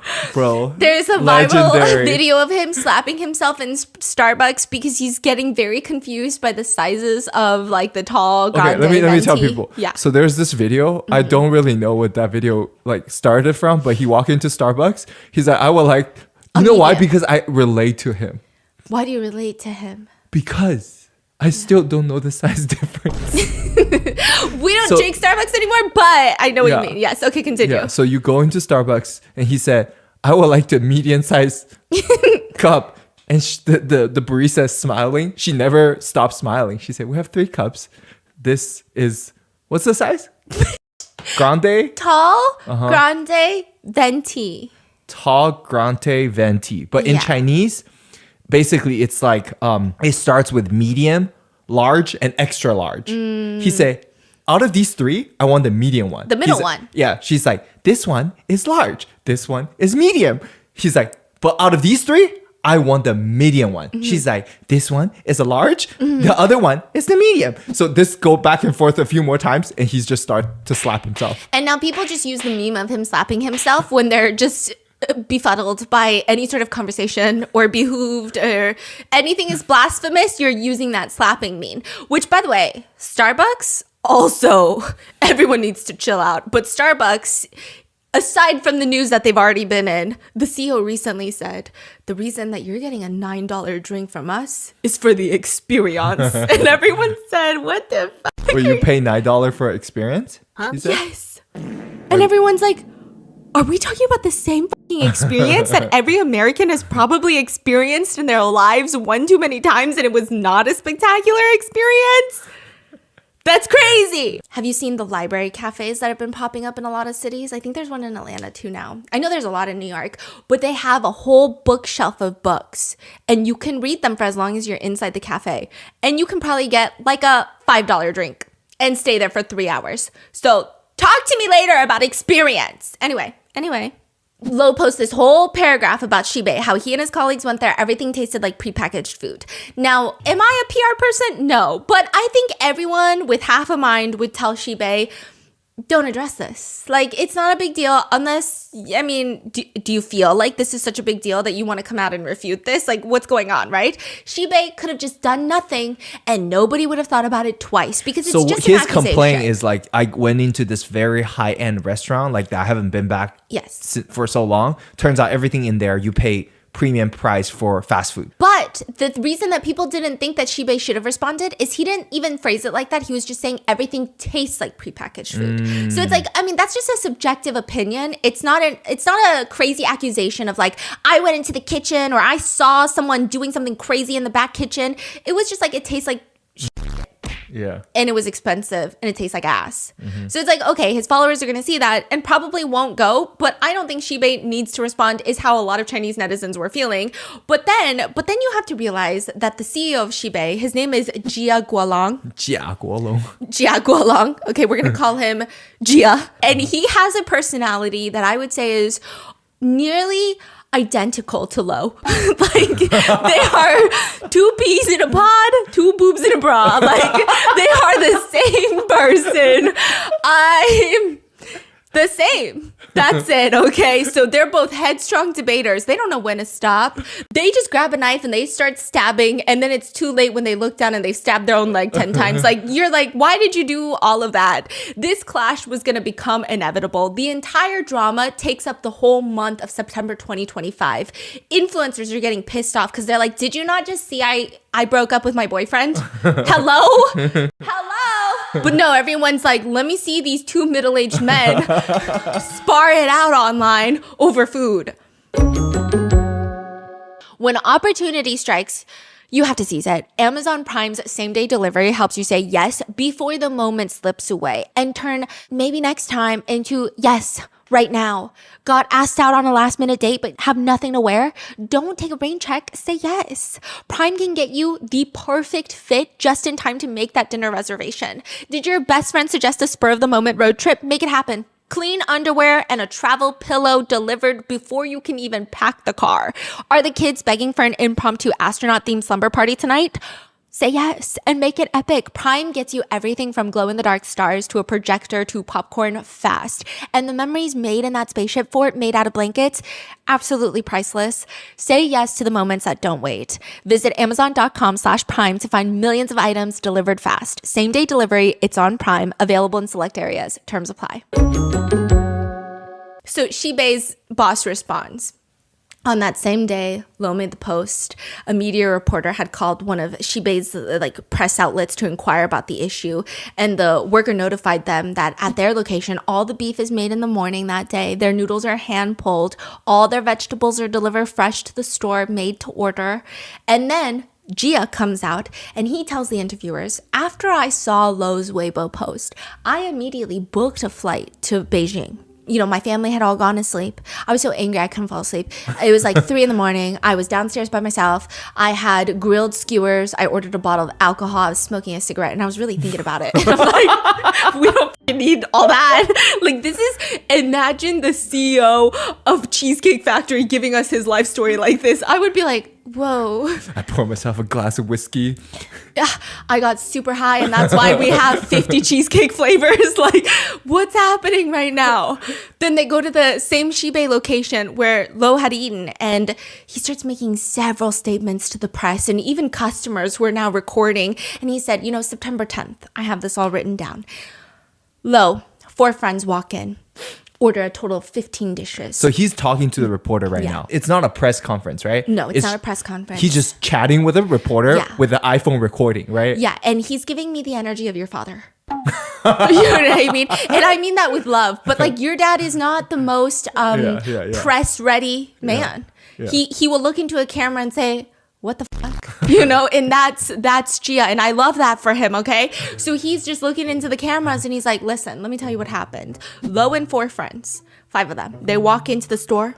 There's a Legendary. viral video of him slapping himself in Starbucks because he's getting very confused by the sizes of like the tall grande Okay, let me tell venti. people. Yeah. So there's this video. I don't really know what that video like started from, but he walked into Starbucks. He's like, I would like, you know why? Because I relate to him. Why do you relate to him? Because I still don't know the size difference. We don't drink Starbucks anymore, but I know what you mean. Yes. Okay, continue. Yeah. So you go into Starbucks and he said, I would like the medium-sized cup. And the barista is smiling. She never stopped smiling. She said, we have 3 cups. This is, what's the size? Grande? Tall, grande, venti. Tall, grande, venti. But in Chinese, basically it's like, it starts with medium, large, and extra large. He said, out of these 3, I want the medium one. The middle one. Yeah. She's like, this one is large. This one is medium. He's like, but out of these 3, I want the medium one. She's like, this one is a large. The other one is the medium. So this go back and forth a few more times and he's just start to slap himself. And now people just use the meme of him slapping himself when they're just befuddled by any sort of conversation or behooved or anything is blasphemous. You're using that slapping meme, which by the way, Starbucks also, everyone needs to chill out. But Starbucks, aside from the news that they've already been in, the CEO recently said, the reason that you're getting a $9 drink from us is for the experience. And everyone said, what the fuck? Or you pay $9 for experience? He said? Yes. And everyone's like, are we talking about the same fucking experience that every American has probably experienced in their lives one too many times and it was not a spectacular experience? That's crazy. Have you seen the library cafes that have been popping up in a lot of cities? I think there's one in Atlanta too now. I know there's a lot in New York, but they have a whole bookshelf of books and you can read them for as long as you're inside the cafe. And you can probably get like a $5 drink and stay there for 3 hours. So talk to me later about experience. Anyway, Lo posts this whole paragraph about Shibei, how he and his colleagues went there. Everything tasted like prepackaged food. Now, am I a PR person? No. But I think everyone with half a mind would tell Shibei, don't address this. Like, it's not a big deal unless, I mean, do you feel like this is such a big deal that you want to come out and refute this? Like, what's going on, right? Shibei could have just done nothing and nobody would have thought about it twice because it's just an his accusation. complaint is like, I went into this very high-end restaurant, like that I haven't been back for so long. Turns out everything in there, you pay premium price for fast food. But the reason that people didn't think that Shibei should have responded is he didn't even phrase it like that. He was just saying everything tastes like prepackaged food. So it's like, I mean, that's just a subjective opinion. It's not a crazy accusation of like, I went into the kitchen or I saw someone doing something crazy in the back kitchen. It was just like, it tastes like Yeah. and it was expensive and it tastes like ass. So it's like, okay, his followers are going to see that and probably won't go, but I don't think Shibei needs to respond is how a lot of Chinese netizens were feeling. But then you have to realize that the CEO of Shibei, his name is Jia Guolong. Jia Guolong. Jia Guolong. Okay, we're going to call him Jia. And he has a personality that I would say is nearly identical to Lo. Like, they are two peas in a pod, two boobs in a bra. Like, they are the same person. I'm the same. That's it, okay? So they're both headstrong debaters. They don't know when to stop. They just grab a knife and they start stabbing, and then it's too late when they look down and they've stabbed their own leg 10 times. Like, you're like, why did you do all of that? This clash was going to become inevitable. The entire drama takes up the whole month of September 2025. Influencers are getting pissed off because they're like, did you not just see I broke up with my boyfriend? Hello? Hello? But no, everyone's like, let me see these two middle-aged men spar it out online over food. When opportunity strikes, you have to seize it. Amazon Prime's same-day delivery helps you say yes before the moment slips away and turn maybe next time into yes right now. Got asked out on a last-minute date but have nothing to wear? Don't take a rain check. Say yes. Prime can get you the perfect fit just in time to make that dinner reservation. Did your best friend suggest a spur-of-the-moment road trip? Make it happen. Clean underwear and a travel pillow delivered before you can even pack the car. Are the kids begging for an impromptu astronaut-themed slumber party tonight? Say yes and make it epic. Prime gets you everything from glow-in-the-dark stars to a projector to popcorn fast. And the memories made in that spaceship fort made out of blankets, absolutely priceless. Say yes to the moments that don't wait. Visit Amazon.com/Prime to find millions of items delivered fast. Same-day delivery, it's on Prime, available in select areas. Terms apply. So Shibei's boss responds. On that same day, Lo made the post. A media reporter had called one of Shibei's press outlets to inquire about the issue, and the worker notified them that at their location, all the beef is made in the morning that day. Their noodles are hand-pulled. All their vegetables are delivered fresh to the store, made to order. And then Jia comes out and he tells the interviewers, after I saw Lo's Weibo post, I immediately booked a flight to Beijing. You know, my family had all gone to sleep. I was so angry I couldn't fall asleep. It was like 3 a.m. I was downstairs by myself. I had grilled skewers. I ordered a bottle of alcohol. I was smoking a cigarette and I was really thinking about it. And I'm like, we don't need all that. Like, this is, imagine the CEO of Cheesecake Factory giving us his life story like this. I would be like, whoa. I pour myself a glass of whiskey. I got super high and that's why we have 50 cheesecake flavors. Like, what's happening right now? Then they go to the same Shibei location where Lo had eaten and he starts making several statements to the press and even customers who are now recording. And he said, September 10th, I have this all written down. Lo, 4 friends walk in. Order a total of 15 dishes. So he's talking to the reporter right now. It's not a press conference, right? No, it's not a press conference. He's just chatting with a reporter with the iPhone recording, right? Yeah, and he's giving me the energy of your father. You know what I mean? And I mean that with love. But like, your dad is not the most press ready man. Yeah. He will look into a camera and say, what the fuck? And that's Jia. And I love that for him, okay? So he's just looking into the cameras and he's like, listen, let me tell you what happened. Lo and 4 friends, 5 of them, they walk into the store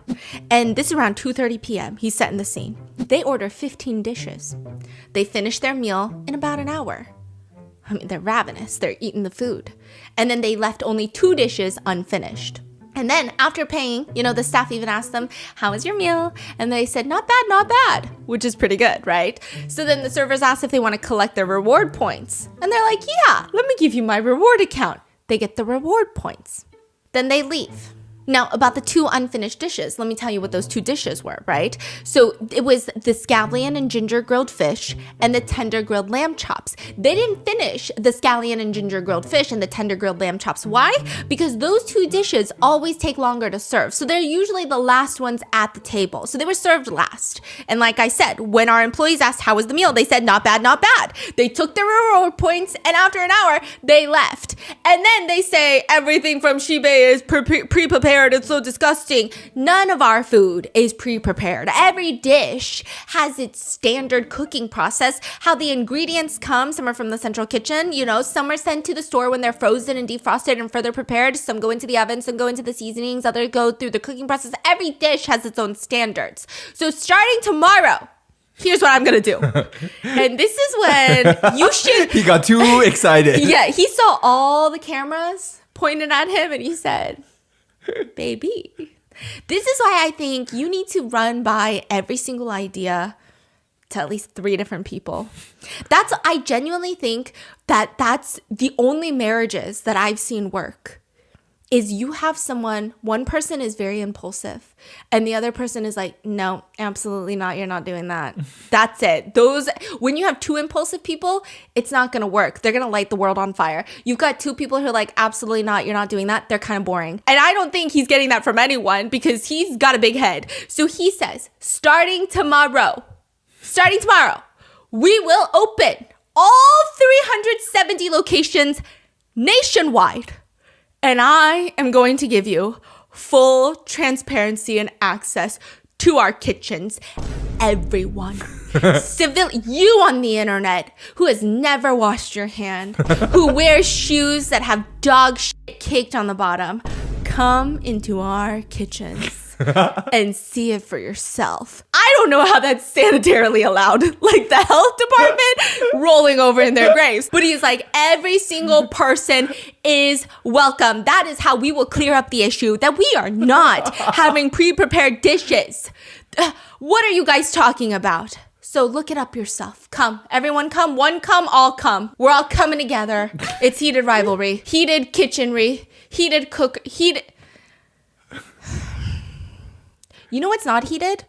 and this is around 2:30 p.m. He's setting the scene. They order 15 dishes. They finish their meal in about an hour. I mean, they're ravenous. They're eating the food. And then they left only 2 dishes unfinished. And then after paying, the staff even asked them, how was your meal? And they said, not bad, which is pretty good, right? So then the servers asked if they want to collect their reward points. And they're like, yeah, let me give you my reward account. they get the reward points. Then they leave. Now, about the 2 unfinished dishes, let me tell you what those 2 dishes were, right? So it was the scallion and ginger grilled fish and the tender grilled lamb chops. They didn't finish the scallion and ginger grilled fish and the tender grilled lamb chops. Why? Because those 2 dishes always take longer to serve. So they're usually the last ones at the table. So they were served last. And like I said, when our employees asked how was the meal, they said, not bad, not bad. They took their reward points, and after an hour, they left. And then they say everything from Shibei is pre-prepared. It's so disgusting. None of our food is pre-prepared. Every dish has its standard cooking process. How the ingredients come, some are from the central kitchen. You know, some are sent to the store when they're frozen and defrosted and further prepared. Some go into the oven, some go into the seasonings, others go through the cooking process. Every dish has its own standards. So starting tomorrow, here's what I'm going to do. And this is when you should... He got too excited. Yeah, he saw all the cameras pointed at him and he said... Baby, this is why I think you need to run by every single idea to at least 3 different people. I genuinely think that's the only marriages that I've seen work. Is you have one person is very impulsive and the other person is like, no, absolutely not. You're not doing that. That's it. When you have 2 impulsive people, it's not going to work. They're going to light the world on fire. You've got 2 people who are like, absolutely not. You're not doing that. They're kind of boring. And I don't think he's getting that from anyone because he's got a big head. So he says, starting tomorrow, we will open all 370 locations nationwide. And I am going to give you full transparency and access to our kitchens. Everyone. You on the internet who has never washed your hand, who wears shoes that have dog shit caked on the bottom, come into our kitchens. And see it for yourself. I don't know how that's sanitarily allowed. Like the health department rolling over in their graves. But he's like, every single person is welcome. That is how we will clear up the issue that we are not having pre-prepared dishes. What are you guys talking about? So look it up yourself. Come. Everyone come. One come, all come. We're all coming together. It's heated rivalry. Heated kitchenry. Heated cook. Heated... You know what's not heated?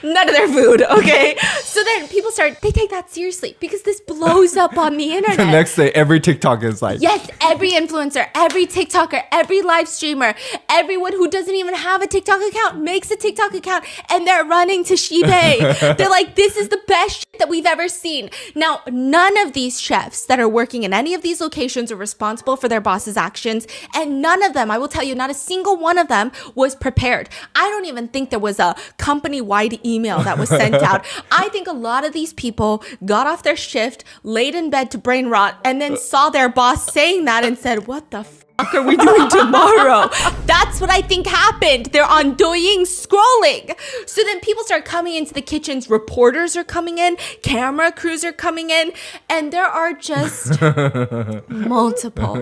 None of their food, okay? So then people they take that seriously because this blows up on the internet. The next day, every TikTok is like... Yes, every influencer, every TikToker, every live streamer, everyone who doesn't even have a TikTok account makes a TikTok account and they're running to Shibei. They're like, this is the best shit that we've ever seen. Now, none of these chefs that are working in any of these locations are responsible for their boss's actions. And none of them, I will tell you, not a single one of them was prepared. I don't even think there was a company-wide email that was sent out. I think a lot of these people got off their shift, laid in bed to brain rot, and then saw their boss saying that and said, what the fuck are we doing tomorrow? That's what I think happened. They're on Douyin scrolling. So then people start coming into the kitchens. Reporters are coming in. Camera crews are coming in. And there are just multiple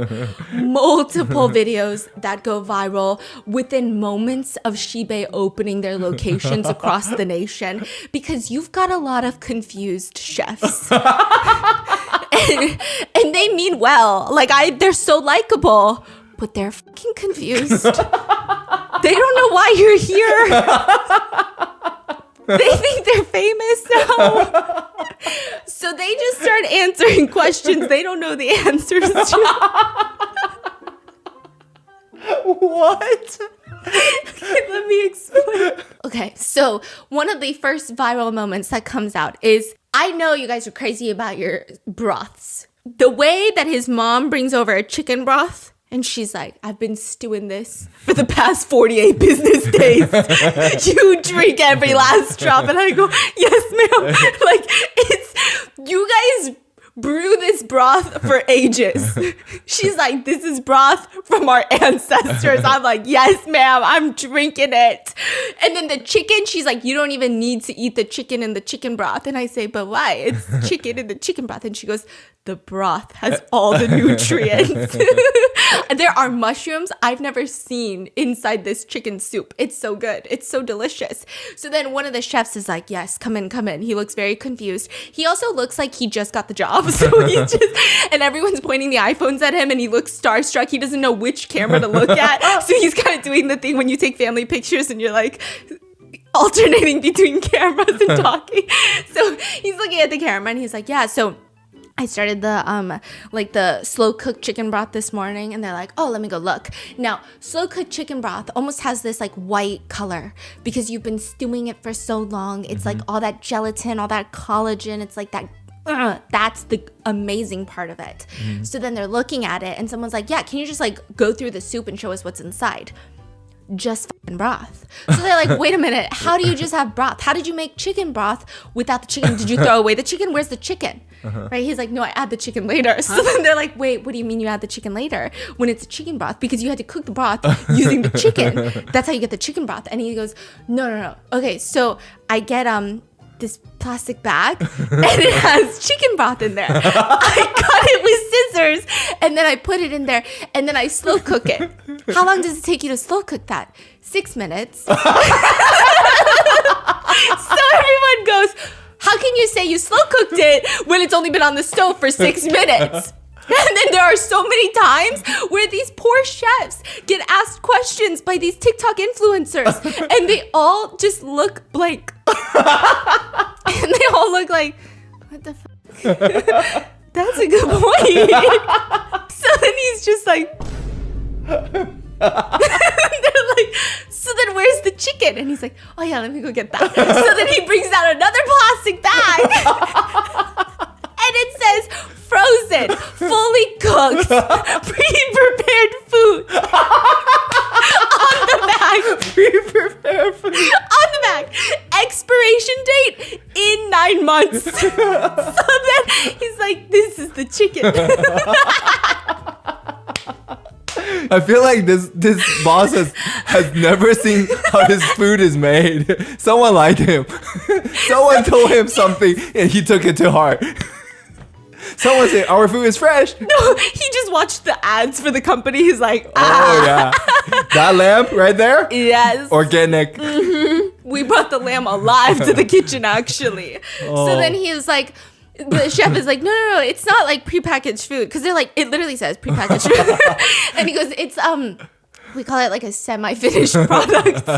videos that go viral within moments of Shibei opening their locations across the nation because you've got a lot of confused chefs. And they mean well. They're so likable, but they're fucking confused. They don't know why you're here. They think they're famous now. So they just start answering questions they don't know the answers to. What? Let me explain. Okay, so one of the first viral moments that comes out is, I know you guys are crazy about your broths. The way that his mom brings over a chicken broth, and she's like, I've been stewing this for the past 48 business days. You drink every last drop. And I go, yes, ma'am. You guys brew this broth for ages. She's like, this is broth from our ancestors. I'm like, yes, ma'am, I'm drinking it. And then the chicken, she's like, you don't even need to eat the chicken in the chicken broth. And I say, but why? It's chicken in the chicken broth. And she goes, the broth has all the nutrients. There are mushrooms I've never seen inside this chicken soup. It's so good. It's so delicious. So then one of the chefs is like, yes, come in. He looks very confused. He also looks like he just got the job. So he just, and everyone's pointing the iPhones at him and he looks starstruck. He doesn't know which camera to look at. So he's kind of doing the thing when you take family pictures and you're like alternating between cameras and talking. So he's looking at the camera and he's like, yeah, so I started the slow cooked chicken broth this morning, and they're like, oh, let me go look. Now, slow cooked chicken broth almost has this like white color because you've been stewing it for so long. It's like all that gelatin, all that collagen. It's like that. That's the amazing part of it. So then they're looking at it, and someone's like, yeah, can you just like go through the soup and show us what's inside? Just fucking broth. So they're like, wait a minute, how do you just have broth? How did you make chicken broth without the chicken? Did you throw away the chicken? Where's the chicken? Right? He's like, no, I add the chicken later. So then they're like, wait, what do you mean you add the chicken later when it's a chicken broth? Because you had to cook the broth using the chicken. That's how you get the chicken broth. And he goes, no. Okay, so I get this plastic bag and it has chicken broth in there. I cut it with scissors and then I put it in there and then I slow cook it. How long does it take you to slow cook that? 6 minutes. So everyone goes, how can you say you slow cooked it when it's only been on the stove for 6 minutes? And then there are so many times where these poor chefs get asked questions by these TikTok influencers and they all just look blank. And they all look like, what the fuck? That's a good point. So then he's just like, they're like, so then where's the chicken? And he's like, oh yeah, let me go get that. So then he brings out another plastic bag. And it says frozen, fully cooked, pre-prepared food. On the bag. Pre-prepared food. On the bag. Expiration date in 9 months. So then he's like, this is the chicken. I feel like this boss has never seen how his food is made. Someone lied to him. Someone told him something and he took it to heart. Someone said, our food is fresh. No, he just watched the ads for the company. He's like, oh yeah. That lamb right there? Yes. Organic. We brought the lamb alive to the kitchen, actually. Oh. So then he was like, the chef is like, no, it's not like prepackaged food. Because they're like, it literally says prepackaged food. And he goes, it's, we call it like a semi-finished product.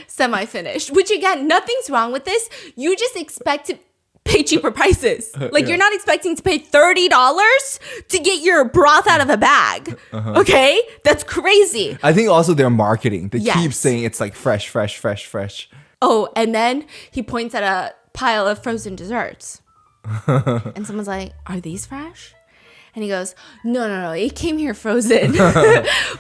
Semi-finished. Which again, nothing's wrong with this. You just expect to pay cheaper prices. Like you're not expecting to pay $30 to get your broth out of a bag. Okay? That's crazy. I think also their marketing. They Yes. keep saying it's like fresh. Oh, and then he points at a pile of frozen desserts. And someone's like, are these fresh? And he goes, no, it came here frozen.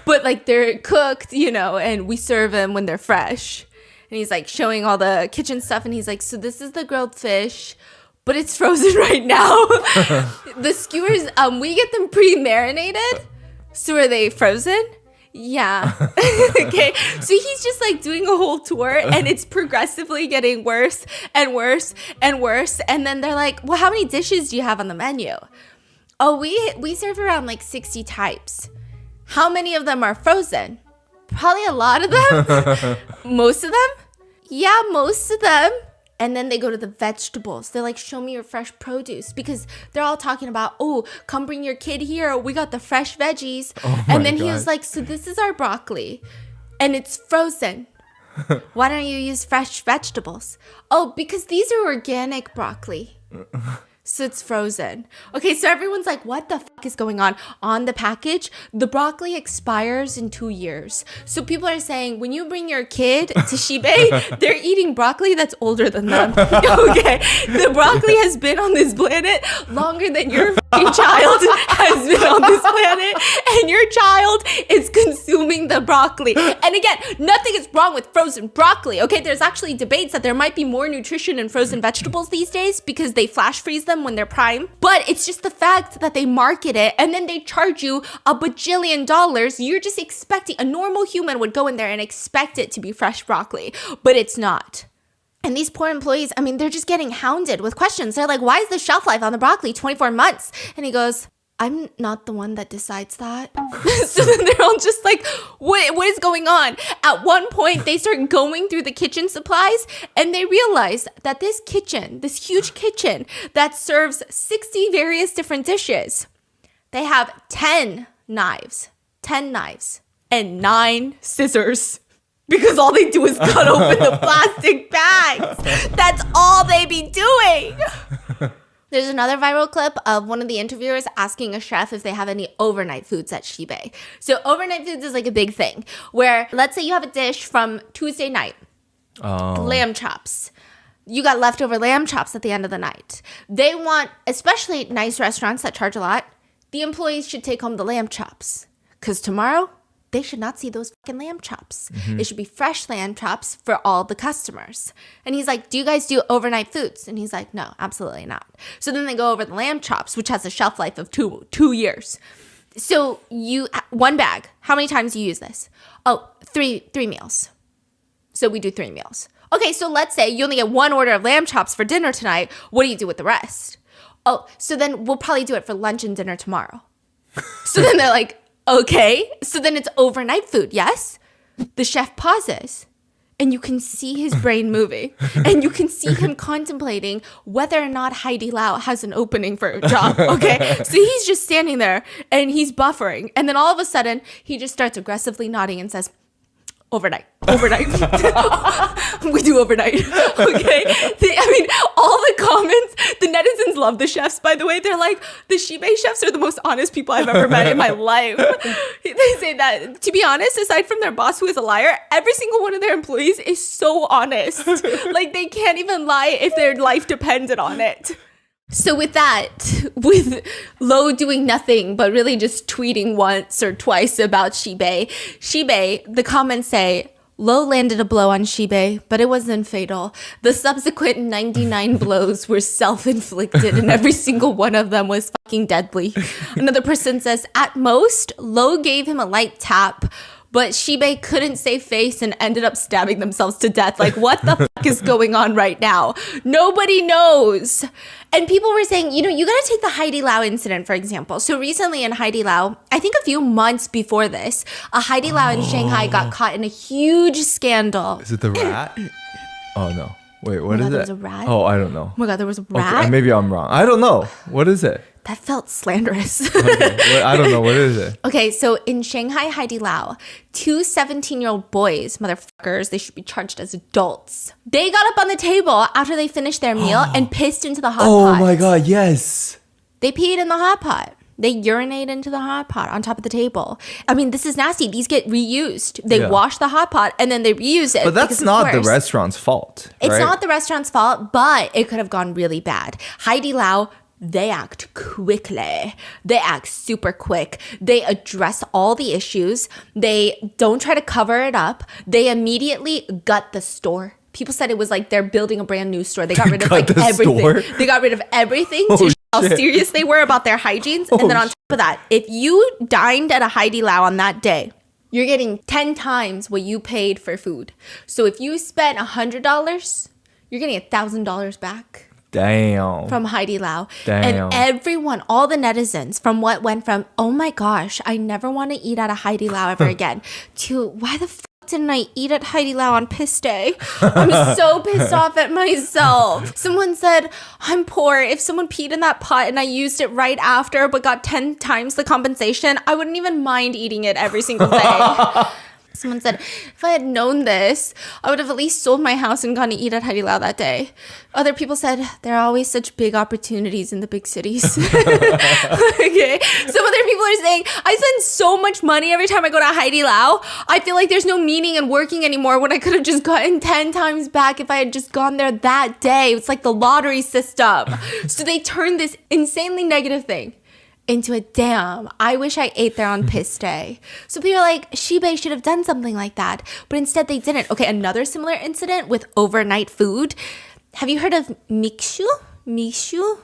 But like they're cooked, and we serve them when they're fresh. And he's like showing all the kitchen stuff. And he's like, so this is the grilled fish, but it's frozen right now. The skewers, we get them pre-marinated. So are they frozen? Yeah. Okay. So he's just like doing a whole tour and it's progressively getting worse and worse and worse. And then they're like, well, how many dishes do you have on the menu? Oh, we serve around like 60 types. How many of them are frozen? Probably a lot of them. Most of them? Yeah, most of them. And then they go to the vegetables. They're like, show me your fresh produce. Because they're all talking about, oh, come bring your kid here. We got the fresh veggies. And then he was like, so this is our broccoli. And it's frozen. Why don't you use fresh vegetables? Oh, because these are organic broccoli. So it's frozen. Okay, so everyone's like, what the fuck is going on? On the package, the broccoli expires in 2 years. So people are saying, when you bring your kid to Shibe, they're eating broccoli that's older than them. Okay, the broccoli has been on this planet longer than your fucking child has been on this planet. And your child is consuming the broccoli. And again, nothing is wrong with frozen broccoli. Okay, there's actually debates that there might be more nutrition in frozen vegetables these days because they flash freeze them when they're prime. But it's just the fact that they market it and then they charge you a bajillion dollars. You're just expecting, a normal human would go in there and expect it to be fresh broccoli, but it's not. And these poor employees, I mean, they're just getting hounded with questions. They're like, why is the shelf life on the broccoli 24 months? And he goes, I'm not the one that decides that. So then they're all just like, what is going on? At one point, they start going through the kitchen supplies and they realize that this kitchen, this huge kitchen that serves 60 various different dishes, they have 10 knives, and 9 scissors. Because all they do is cut open the plastic bags. That's all they be doing. There's another viral clip of one of the interviewers asking a chef if they have any overnight foods at Shibei. So overnight foods is like a big thing where let's say you have a dish from Tuesday night, lamb chops. You got leftover lamb chops at the end of the night. They want, especially nice restaurants that charge a lot, the employees should take home the lamb chops. Because tomorrow, they should not see those fucking lamb chops. It should be fresh lamb chops for all the customers. And he's like, do you guys do overnight foods? And he's like, no, absolutely not. So then they go over the lamb chops, which has a shelf life of two years. So one bag, how many times do you use this? Oh, three meals. So we do 3 meals. Okay, so let's say you only get 1 order of lamb chops for dinner tonight. What do you do with the rest? Oh, so then we'll probably do it for lunch and dinner tomorrow. So then they're like, okay, so then it's overnight food, yes? The chef pauses, and you can see his brain moving, and you can see him contemplating whether or not Heidi Lau has an opening for a job, okay? So he's just standing there, and he's buffering, and then all of a sudden, he just starts aggressively nodding and says, overnight. We do overnight. Okay. All the comments, the netizens love the chefs, by the way. They're like, the Shibei chefs are the most honest people I've ever met in my life. They say that, to be honest, aside from their boss who is a liar, every single one of their employees is so honest. Like, they can't even lie if their life depended on it. So with that, with Lo doing nothing but really just tweeting once or twice about Shibei, the comments say, Lo landed a blow on Shibei, but it wasn't fatal. The subsequent 99 blows were self-inflicted, and every single one of them was fucking deadly. Another person says, at most, Lo gave him a light tap, but Shibei couldn't save face and ended up stabbing themselves to death. Like, what the fuck is going on right now? Nobody knows. And people were saying, you got to take the Heidi Lau incident, for example. So recently in Heidi Lau, I think a few months before this, a Heidi Lau in Shanghai got caught in a huge scandal. Is it the rat? Oh, no. Wait, what is it? There was a rat? Oh, I don't know. Oh my God, there was a rat? Okay, maybe I'm wrong. I don't know. What is it? That felt slanderous. Okay. I don't know. What is it? Okay, so in Shanghai Heidi Lau, 2 17-year-old boys, motherfuckers, they should be charged as adults. They got up on the table after they finished their meal and pissed into the hot pot. Oh my God, yes. They peed in the hot pot. They urinate into the hot pot on top of the table. I mean, this is nasty. These get reused. They wash the hot pot and then they reuse it. But that's not the restaurant's fault. It's right? not the restaurant's fault, but it could have gone really bad. Heidi Lau, they act quickly. They act super quick. They address all the issues. They don't try to cover it up. They immediately gut the store. People said it was like they're building a brand new store. They got rid of like everything. Store? They got rid of everything to show how serious they were about their hygiene. And then on top of that, if you dined at a Heidi Lau on that day, you're getting 10 times what you paid for food. So if you spent $100, you're getting $1,000 back. Damn. From Heidi Lau. Damn. And everyone, all the netizens, from what went from, oh my gosh, I never want to eat at a Heidi Lau ever again, to why the fuck didn't I eat at Heidi Lau on piss day? I'm so pissed off at myself. Someone said, I'm poor. If someone peed in that pot and I used it right after but got 10 times the compensation, I wouldn't even mind eating it every single day. Someone said, if I had known this, I would have at least sold my house and gone to eat at Heidi Lau that day. Other people said, there are always such big opportunities in the big cities. Okay. Some other people are saying, I spend so much money every time I go to Heidi Lau. I feel like there's no meaning in working anymore when I could have just gotten 10 times back if I had just gone there that day. It's like the lottery system. So they turned this insanely negative thing into a damn, I wish I ate there on piss day. So people are like, Shibei should have done something like that. But instead they didn't. Okay, another similar incident with overnight food. Have you heard of Mixue? Mixue?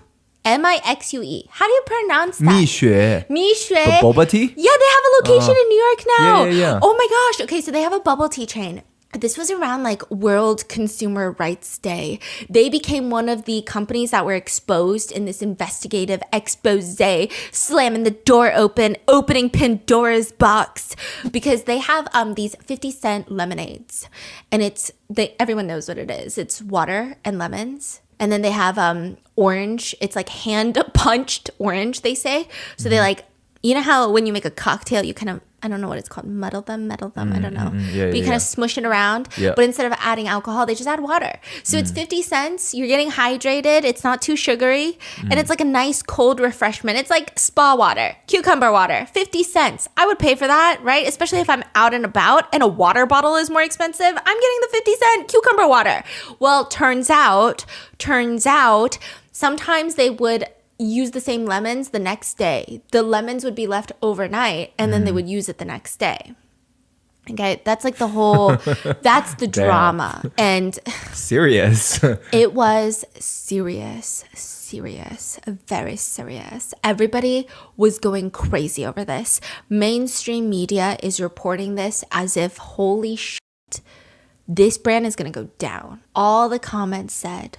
M-I-X-U-E. How do you pronounce that? Mixue. Mixue. The boba tea? Yeah, they have a location in New York now. Yeah. Oh my gosh. Okay, so they have a bubble tea chain. This was around like World Consumer Rights Day. They became one of the companies that were exposed in this investigative expose, slamming the door open, opening Pandora's box, because they have these 50-cent lemonades, and everyone knows what it is. It's water and lemons. And then they have orange. It's like hand punched orange, they say. So they like, you know how when you make a cocktail, you kind of, I don't know what it's called, muddle them, I don't know. Yeah, but you kind of smush it around. Yeah. But instead of adding alcohol, they just add water. So it's 50 cents. You're getting hydrated. It's not too sugary. And it's like a nice cold refreshment. It's like spa water, cucumber water, 50 cents. I would pay for that, right? Especially if I'm out and about and a water bottle is more expensive. I'm getting the 50-cent cucumber water. Well, turns out, sometimes they would use the same lemons the next day. The lemons would be left overnight and then they would use it the next day. Okay, that's like the whole, that's the drama. And Serious. it was serious, very serious. Everybody was going crazy over this. Mainstream media is reporting this as if, holy shit, this brand is going to go down. All the comments said,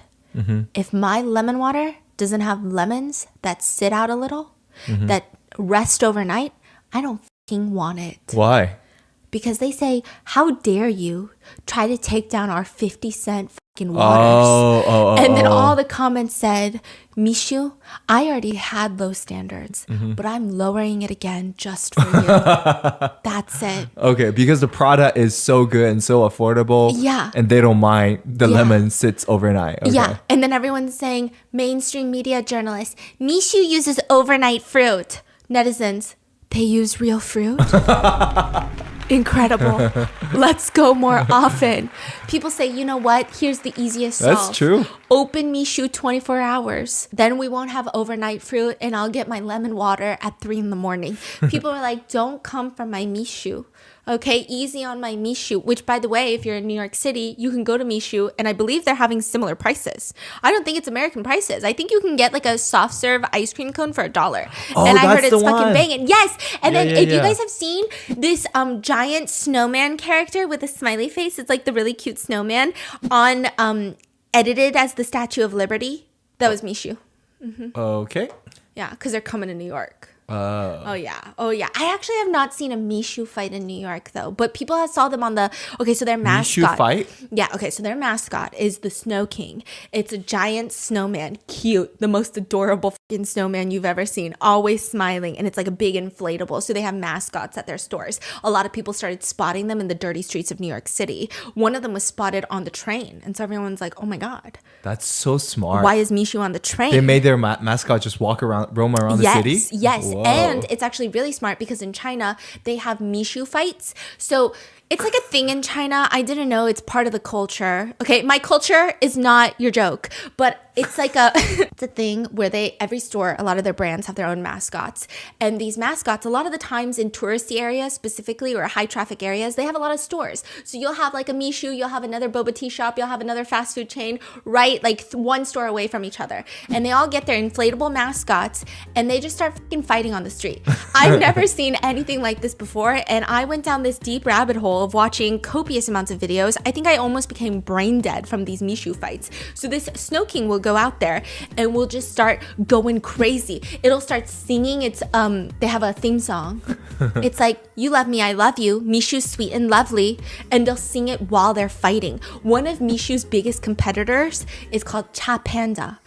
if my lemon water doesn't have lemons that sit out a little, that rest overnight, I don't fucking want it. Why? Because they say, how dare you try to take down our 50-cent fucking waters? And then all the comments said, Mishu, I already had low standards, but I'm lowering it again just for you. That's it. Okay, because the product is so good and so affordable. Yeah. And they don't mind the lemon sits overnight. Okay. Yeah. And then everyone's saying, mainstream media journalists, Mishu uses overnight fruit. Netizens, they use real fruit? Incredible. Let's go more often. People say, you know what? Here's the easiest solve. That's true. Open Mishu 24 hours. Then we won't have overnight fruit and I'll get my lemon water at 3 a.m. People are like, don't come from my Mishu. Okay, easy on my Mishu, which by the way, if you're in New York City, you can go to Mishu and I believe they're having similar prices. I don't think it's American prices. I think you can get like a soft serve ice cream cone for $1. Oh, and I heard that's it's the fucking one. banging. Yes. And then if you yeah. guys have seen this giant snowman character with a smiley face, it's like the really cute snowman on edited as the Statue of Liberty. That was Mishu. Okay. Yeah, because they're coming to New York. Oh yeah. I actually have not seen a Mishu fight in New York though, but people saw them on the, okay, so their mascot. Mishu fight? Yeah, okay, so their mascot is the Snow King. It's a giant snowman, cute, the most adorable fucking snowman you've ever seen, always smiling, and it's like a big inflatable. So they have mascots at their stores. A lot of people started spotting them in the dirty streets of New York City. One of them was spotted on the train, and so everyone's like, oh my God. That's so smart. Why is Mishu on the train? They made their mascot just roam around the city? Yes. Whoa. And it's actually really smart because in China, they have Mishu fights. So it's like a thing in China. I didn't know it's part of the culture. Okay, my culture is not your joke, but it's like it's a thing where every store, a lot of their brands have their own mascots. And these mascots, a lot of the times in touristy areas specifically or high traffic areas, they have a lot of stores. So you'll have like a Mishu, you'll have another boba tea shop, you'll have another fast food chain, right? Like one store away from each other. And they all get their inflatable mascots and they just start fucking fighting on the street. I've never seen anything like this before. And I went down this deep rabbit hole of watching copious amounts of videos. I think I almost became brain dead from these Mishu fights. So this Snow King will go out there and we'll just start going crazy. It'll start singing. It's they have a theme song. It's like, you love me, I love you, Mishu's sweet and lovely, and they'll sing it while they're fighting. One of Mishu's biggest competitors is called Cha Panda.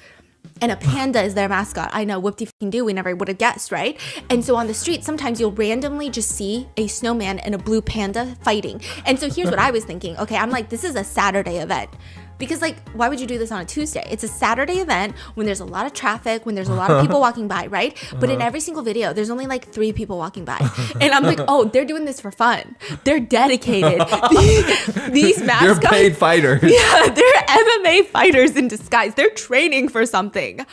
And a panda is their mascot. I know, whoop-de-f***ing-do, we never would have guessed, right? And so on the street, sometimes you'll randomly just see a snowman and a blue panda fighting. And so here's what I was thinking. Okay, I'm like, this is a Saturday event. Because like, why would you do this on a Tuesday? It's a Saturday event when there's a lot of traffic, when there's a lot of people walking by, right? But in every single video, there's only like 3 people walking by. And I'm like, oh, they're doing this for fun. They're dedicated. These mascots. They're paid fighters. Yeah, they're MMA fighters in disguise. They're training for something.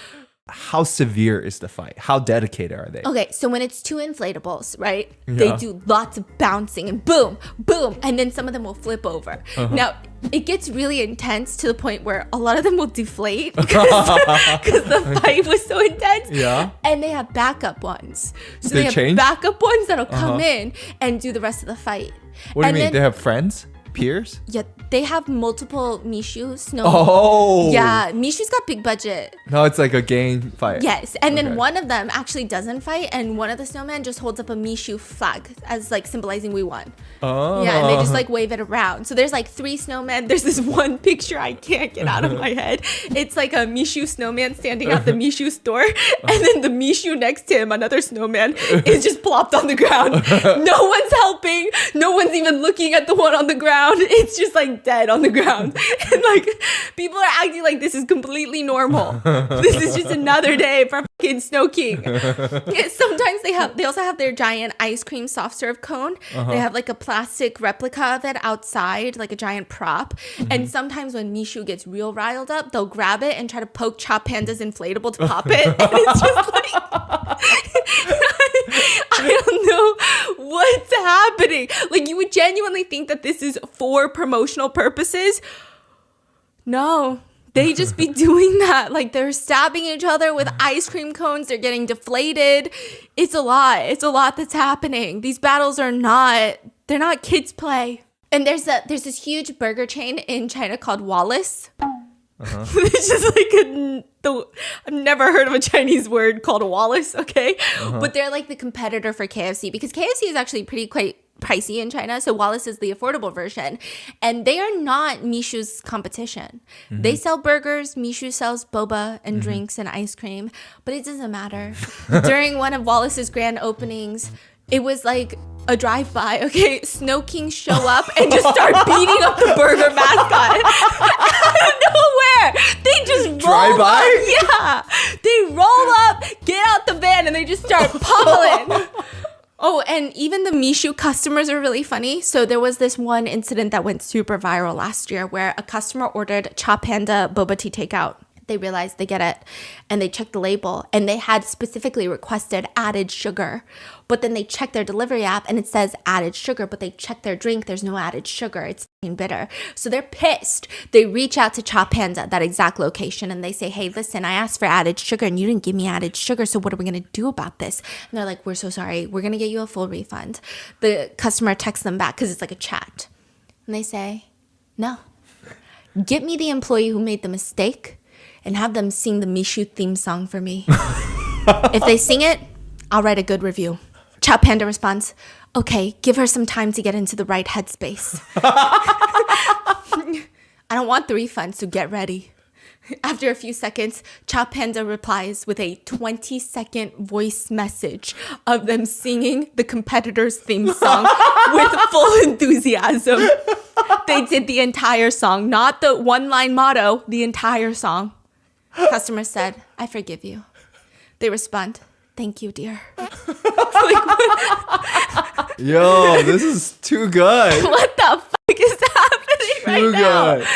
How severe is the fight? How dedicated are they? Okay, so when it's 2 inflatables, right? They do lots of bouncing and boom, boom, and then some of them will flip over. Now, it gets really intense to the point where a lot of them will deflate because the fight was so intense. Yeah. And they have backup ones. So They have change? backup ones that'll come in and do the rest of the fight. What do you And mean? then- They have friends? peers? Yeah, they have multiple Mishu snow. Oh. Yeah, Mishu's got big budget. No, it's like a gang fight. Yes, and Okay. then one of them actually doesn't fight, and one of the snowmen just holds up a Mishu flag as like symbolizing we won. Oh. Yeah, and they just like wave it around. So there's like 3 snowmen. There's this one picture I can't get out of my head. It's like a Mishu snowman standing at the Mishu store, and then the Mishu next to him, another snowman, is just plopped on the ground. No one's helping. No one's even looking at the one on the ground. It's just like dead on the ground. And like people are acting like this is completely normal. This is just another day for fucking Snow King. Yeah, sometimes they also have their giant ice cream soft serve cone. They have like a plastic replica of it outside, like a giant prop. And sometimes when Mishu gets real riled up, they'll grab it and try to poke Chop Panda's inflatable to pop it. And it's just like I don't know what's happening. Like, you would genuinely think that this is for promotional purposes. No, they just be doing that. Like, they're stabbing each other with ice cream cones. They're getting deflated. It's a lot. It's a lot that's happening. These battles are they're not kids' play. And there's this huge burger chain in China called Wallace. It's just like I've never heard of a Chinese word called Wallace, okay? But they're like the competitor for KFC, because KFC is actually quite pricey in China. So Wallace is the affordable version. And they are not Mishu's competition. They sell burgers. Mishu sells boba and drinks and ice cream. But it doesn't matter. During one of Wallace's grand openings, it was like a drive-by, okay? Snow Kings show up and just start beating up the burger mascot. Out of nowhere. They just roll Drive-by? up. Yeah. They roll up, get out the van, and they just start pummeling. Oh, and even the Mishu customers are really funny. So there was this one incident that went super viral last year where a customer ordered Chop Panda boba tea takeout. They realized they get it, and they checked the label, and they had specifically requested added sugar. But then they checked their delivery app and it says added sugar, but they checked their drink, there's no added sugar. It's bitter. So they're pissed. They reach out to Chop Panda, that exact location, and they say, hey, listen, I asked for added sugar and you didn't give me added sugar. So what are we going to do about this? And they're like, we're so sorry. We're going to get you a full refund. The customer texts them back because it's like a chat. And they say, no, get me the employee who made the mistake and have them sing the Mishu theme song for me. If they sing it, I'll write a good review. Chop Panda responds, okay, give her some time to get into the right headspace. I don't want the refund, so get ready. After a few seconds, Chop Panda replies with a 20-second voice message of them singing the competitor's theme song with full enthusiasm. They did the entire song, not the one-line motto, the entire song. Customer said, I forgive you. They respond, thank you, dear. Yo, this is too good. What the fuck is happening right now? Good.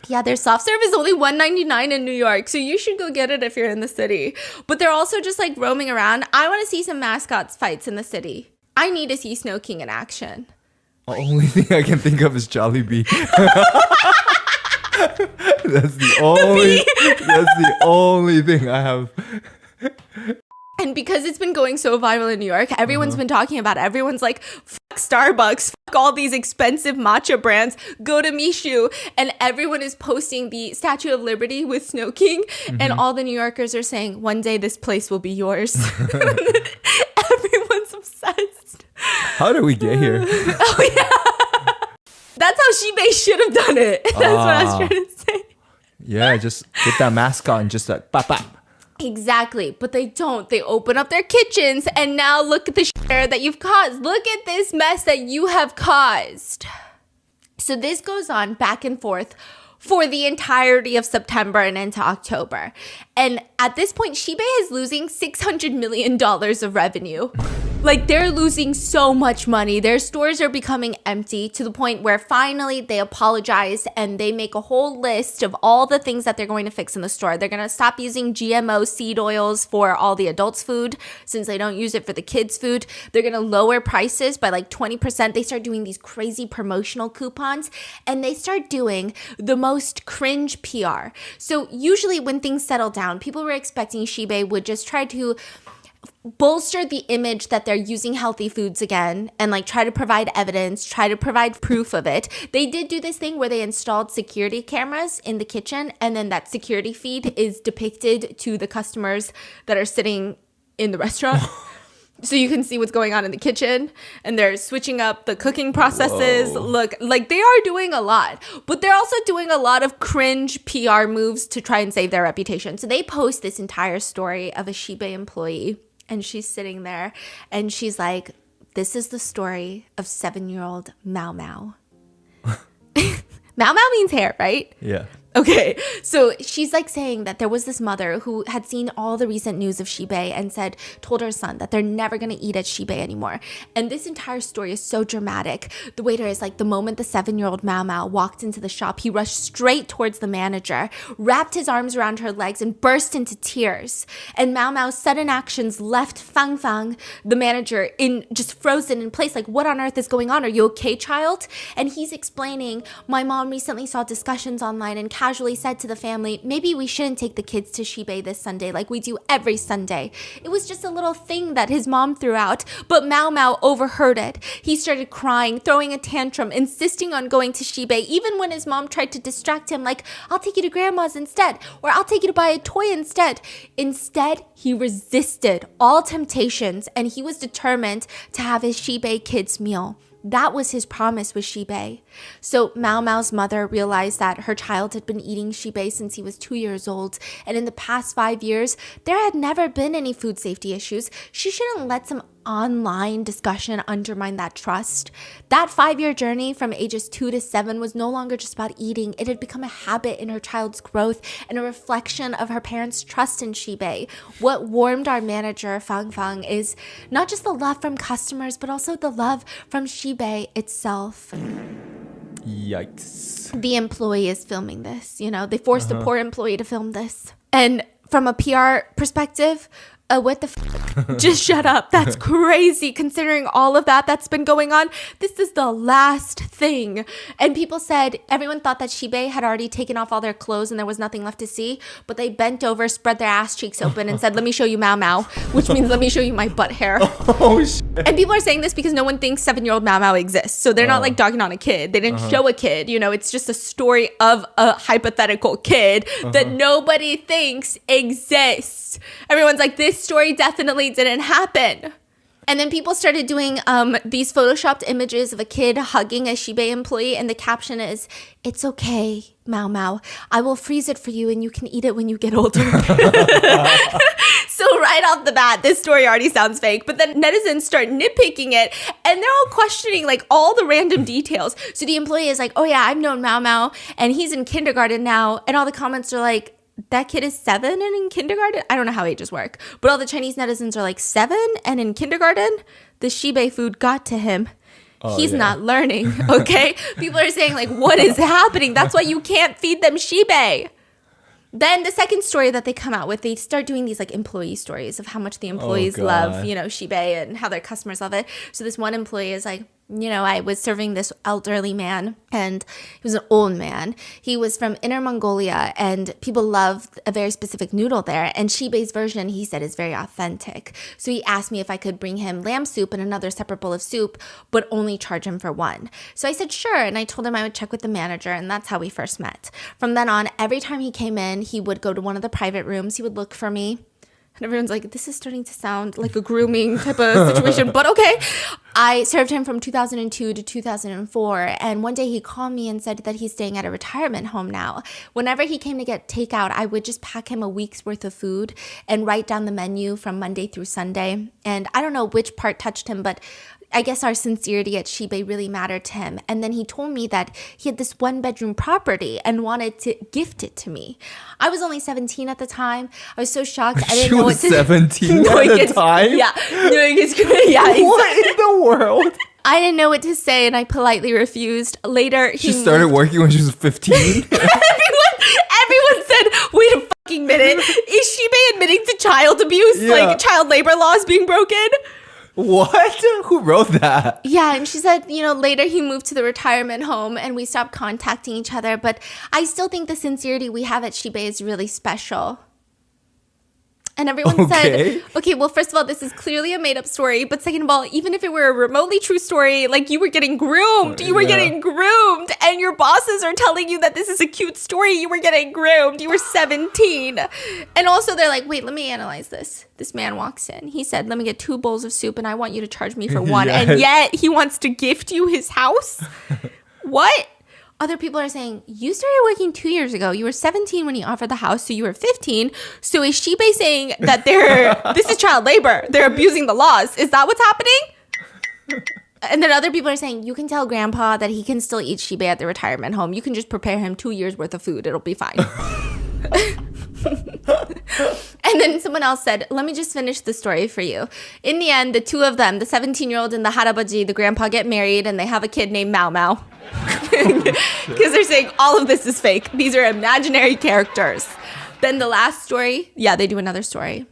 Yeah, their soft serve is only $1.99 in New York, so you should go get it if you're in the city. But they're also just like roaming around. I want to see some mascots fights in the city. I need to see Snow King in action. The only thing I can think of is Jollibee. That's the only thing I have. And because it's been going so viral in New York, everyone's been talking about it. Everyone's like, fuck Starbucks, fuck all these expensive matcha brands, go to Mishu. And everyone is posting the Statue of Liberty with Snow King. And all the New Yorkers are saying, one day this place will be yours. Everyone's obsessed. How did we get here? Oh, yeah. That's how Shibei should have done it. That's what I was trying to say. Yeah, just get that mascot and just like, bap, bap. Exactly, but they don't. They open up their kitchens, and now look at the shit that you've caused. Look at this mess that you have caused. So this goes on back and forth for the entirety of September and into October. And at this point, Shibei is losing $600 million of revenue. Like, they're losing so much money. Their stores are becoming empty to the point where finally they apologize and they make a whole list of all the things that they're going to fix in the store. They're going to stop using GMO seed oils for all the adults' food since they don't use it for the kids' food. They're going to lower prices by like 20%. They start doing these crazy promotional coupons, and they start doing the most cringe PR. So usually when things settle down, people were expecting Shibei would just try to bolster the image that they're using healthy foods again and like try to provide evidence, try to provide proof of it. They did do this thing where they installed security cameras in the kitchen, and then that security feed is depicted to the customers that are sitting in the restaurant. So you can see what's going on in the kitchen, and they're switching up the cooking processes. Whoa. Look, like they are doing a lot, but they're also doing a lot of cringe PR moves to try and save their reputation. So they post this entire story of a Shebay employee, and she's sitting there and she's like, this is the story of 7-year-old Mao Mao. Mao Mao means hair, right? Yeah. Okay, so she's like saying that there was this mother who had seen all the recent news of Shebay and told her son that they're never going to eat at Shebay anymore. And this entire story is so dramatic. The waiter is like, the moment the 7-year-old Mao Mao walked into the shop, he rushed straight towards the manager, wrapped his arms around her legs, and burst into tears. And Mao Mao's sudden actions left Fang Fang, the manager, in just frozen in place. Like, what on earth is going on? Are you okay, child? And he's explaining, my mom recently saw discussions online and casually said to the family, maybe we shouldn't take the kids to Shebay this Sunday like we do every Sunday. It was just a little thing that his mom threw out, but Mao Mao overheard it. He started crying, throwing a tantrum, insisting on going to Shebay, even when his mom tried to distract him, like, I'll take you to grandma's instead, or I'll take you to buy a toy instead. Instead, he resisted all temptations, and he was determined to have his Shebay kids' meal. That was his promise with Shebay. So Mao Mao's mother realized that her child had been eating Shebay since he was 2 years old. And in the past 5 years, there had never been any food safety issues. She shouldn't let some online discussion undermine that trust. That 5-year journey from ages 2 to 7 was no longer just about eating. It had become a habit in her child's growth and a reflection of her parents' trust in Shebay. What warmed our manager, Fang Fang, is not just the love from customers, but also the love from Shebay itself. Yikes. The employee is filming this, they forced a poor employee to film this. And from a PR perspective, what the f? Just shut up. That's crazy considering all of that's been going on. This is the last thing. And people said, everyone thought that Shebay had already taken off all their clothes and there was nothing left to see, but they bent over, spread their ass cheeks open and said, let me show you Mao Mao, which means let me show you my butt hair. Oh, shit. And people are saying this because no one thinks 7-year-old Mao Mao exists. So they're not like dogging on a kid. They didn't show a kid. It's just a story of a hypothetical kid that nobody thinks exists. Everyone's like, this story definitely didn't happen. And then people started doing these photoshopped images of a kid hugging a Shebay employee, and the caption is, it's okay, Mao Mao. I will freeze it for you and you can eat it when you get older. So right off the bat, this story already sounds fake, but then netizens start nitpicking it and they're all questioning like all the random details. So the employee is like, oh yeah, I've known Mao Mao and he's in kindergarten now. And all the comments are like, that kid is 7 and in kindergarten? I don't know how ages work. But all the Chinese netizens are like, 7 and in kindergarten? The Shebay food got to him. He's not learning, okay? People are saying like, what is happening? That's why you can't feed them Shebay. Then the second story that they come out with, they start doing these like employee stories of how much the employees love, Shebay and how their customers love it. So this one employee is like, I was serving this elderly man and he was an old man. He was from Inner Mongolia and people love a very specific noodle there. And Shebay's version, he said, is very authentic. So he asked me if I could bring him lamb soup and another separate bowl of soup, but only charge him for one. So I said, sure. And I told him I would check with the manager, and that's how we first met. From then on, every time he came in, he would go to one of the private rooms. He would look for me. And everyone's like, this is starting to sound like a grooming type of situation, but okay. I served him from 2002 to 2004. And one day he called me and said that he's staying at a retirement home now. Whenever he came to get takeout, I would just pack him a week's worth of food and write down the menu from Monday through Sunday. And I don't know which part touched him, but I guess our sincerity at Shebay really mattered to him. And then he told me that he had this 1-bedroom property and wanted to gift it to me. I was only 17 at the time. I was so shocked. I didn't know what to 17 at the time? Yeah. Yeah. What in the world? I didn't know what to say and I politely refused. Later, She started working when she was 15? Everyone said, wait a fucking minute. Is Shebay admitting to child abuse? Yeah. Like child labor laws being broken? What? Who wrote that? Yeah, and she said, later he moved to the retirement home and we stopped contacting each other. But I still think the sincerity we have at Shebay is really special. And everyone Okay. said, okay, well, first of all, this is clearly a made up story. But second of all, even if it were a remotely true story, like you were getting groomed. You were getting groomed. And your bosses are telling you that this is a cute story. You were getting groomed. You were 17. And also they're like, wait, let me analyze this. This man walks in. He said, let me get 2 bowls of soup and I want you to charge me for one. Yes. And yet he wants to gift you his house? What? Other people are saying, you started working 2 years ago. You were 17 when he offered the house, so you were 15. So is Shibe saying that this is child labor? They're abusing the laws. Is that what's happening? And then other people are saying, you can tell grandpa that he can still eat Shibe at the retirement home. You can just prepare him 2 years worth of food. It'll be fine. And then someone else said, let me just finish the story for you. In the end, the two of them, the 17-year-old and the harabaji, the grandpa, get married and they have a kid named Mao Mao. Because they're saying all of this is fake. These are imaginary characters. Then the last story, they do another story.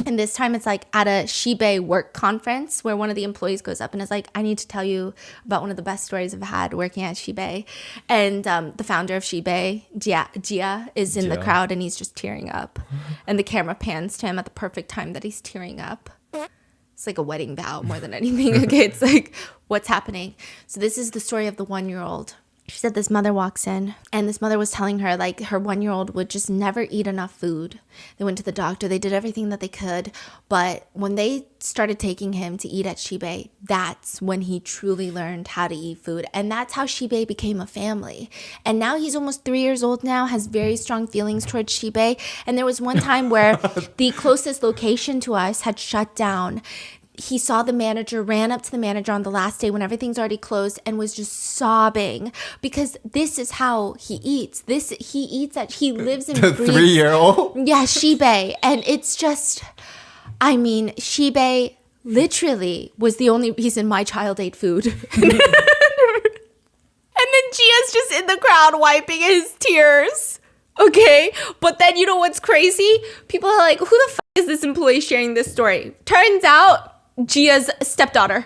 And this time it's like at a Shibe work conference where one of the employees goes up and is like, I need to tell you about one of the best stories I've had working at Shibe. And the founder of Shibe, Jia, is in the crowd and he's just tearing up. And the camera pans to him at the perfect time that he's tearing up. It's like a wedding vow more than anything. Okay, it's like, what's happening? So this is the story of the 1-year-old. She said this mother walks in and this mother was telling her like her 1-year-old would just never eat enough food. They went to the doctor. They did everything that they could. But when they started taking him to eat at Shibe, that's when he truly learned how to eat food. And that's how Shibe became a family. And now he's almost 3 years old now, has very strong feelings towards Shibe. And there was one time where the closest location to us had shut down. He saw the manager, ran up to the manager on the last day when everything's already closed and was just sobbing because this is how he eats. He lives and The breathes. 3-year-old? Yeah, Shibe. And it's just, I mean, Shibe literally was the only reason my child ate food. And then Gia's just in the crowd wiping his tears. Okay, but then you know what's crazy? People are like, who the f*** is this employee sharing this story? Turns out, Gia's stepdaughter.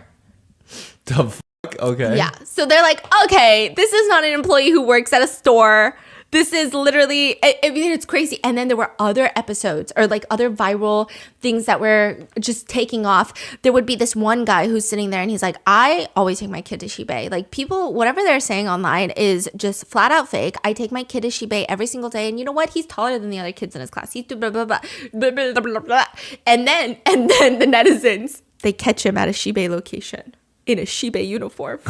The fuck? Okay. Yeah, so they're like, okay, this is not an employee who works at a store. This is literally, I mean, it's crazy. And then there were other episodes or like other viral things that were just taking off. There would be this one guy who's sitting there and he's like, I always take my kid to Shibe. Like people, whatever they're saying online is just flat out fake. I take my kid to Shibe every single day. And you know what? He's taller than the other kids in his class. He's blah, blah, blah, blah, blah, blah, blah. And then the netizens, they catch him at a Shibe location in a Shibe uniform.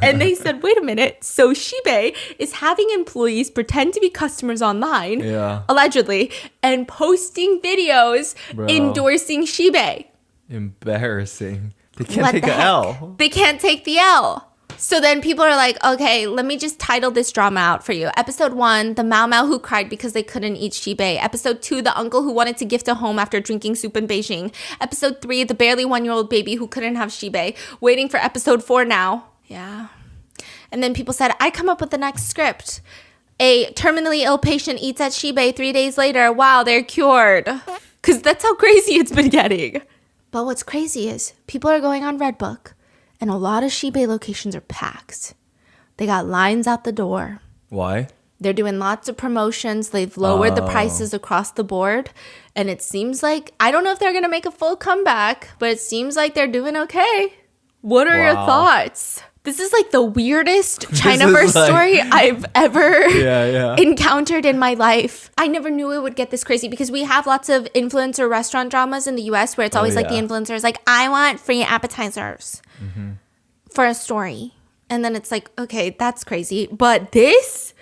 And they said, wait a minute. So Shibe is having employees pretend to be customers online, allegedly, and posting videos endorsing Shibe. Embarrassing. They can't take an L. They can't take the L. So then people are like, okay, let me just title this drama out for you. Episode 1, the Mao Mao who cried because they couldn't eat Shibe. Episode 2, the uncle who wanted to gift a home after drinking soup in Beijing. Episode 3, the barely 1-year-old baby who couldn't have Shibe. Waiting for episode 4 now. Yeah. And then people said, I come up with the next script. A terminally ill patient eats at Shibe 3 days later. Wow, they're cured. Because that's how crazy it's been getting. But what's crazy is people are going on Redbook. And a lot of Shibe locations are packed. They got lines out the door. Why? They're doing lots of promotions. They've lowered the prices across the board. And it seems like, I don't know if they're going to make a full comeback, but it seems like they're doing okay. What are your thoughts? This is like the weirdest Chinaverse story I've ever encountered in my life. I never knew it would get this crazy because we have lots of influencer restaurant dramas in the US where it's always like the influencer is like, I want free appetizers for a story. And then it's like, okay, that's crazy. But this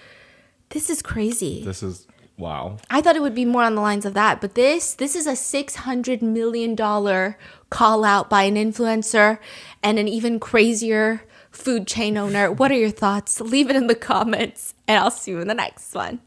is crazy. This is, wow. I thought it would be more on the lines of that. But this is a $600 million call out by an influencer and an even crazier food chain owner. What are your thoughts? Leave it in the comments and I'll see you in the next one.